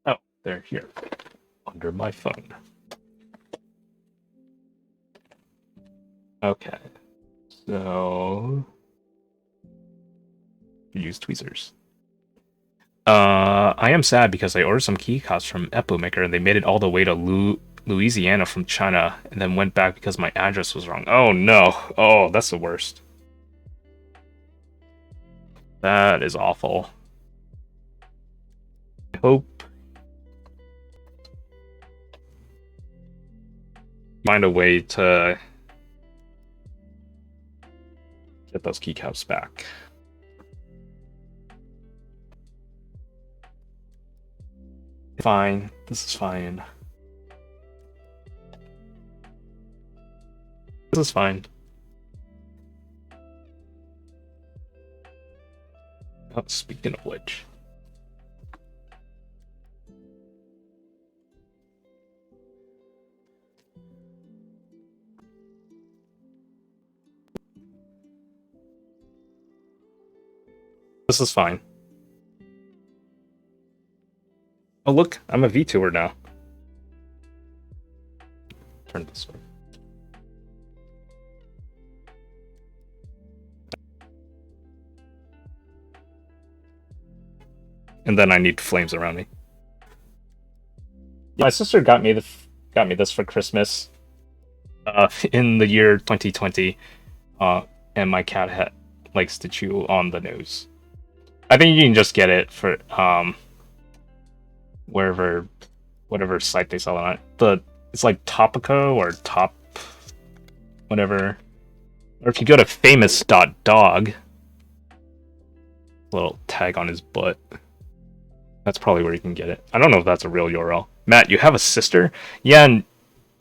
[SPEAKER 1] Oh, they're here under my phone. Okay, so use tweezers. I am sad because I ordered some keycaps from Epomaker and they made it all the way to Louisiana from China and then went back because my address was wrong. Oh no! Oh, that's the worst. That is awful. I hope find a way to Get those keycaps back. Fine. This is fine. This is fine. Oh, speaking of which. This is fine. Oh look, I'm a VTuber now. Turn this way. And then I need flames around me. My sister got me this for Christmas, in the year 2020, and my cat likes to chew on the nose. I think you can just get it for whatever site they sell it on. It's like Topico or Top whatever. Or if you go to famous.dog, little tag on his butt. That's probably where you can get it. I don't know if that's a real URL. Matt, you have a sister? Yeah, and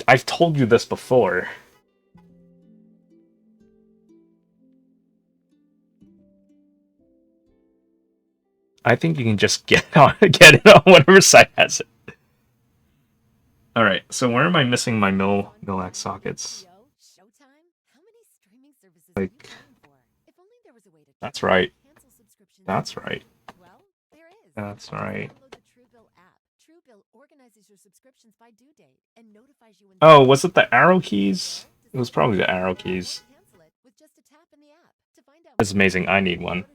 [SPEAKER 1] I've told you this before. I think you can just get it on whatever site has it. Alright, so where am I missing my Millax sockets? Like, that's right. That's right. That's right. Oh, was it the arrow keys? It was probably the arrow keys. That's amazing. I need one.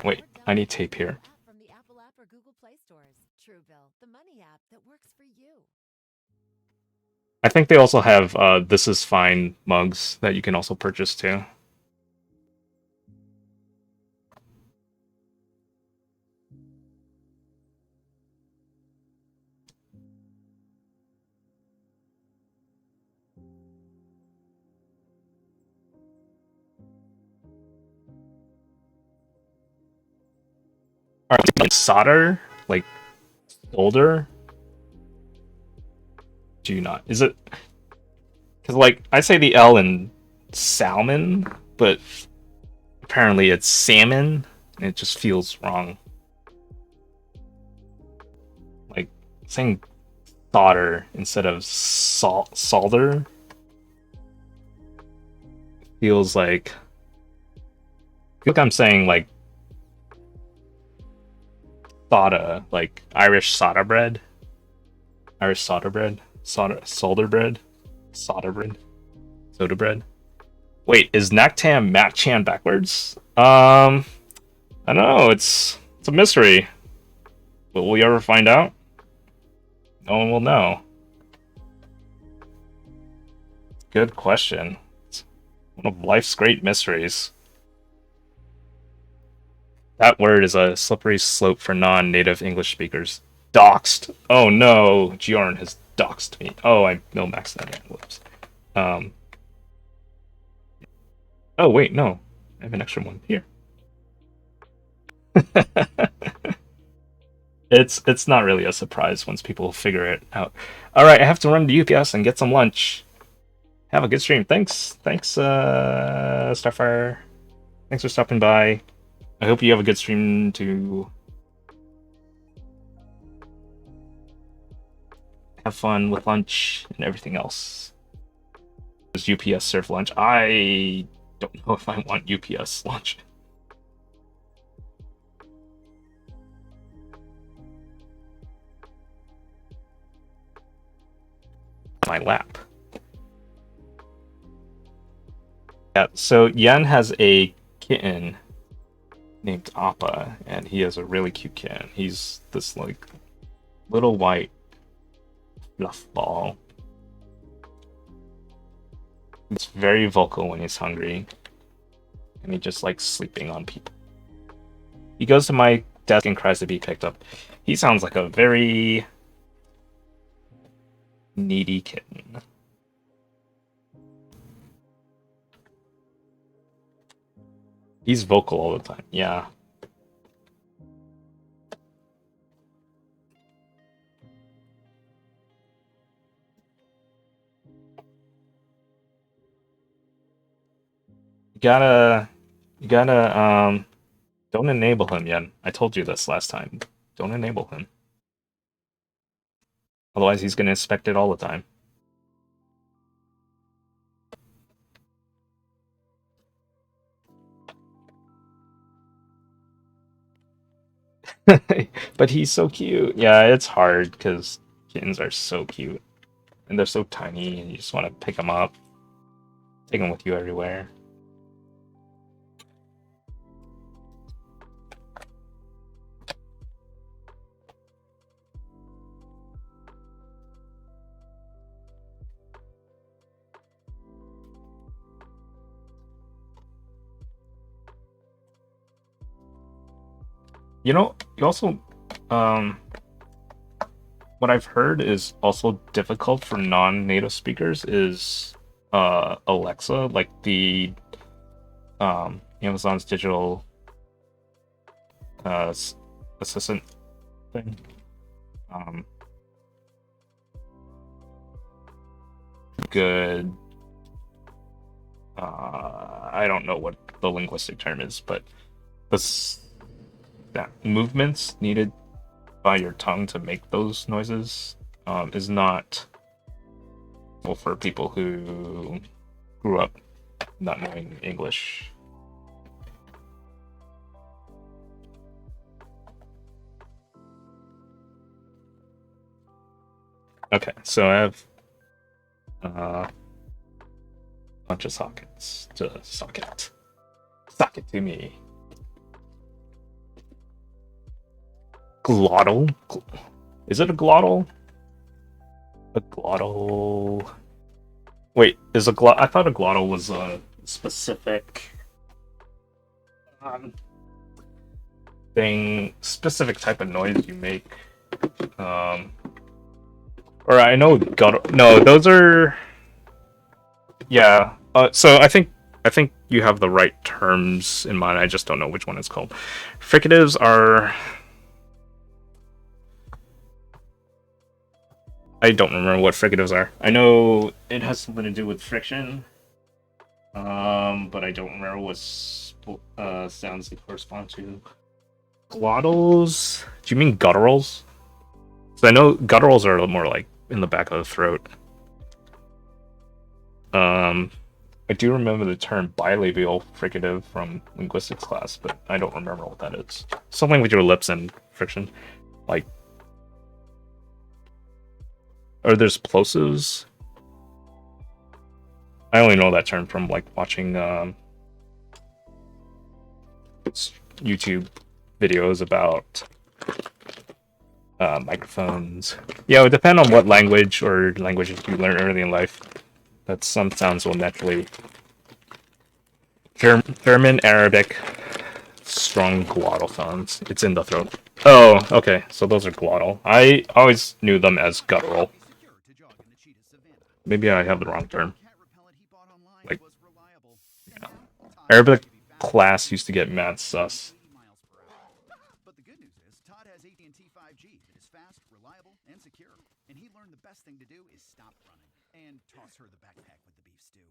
[SPEAKER 1] Wait, I need tape here. I think they also have This Is Fine mugs that you can also purchase too. Like solder? Like solder? Do you not? Is it? Because like I say the L in salmon, but apparently it's salmon, and it just feels wrong. Like saying solder instead of solder feels like. I feel like I'm saying like soda, like Irish soda bread. Irish soda bread. Solder bread. Soda bread. Soda bread. Wait, is Naktam Machan backwards? I don't know, it's a mystery. Will we ever find out? No one will know. Good question. It's one of life's great mysteries. That word is a slippery slope for non-native English speakers. Doxed. Oh no, Giorn has doxed me. Oh, I no-maxed that in. Whoops. Oh wait, no. I have an extra one here. It's not really a surprise once people figure it out. Alright, I have to run to UPS and get some lunch. Have a good stream. Thanks, Starfire. Thanks for stopping by. I hope you have a good stream too. Have fun with lunch and everything else. Does UPS serve lunch? I don't know if I want UPS lunch. My lap. Yeah, so Yen has a kitten named Appa, and he has a really cute kitten. He's this like little white fluff ball. He's very vocal when he's hungry, and he just likes sleeping on people. He goes to my desk and cries to be picked up. He sounds like a very needy kitten. He's vocal all the time. Yeah. You gotta don't enable him yet. I told you this last time. Don't enable him. Otherwise he's gonna inspect it all the time. But he's so cute. Yeah, it's hard because kittens are so cute. And they're so tiny and you just want to pick them up. Take them with you everywhere. You know, you also, what I've heard is also difficult for non-native speakers is Alexa, like the Amazon's digital assistant thing. Good. I don't know what the linguistic term is, but that movements needed by your tongue to make those noises is not well for people who grew up not knowing English. Okay, so I have a bunch of sockets to socket. Socket to me. Glottal? Is it a glottal? A glottal. Wait, is a glot? I thought a glottal was a specific specific type of noise you make. Or I know no, those are. Yeah. So I think you have the right terms in mind. I just don't know which one it's called. Fricatives are. I don't remember what fricatives are. I know it has something to do with friction, but I don't remember what sounds they correspond to. Glottals? Do you mean gutturals? So I know gutturals are a little more like in the back of the throat. I do remember the term bilabial fricative from linguistics class, but I don't remember what that is. Something with your lips and friction, like. Or there's plosives. I only know that term from like watching YouTube videos about microphones. Yeah, it would depend on what language or languages you learn early in life. That some sounds will naturally. German, Arabic, strong glottal sounds. It's in the throat. Oh, okay. So those are glottal. I always knew them as guttural. Maybe I have the wrong term. Like, yeah. Arabic class used to get mad sus.
[SPEAKER 8] But the good news is Todd has AT&T 5G that is fast, reliable, and secure. And he learned the best thing to do is stop running and toss her the backpack with the beef stew.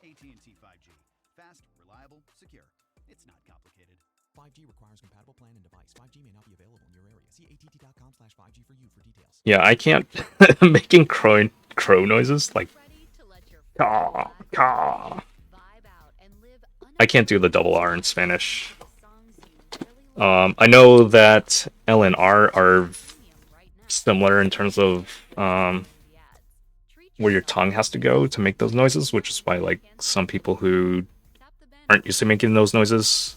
[SPEAKER 8] AT&T 5G. Fast, reliable, secure. It's not complicated.
[SPEAKER 10] 5G requires compatible plan and device. 5G may not be available in your area. See att.com/5G for you for details.
[SPEAKER 1] Yeah, I can't making crow noises like caw caw. I can't do the double R in Spanish. I know that L and R are similar in terms of where your tongue has to go to make those noises, which is why like some people who aren't used to making those noises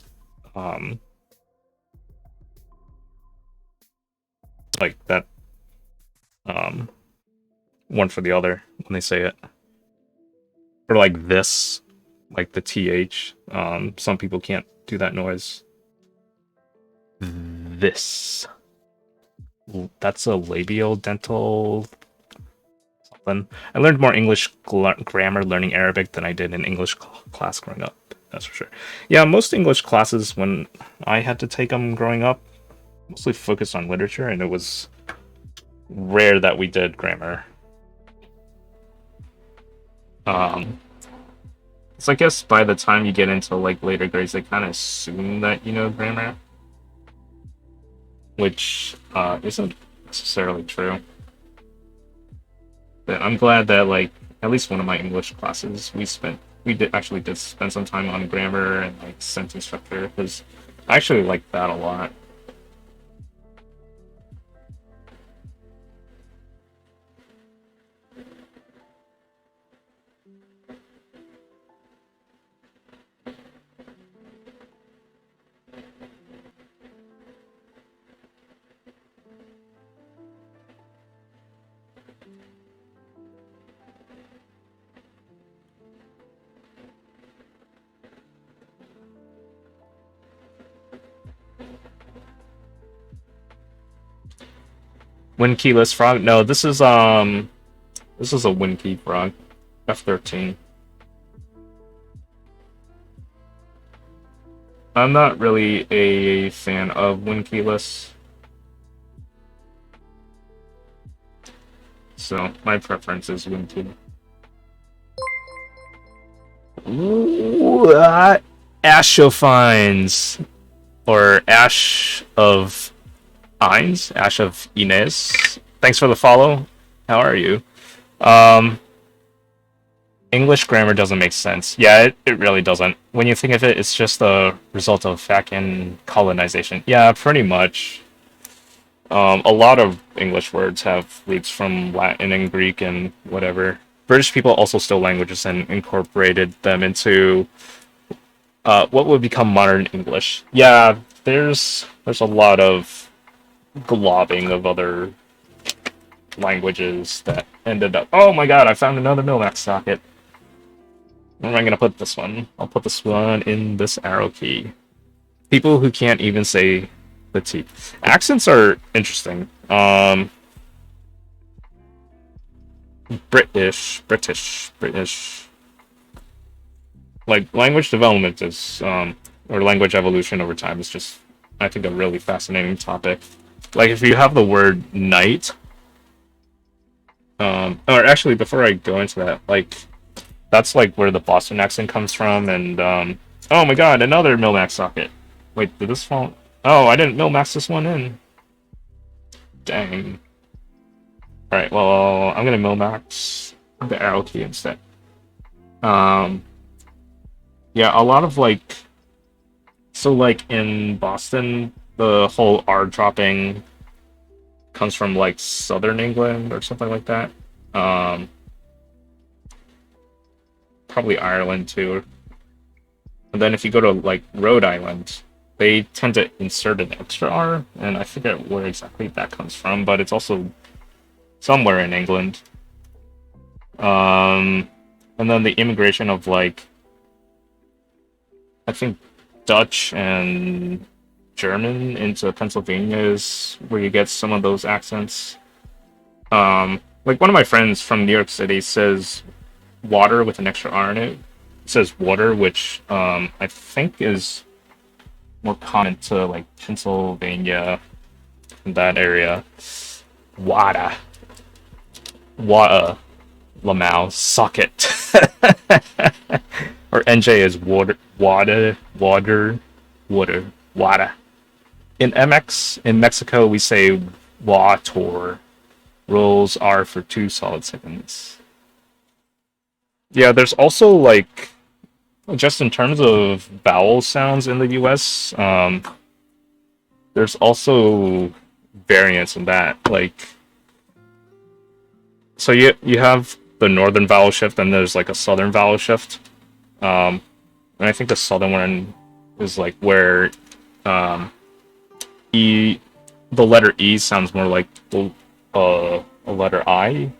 [SPEAKER 1] like that one for the other when they say it. Or like this, like the TH. Some people can't do that noise. This. That's a labial dental something. I learned more English grammar learning Arabic than I did in English class growing up. That's for sure. Yeah, most English classes when I had to take them growing up mostly focused on literature, and it was rare that we did grammar. So I guess by the time you get into like later grades, they kind of assume that you know grammar, which isn't necessarily true. But I'm glad that like at least one of my English classes we did spend some time on grammar and like sentence structure because I actually like that a lot. Win keyless frog? No, this is a win key frog. F13. I'm not really a fan of win keyless. So my preference is win key. Ooh, Ashofines. Or Ash of Ines, Ash of Inez. Thanks for the follow. How are you? Um, English grammar doesn't make sense. Yeah, it really doesn't. When you think of it, it's just a result of fucking colonization. Yeah, pretty much. A lot of English words have roots from Latin and Greek and whatever. British people also stole languages and incorporated them into what would become modern English. Yeah, there's a lot of globbing of other languages that ended up. Oh my god! I found another Milmax socket. Where am I gonna put this one? I'll put this one in this arrow key. People who can't even say the T. Accents are interesting. British. Like language development is, or language evolution over time is just, I think, a really fascinating topic. Like if you have the word night, or actually before I go into that, like that's like where the Boston accent comes from, and oh my god, another Milmax socket. Wait, did this fall? Oh, I didn't Milmax this one in. Dang. Alright, well, I'm gonna Milmax the arrow key instead. Yeah, a lot of like, so like in Boston, the whole R dropping comes from like Southern England or something like that. Probably Ireland too. And then if you go to like Rhode Island, they tend to insert an extra R, and I forget where exactly that comes from, but it's also somewhere in England. And then the immigration of like, I think Dutch and German into Pennsylvania is where you get some of those accents. Like one of my friends from New York City says water with an extra R in it. It says water, which I think is more common to like Pennsylvania, that area. Wada. Wada. Lamau. Socket. Or NJ is water. Wada. Water. Water. Wada. In MX, in Mexico, we say wator. Rolls R for 2 solid seconds. Yeah, there's also like, just in terms of vowel sounds in the US, there's also variants in that. Like, so you have the northern vowel shift, and there's like a southern vowel shift. And I think the southern one is like where the letter E sounds more like a letter I.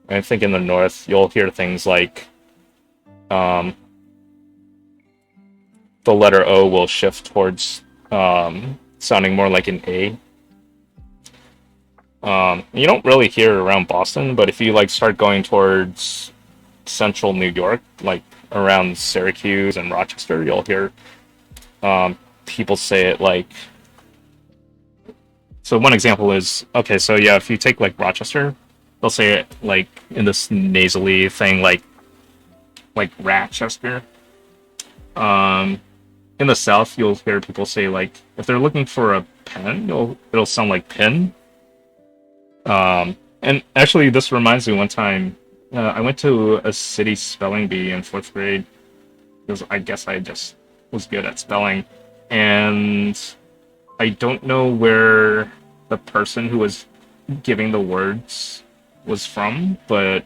[SPEAKER 1] And I think in the north you'll hear things like the letter O will shift towards sounding more like an A. You don't really hear it around Boston, but if you like start going towards central New York, like around Syracuse and Rochester, you'll hear people say it like. So one example is, okay, so yeah, if you take like Rochester, they'll say it like in this nasally thing, like Ratchester. Um, in the South, you'll hear people say like if they're looking for a pen, it'll sound like pin. And actually, this reminds me one time I went to a city spelling bee in fourth grade because I guess I just was good at spelling, and I don't know where the person who was giving the words was from, but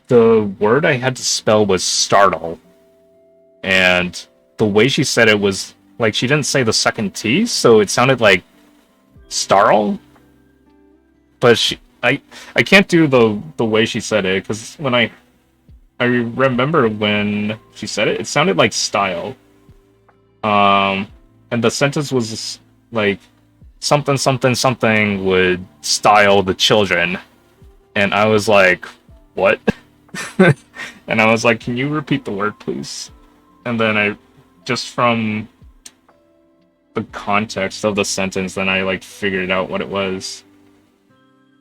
[SPEAKER 1] the word I had to spell was startle. And the way she said it was like she didn't say the second T, so it sounded like starle. But I can't do the way she said it because when I remember when she said it, it sounded like style. And the sentence was like something something something would style the children, and I was like, what? And I was like, can you repeat the word, please? And then I just from the context of the sentence, then I like figured out what it was,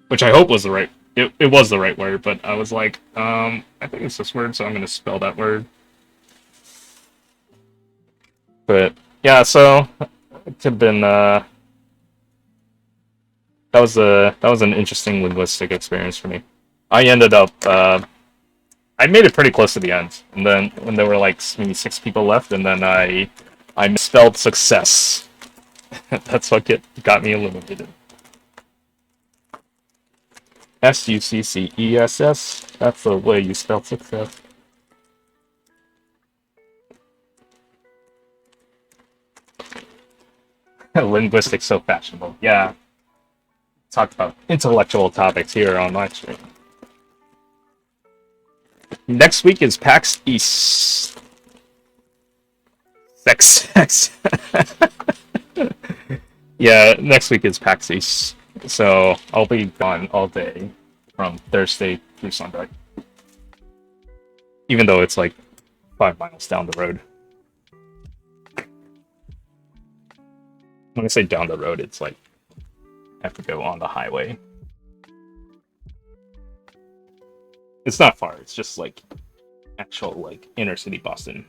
[SPEAKER 1] which I hope was the right. It was the right word, but I was like, I think it's this word, so I'm gonna spell that word. But yeah, so it could have been that was an interesting linguistic experience for me. I ended up I made it pretty close to the end, and then when there were like maybe 6 people left, and then I misspelled success. That's what got me eliminated. Success. That's the way you spell success. Linguistics so fashionable. Yeah. Talked about intellectual topics here on my stream. Next week is PAX East. Sex. Yeah, next week is PAX East. So I'll be gone all day from Thursday through Sunday. Even though it's like 5 miles down the road. When I say down the road, it's like I have to go on the highway. It's not far, it's just like actual like inner city Boston.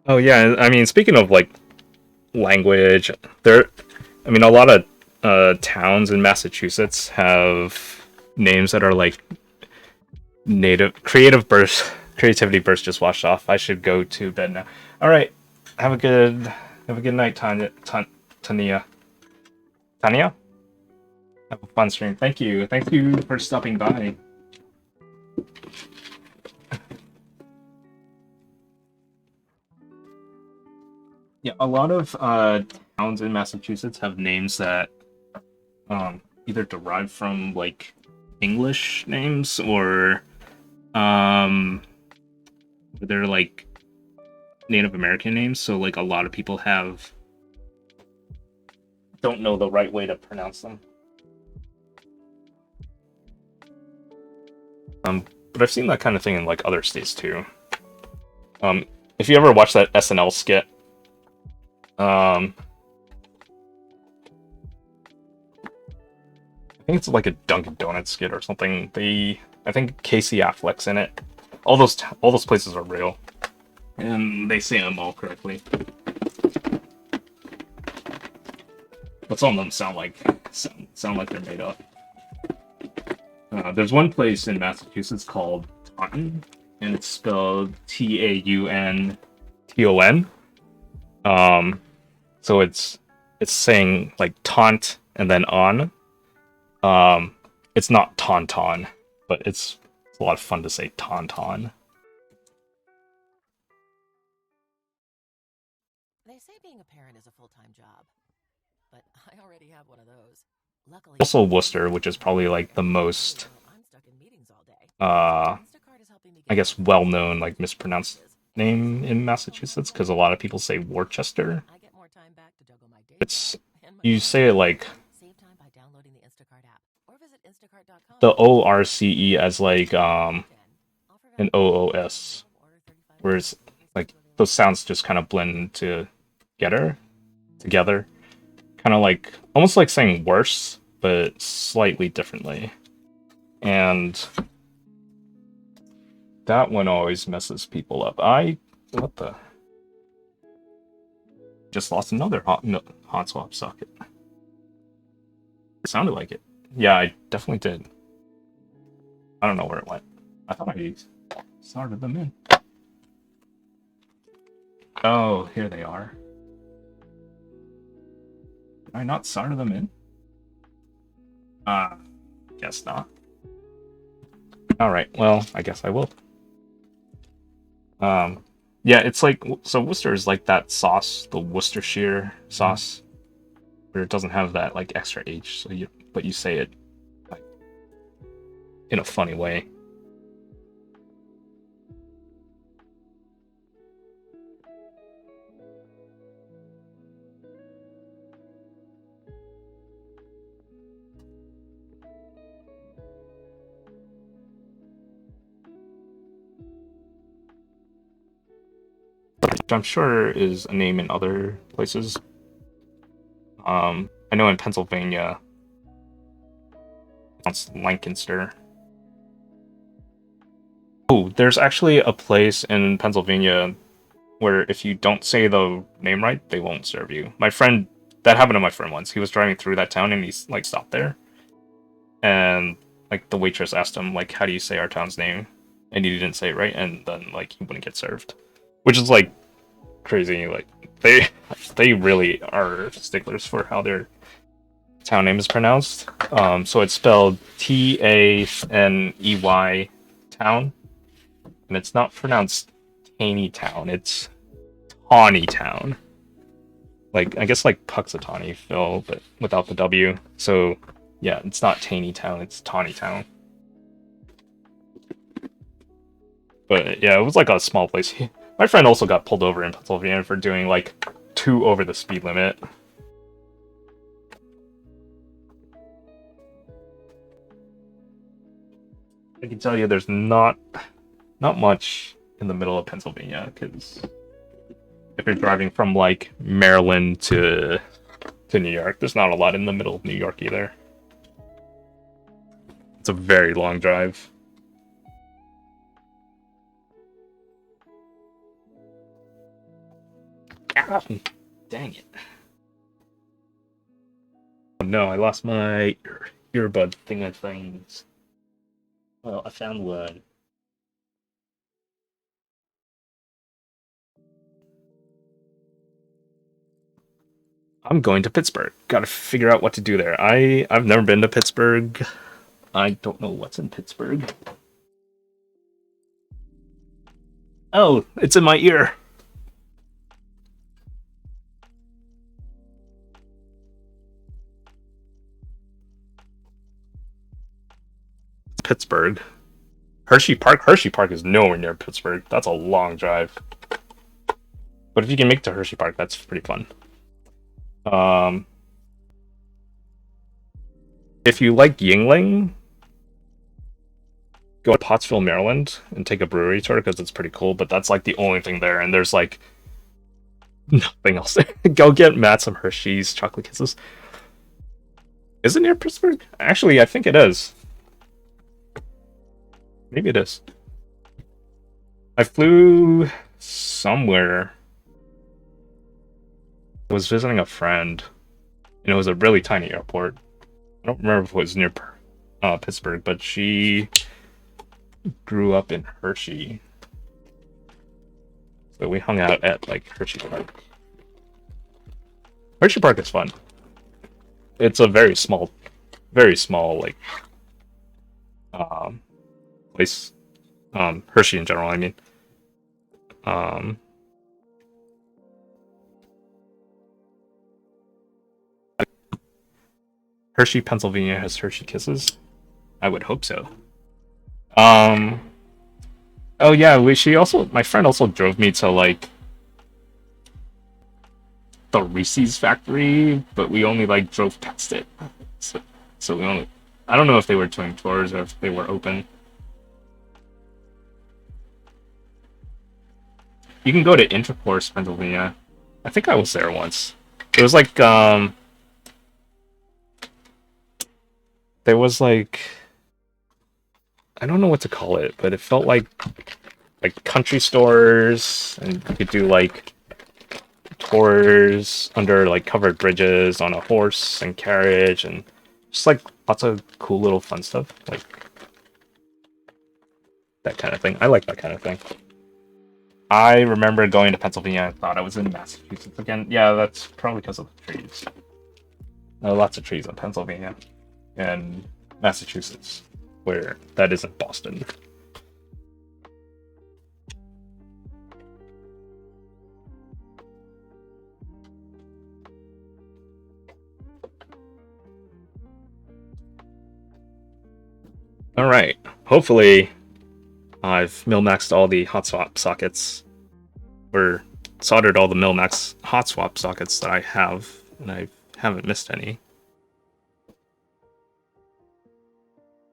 [SPEAKER 1] Oh yeah, I mean, speaking of like language, I mean, a lot of towns in Massachusetts have names that are like native creativity burst just washed off. I should go to bed now. All right, have a good night, Tanya. Tanya, have a fun stream. Thank you for stopping by. Yeah, a lot of towns in Massachusetts have names that either derive from like English names or they're like Native American names. So like a lot of people don't know the right way to pronounce them. But I've seen that kind of thing in like other states too. If you ever watch that SNL skit. I think it's like a Dunkin' Donuts skit or something. I think Casey Affleck's in it. All those places are real, and they say them all correctly. But some of them sound like they're made up. There's one place in Massachusetts called Taunton, and it's spelled Taunton. So it's saying like taunt and then on. It's not tauntaun, but it's a lot of fun to say tauntaun.
[SPEAKER 11] They say being a parent is a full-time job, but I already have one of those. Luckily,
[SPEAKER 1] Also Worcester, which is probably like the most I guess well-known, like mispronounced name in Massachusetts because a lot of people say Worcester.
[SPEAKER 11] I get more time back to juggle my day
[SPEAKER 1] It's
[SPEAKER 11] job and my
[SPEAKER 1] you say it like
[SPEAKER 11] save time by downloading the Instacart app or visit instacart.com.
[SPEAKER 1] the ORCE as like an OOS, whereas like those sounds just kind of blend together, kind of like almost like saying worse, but slightly differently. And that one always messes people up. What the? Just lost another hot swap socket. It sounded like it. Yeah, I definitely did. I don't know where it went. I thought I started them in. Oh, here they are. Did I not solder them in? Guess not. Alright, well, I guess I will. Yeah, it's like, so Worcester is like that sauce, the Worcestershire sauce, where it doesn't have that like extra H, so but you say it like in a funny way. Which I'm sure is a name in other places. I know in Pennsylvania, it's Lancaster. Oh, there's actually a place in Pennsylvania where if you don't say the name right, they won't serve you. That happened to my friend once. He was driving through that town and he's like stopped there. And like the waitress asked him like, how do you say our town's name? And he didn't say it right, and then like he wouldn't get served. Which is like crazy. Like they really are sticklers for how their town name is pronounced. So it's spelled Taney town, and it's not pronounced Taney town. It's Tawny town. Like I guess like Puxatawny, Phil, but without the W. So yeah, it's not Taney town. It's Tawny town. But yeah, it was like a small place. My friend also got pulled over in Pennsylvania for doing like 2 over the speed limit. I can tell you there's not much in the middle of Pennsylvania, because if you're driving from like Maryland to New York, there's not a lot in the middle of New York either. It's a very long drive. Ah, dang it. Oh no, I lost my earbud things. Well, I found one. I'm going to Pittsburgh. Gotta figure out what to do there. I've never been to Pittsburgh. I don't know what's in Pittsburgh. Oh, it's in my ear. Pittsburgh. Hershey Park? Hershey Park is nowhere near Pittsburgh. That's a long drive. But if you can make it to Hershey Park, that's pretty fun. If you like Yingling, go to Pottsville, Maryland, and take a brewery tour because it's pretty cool. But that's like the only thing there, and there's like nothing else. Go get Matt some Hershey's chocolate kisses. Is it near Pittsburgh? Actually, I think it is. Maybe it is. I flew somewhere. I was visiting a friend, and it was a really tiny airport. I don't remember if it was near Pittsburgh, but she grew up in Hershey. So we hung out at like Hershey Park. Hershey Park is fun. It's a very small like place. Hershey in general, I mean. Hershey, Pennsylvania has Hershey Kisses? I would hope so. Oh yeah, my friend also drove me to like the Reese's factory, but we only like drove past it. So, so we only I don't know if they were doing tours or if they were open. You can go to Intercourse, Pennsylvania. I think I was there once. It was like there was like I don't know what to call it, but it felt like country stores, and you could do like tours under like covered bridges on a horse and carriage, and just like lots of cool little fun stuff, like that kind of thing. I like that kind of thing. I remember going to Pennsylvania. I thought I was in Massachusetts again. Yeah, that's probably because of the trees. There are lots of trees in Pennsylvania and Massachusetts, where that isn't Boston. All right. Hopefully, I've mil-maxed all the hot swap sockets, or soldered all the mil-max hot swap sockets that I have, and I haven't missed any.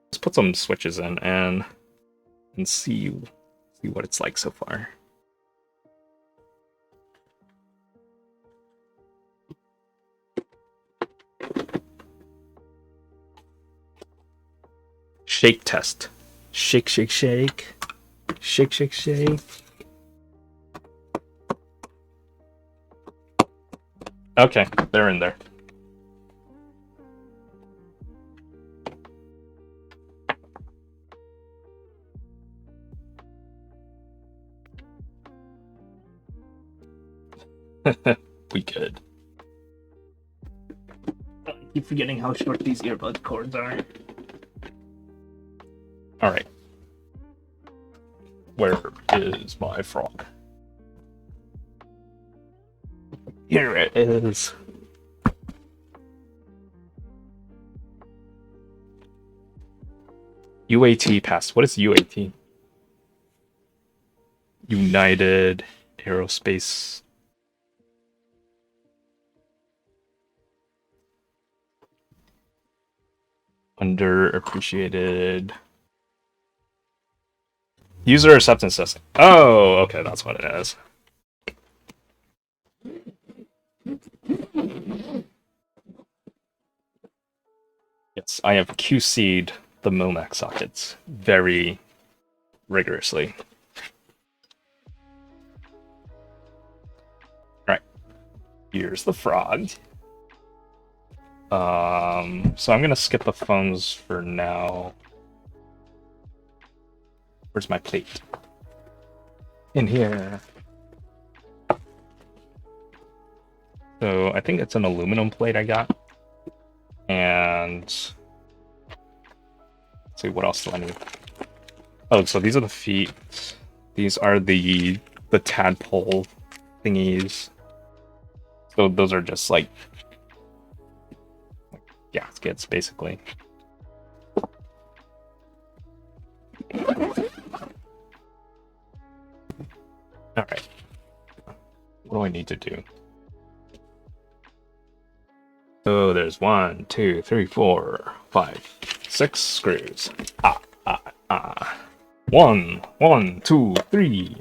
[SPEAKER 1] Let's put some switches in and see what it's like so far. Shake test. Shake, shake, shake. Shake, shake, shake. Okay, they're in there. We good. I keep forgetting how short these earbud cords are. Alright. Where is my frog? Here it is. UAT passed. What is UAT? United Aerospace. Underappreciated. User acceptance testing. Oh, okay, that's what it is. Yes, I have QC'd the Momax sockets very rigorously. Alright. Here's the frog. So I'm gonna skip the phones for now. Where's my plate? In here. So I think it's an aluminum plate I got. And let's see, what else do I need? Oh, so these are the feet. These are the tadpole thingies. So those are just like gaskets, basically. Alright. What do I need to do? Oh, there's 1, 2, 3, 4, 5, 6 screws. 1, 1, 2, 3.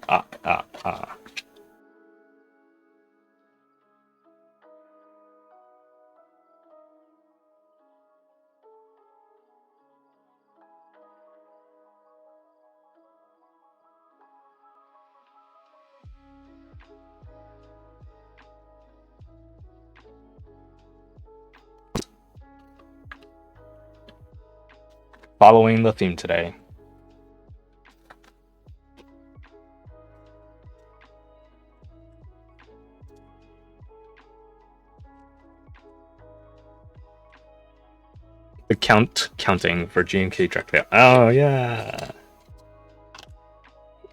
[SPEAKER 1] Following the theme today. The counting for GMK Dracula. Oh yeah.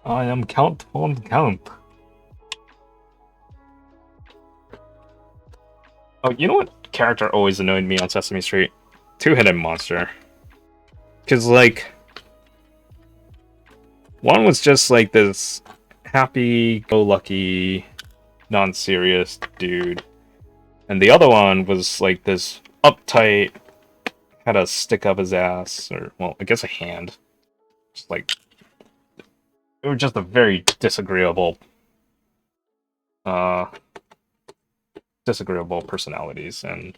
[SPEAKER 1] I am Count von Count. Oh, you know what character always annoyed me on Sesame Street? Two-Headed Monster. Cause like One was just like this happy-go-lucky, non-serious dude, and the other one was like this uptight, had a stick up his ass, or well, I guess a hand. Just like they were just a very uh, disagreeable personalities, and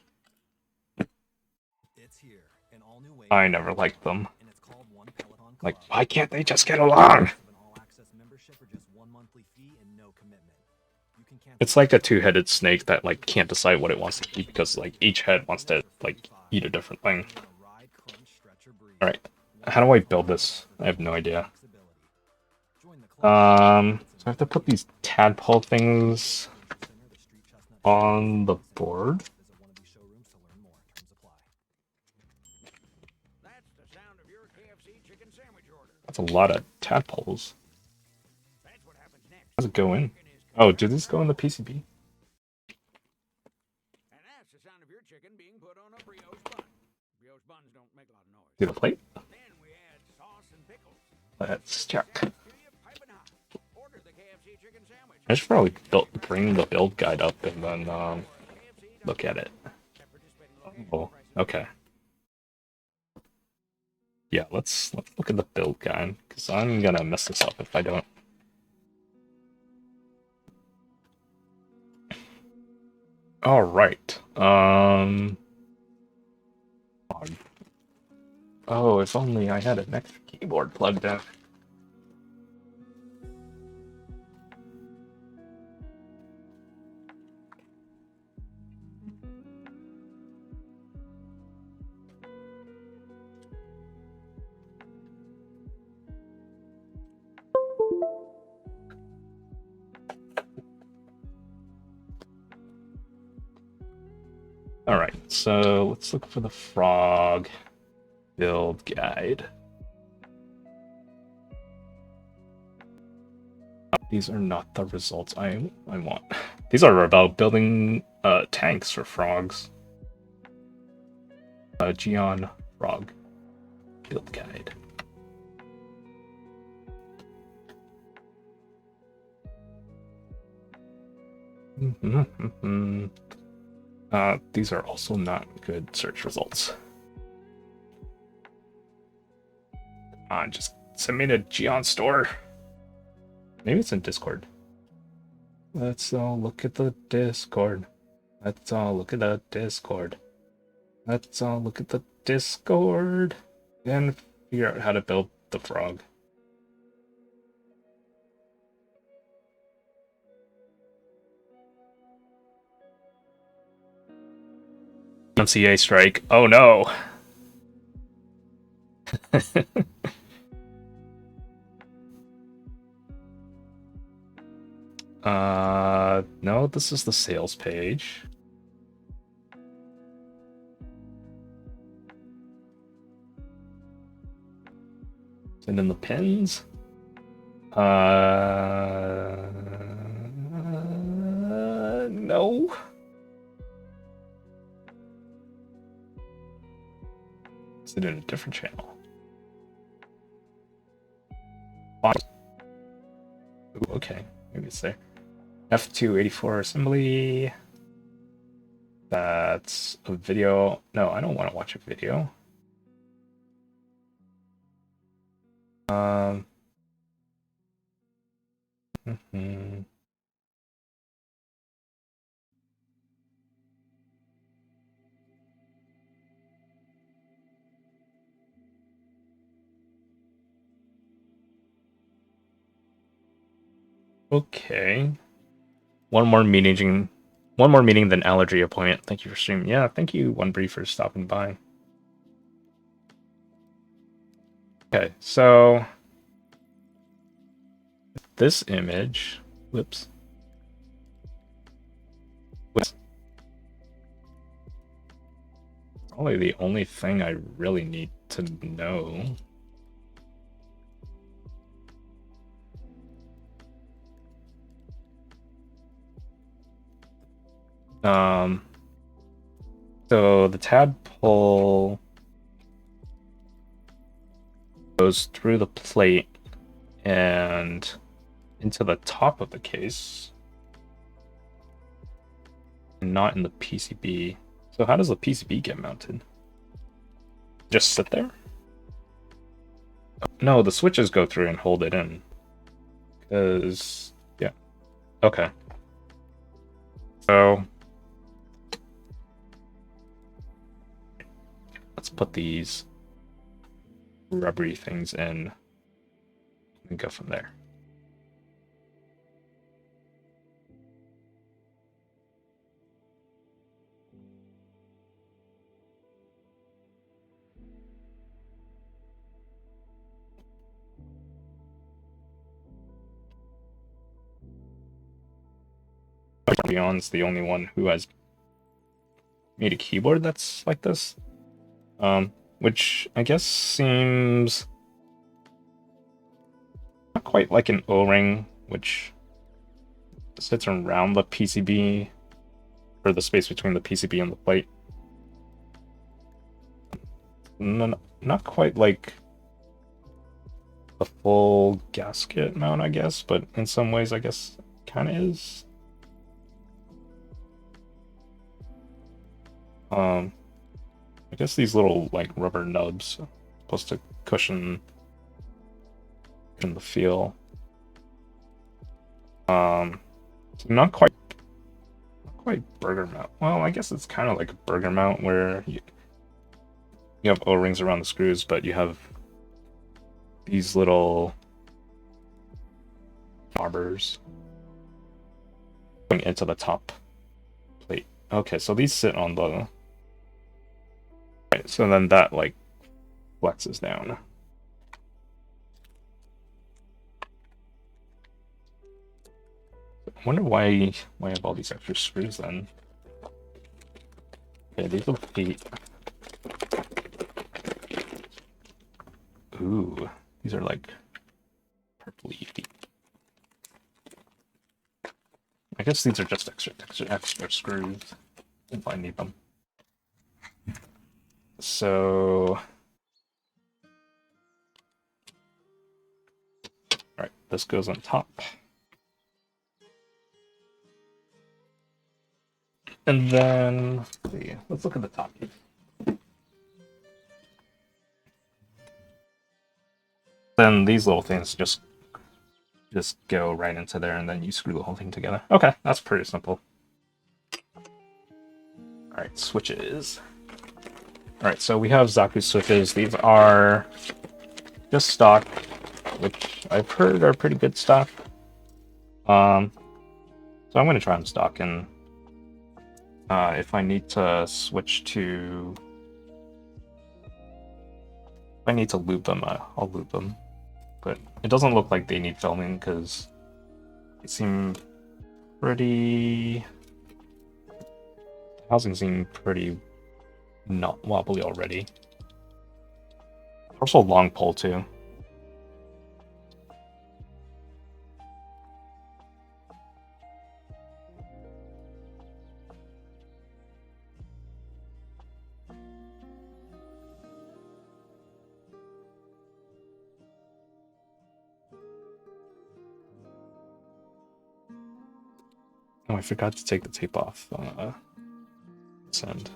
[SPEAKER 1] I never liked them. Like, why can't they just get along? It's like a two-headed snake that like can't decide what it wants to eat because like each head wants to like eat a different thing. All right, how do I build this? I have no idea. So I have to put these tadpole things on the board. That's a lot of tadpoles. How's it go in? Oh, do these go in the PCB? See the plate? Let's check. I should probably bring the build guide up and then look at it. Oh, okay. Yeah, let's look at the build guide, because I'm gonna mess this up if I don't. All right. Oh, if only I had an extra keyboard plugged in. All right, so let's look for the frog build guide. These are not the results I want. These are about building tanks for frogs. Geon frog build guide. These are also not good search results. Just send me to Geon store. Maybe it's in Discord. Let's all look at the Discord. Let's all look at the Discord. Let's all look at the Discord and figure out how to build the frog. MCA strike. Oh no. No, this is the sales page. And in the pins. No. Is it in a different channel? Ooh, okay, maybe it's there. F284 assembly. That's a video. No, I don't want to watch a video. Okay. One more meeting than allergy appointment. Thank you for streaming. Yeah, thank you, One Brief, for stopping by. Okay, so this image, whoops. Probably the only thing I really need to know. So the tadpole goes through the plate and into the top of the case, and not in the PCB. So how does the PCB get mounted? Just sit there? No, the switches go through and hold it in. Because, yeah. Okay. So, let's put these rubbery things in and go from there. Leon's the only one who has made a keyboard that's like this. Which I guess seems not quite like an O-ring, which sits around the PCB, or the space between the PCB and the plate. Not quite like a full gasket mount, I guess, but in some ways, I guess, kind of is. I guess these little like rubber nubs are supposed to cushion the feel. Not quite burger mount. Well, I guess it's kind of like a burger mount where you have O-rings around the screws, but you have these little bobbers going into the top plate. Okay, so these sit on the... Right, so then that, like, flexes down. I wonder why I have all these extra screws then. Okay, these little feet. Ooh, these are like purpley feet. I guess these are just extra screws if I need them. So, alright, this goes on top. And then, let's look at the top. Then these little things just go right into there, and then you screw the whole thing together. Okay, that's pretty simple. Alright, switches. Alright, so we have Zaku switches. These are just stock, which I've heard are pretty good stock. So I'm going to try them stock, and if I need to switch to... If I need to loop them, I'll loop them. But it doesn't look like they need filming, because they seem pretty... The housing seems pretty not wobbly already. Also a long pole, too. Oh, I forgot to take the tape off this end.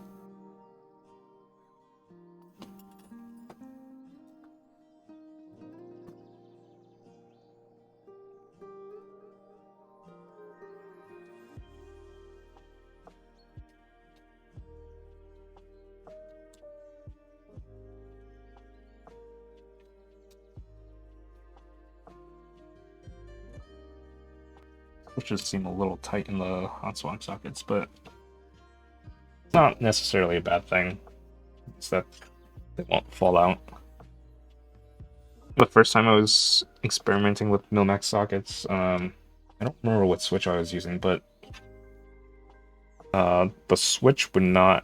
[SPEAKER 1] Switches seem a little tight in the hot swap sockets, but it's not necessarily a bad thing. It's that they won't fall out. The first time I was experimenting with Milmax sockets, I don't remember what switch I was using, but the switch would not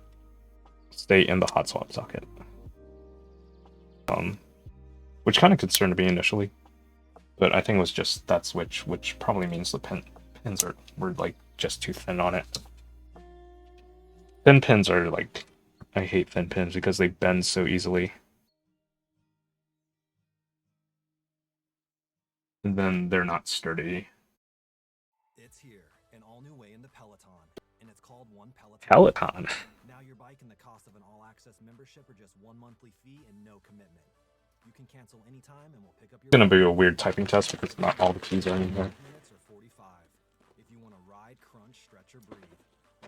[SPEAKER 1] stay in the hot swap socket. Which kind of concerned me initially, but I think it was just that switch, which probably means the pins were like just too thin on it. Thin pins are like, I hate thin pins because they bend so easily. and then they're not sturdy.
[SPEAKER 10] It's here, an all-new way in the Peloton, and it's called One Peloton.
[SPEAKER 1] Peloton.
[SPEAKER 10] Now your bike and the cost of an all-access membership are just one monthly fee and no commitment. You can cancel anytime and we'll pick up your...
[SPEAKER 1] It's gonna be a weird typing test because not all the keys are in here.
[SPEAKER 10] Minutes or 45. If you want to ride, crunch, stretch, or breathe,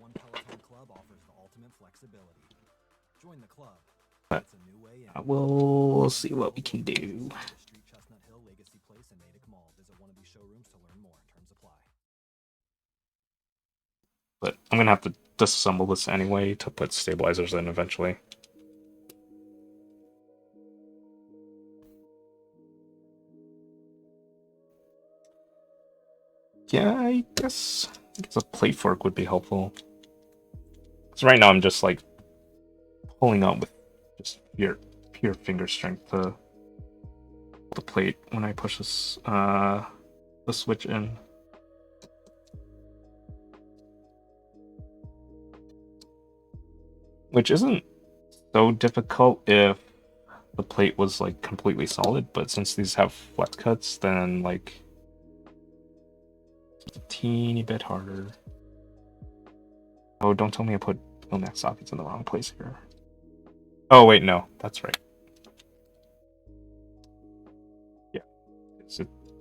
[SPEAKER 10] One Peloton Club offers the ultimate flexibility. Join the club.
[SPEAKER 1] But
[SPEAKER 10] It's a new way in.
[SPEAKER 1] we'll see what we can do.
[SPEAKER 10] Street Chestnut Hill, Legacy Place, and Natick Mall. Visit one of these showrooms to learn more. Terms apply.
[SPEAKER 1] But I'm gonna have to disassemble this anyway to put stabilizers in eventually. Yeah, I guess a plate fork would be helpful. Because right now I'm just like pulling out with just pure finger strength to the plate when I push this the switch in. Which isn't so difficult if the plate was like completely solid, but since these have flex cuts, then like it's a teeny bit harder. Oh, don't tell me I put Ilmax sockets in the wrong place here. Oh wait, no, that's right. Yeah, it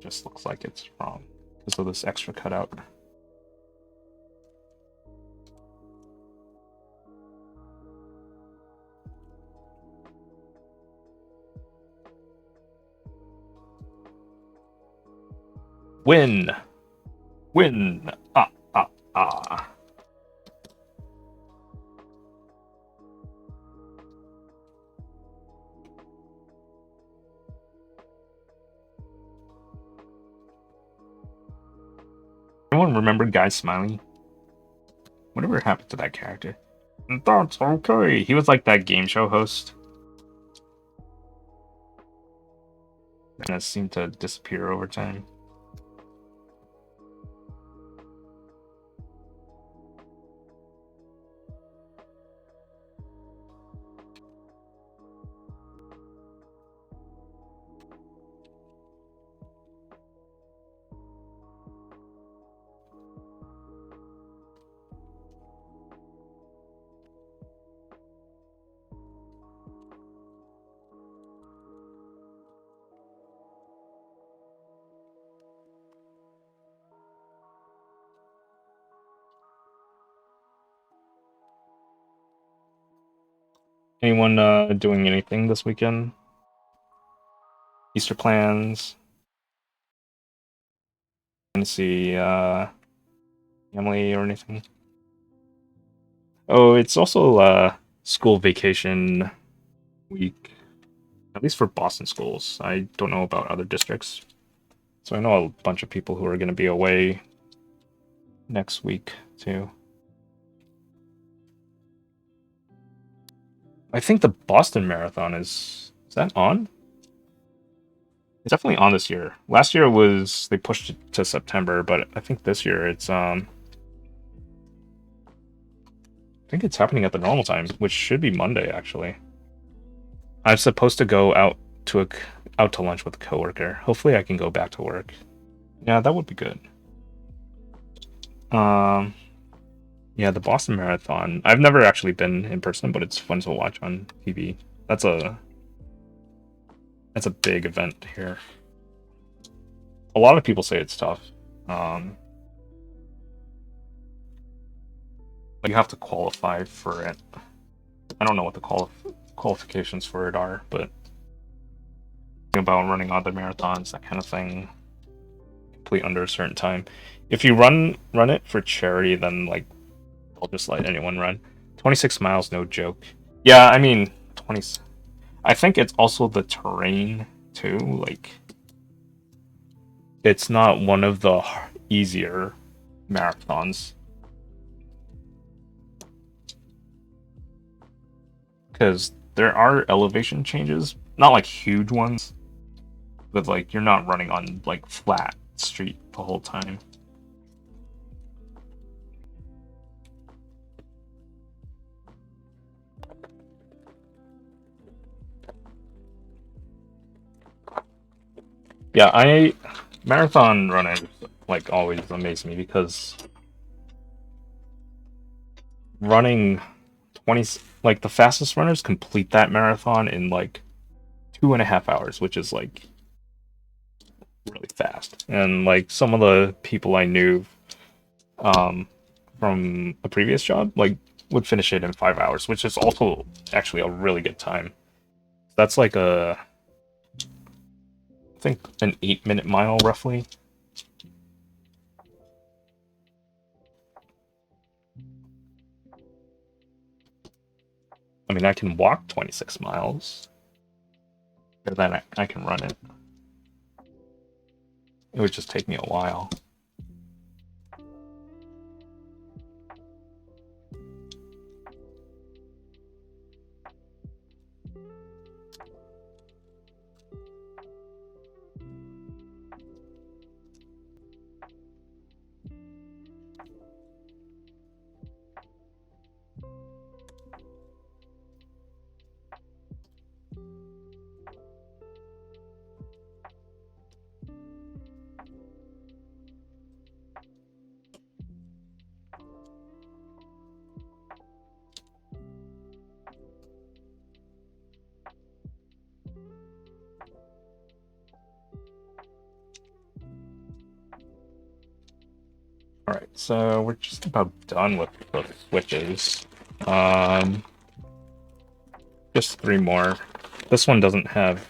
[SPEAKER 1] just looks like it's wrong because of this extra cutout. Win! Win! Ah, ah, ah. Anyone remember Guy Smiley? Whatever happened to that character? That's okay. He was like that game show host. And it seemed to disappear over time. Anyone doing anything this weekend? Easter plans? Going to see Emily or anything? Oh, it's also school vacation week, at least for Boston schools. I don't know about other districts. So I know a bunch of people who are going to be away next week too. I think the Boston Marathon is that on? It's definitely on this year. Last year was they pushed it to September, but I think this year it's I think it's happening at the normal time, which should be Monday actually. I'm supposed to go out to lunch with a coworker. Hopefully I can go back to work. Yeah, that would be good. Yeah, the Boston Marathon. I've never actually been in person, but it's fun to watch on TV. That's a big event here. A lot of people say it's tough. You have to qualify for it. I don't know what the qualifications for it are, but about running other marathons, that kind of thing, complete under a certain time. If you run it for charity, then like I'll just let anyone run. 26 miles, no joke. Yeah, I mean 20. I think it's also the terrain too. Like it's not one of the easier marathons. Because there are elevation changes, not like huge ones, but like you're not running on like flat street the whole time. Yeah, marathon runners like always amaze me because running 20, like the fastest runners complete that marathon in like 2.5 hours, which is like really fast. And like some of the people I knew um, from a previous job, like would finish it in 5 hours, which is also actually a really good time. That's like I think an 8-minute mile roughly. I mean, I can walk 26 miles, and then I can run it. It would just take me a while. Alright, so we're just about done with the switches. Just 3 more. This one doesn't have,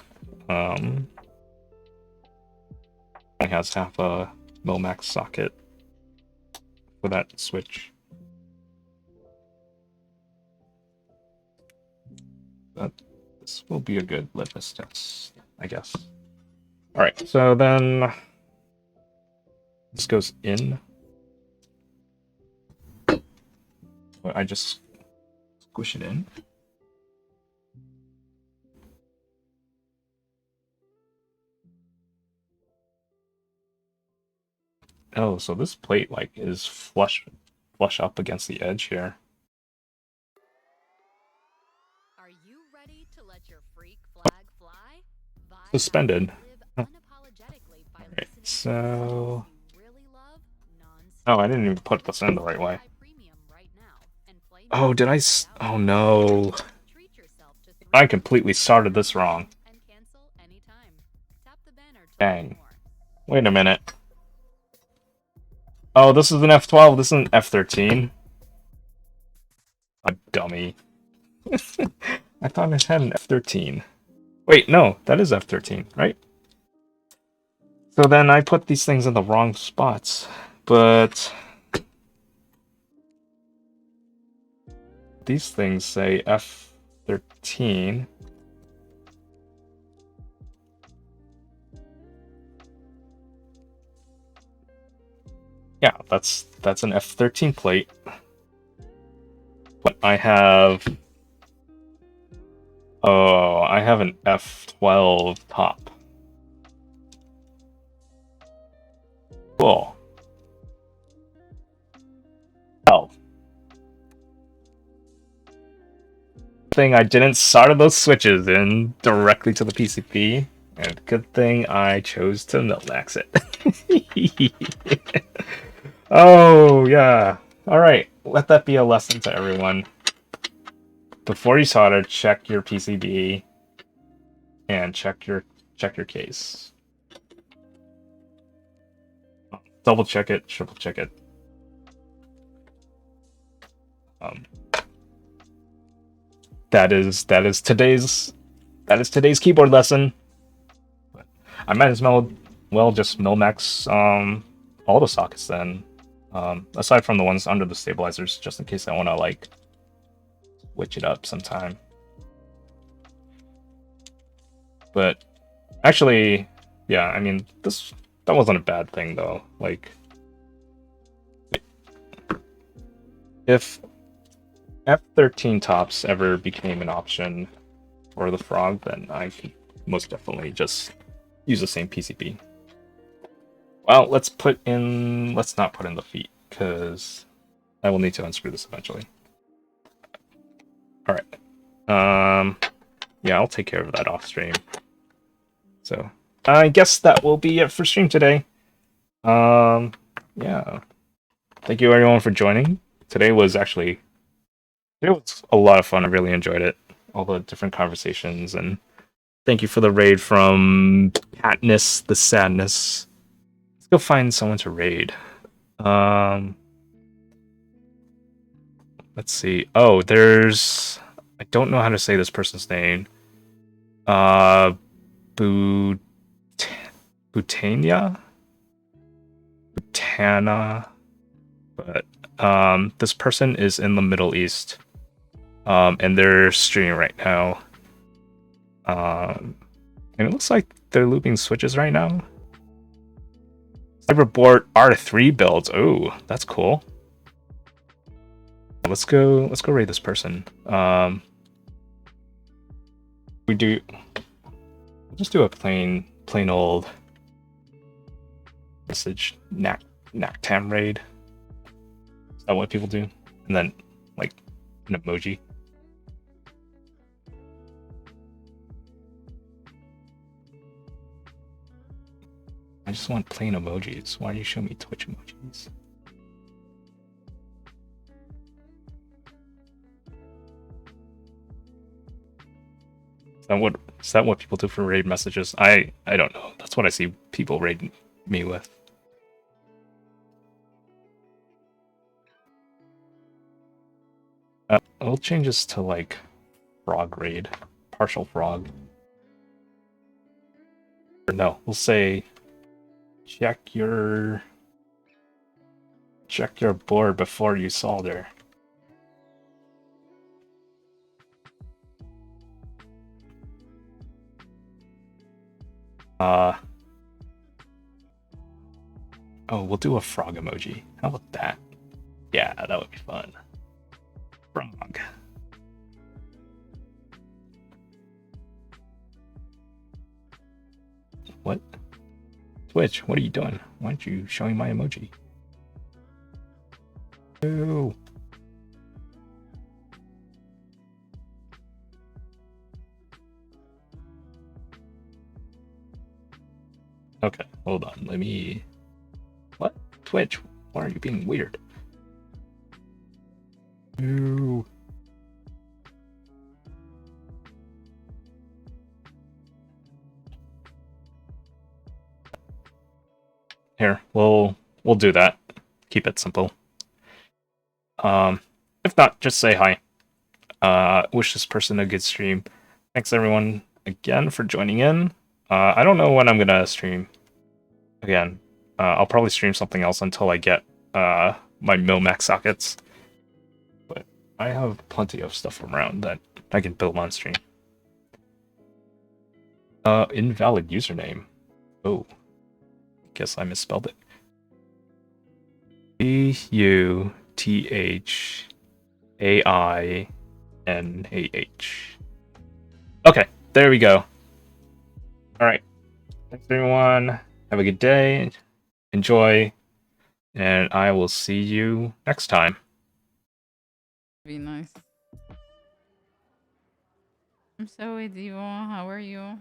[SPEAKER 1] only has half a Momax socket for that switch. But this will be a good litmus test, I guess. Alright, so then this goes in. I just squish it in. Oh, so this plate like is flush up against the edge here.
[SPEAKER 9] Are you ready to let your freak flag fly?
[SPEAKER 1] Suspended. Alright, so... Oh, I didn't even put this in the right way. Oh, did I oh no. I completely started this wrong. Dang. Wait a minute. Oh, this is an F12, this is an F13. A dummy. I thought it had an F13. Wait, no, that is F13, right? So then I put these things in the wrong spots, but these things say F13. Yeah, that's an F13 plate. But I have... Oh, I have an F12 top. Cool. Oh. Thing I didn't solder those switches in directly to the PCB, and good thing I chose to Milmax it. Oh, yeah. Alright, let that be a lesson to everyone. Before you solder, check your PCB and check your case. Double check it, triple check it. That is today's keyboard lesson. I might as well just Milmax all the sockets then. Aside from the ones under the stabilizers, just in case I want to like switch it up sometime. But actually, yeah, I mean that wasn't a bad thing though. Like if F13 tops ever became an option for the Frog, then I could most definitely just use the same PCB. Well, let's not put in the feet, because I will need to unscrew this eventually. Alright. Yeah, I'll take care of that off stream. So, I guess that will be it for stream today. Yeah. Thank you everyone for joining. Today was a lot of fun. I really enjoyed it. All the different conversations, and thank you for the raid from Katniss the Sadness. Let's go find someone to raid. Let's see. Oh, I don't know how to say this person's name. Butania? Butana. But this person is in the Middle East. And they're streaming right now. And it looks like they're looping switches right now. Cyberboard R3 builds. Oh, that's cool. Let's go raid this person. We'll just do a plain old message Nactam raid. Is that what people do? And then like an emoji. I just want plain emojis. Why do you show me Twitch emojis? Is that what people do for raid messages? I don't know. That's what I see people raid me with. We'll change this to like frog raid, partial frog. Or no, we'll say check your board before you solder. Oh, we'll do a frog emoji. How about that? Yeah, that would be fun. Frog. What? Twitch, what are you doing? Why aren't you showing my emoji? Ew. Okay, hold on. Let me... What? Twitch, why are you being weird? Ew. Here, we'll do that. Keep it simple. If not, just say hi. Wish this person a good stream. Thanks everyone again for joining in. I don't know when I'm gonna stream again. I'll probably stream something else until I get my Milmax sockets. But I have plenty of stuff around that I can build on stream. Invalid username. Oh. Guess I misspelled it. BUTHAINAH. Okay, there we go. Alright. Thanks everyone. Have a good day. Enjoy. And I will see you next time.
[SPEAKER 12] Be nice. I'm so with you. How are you?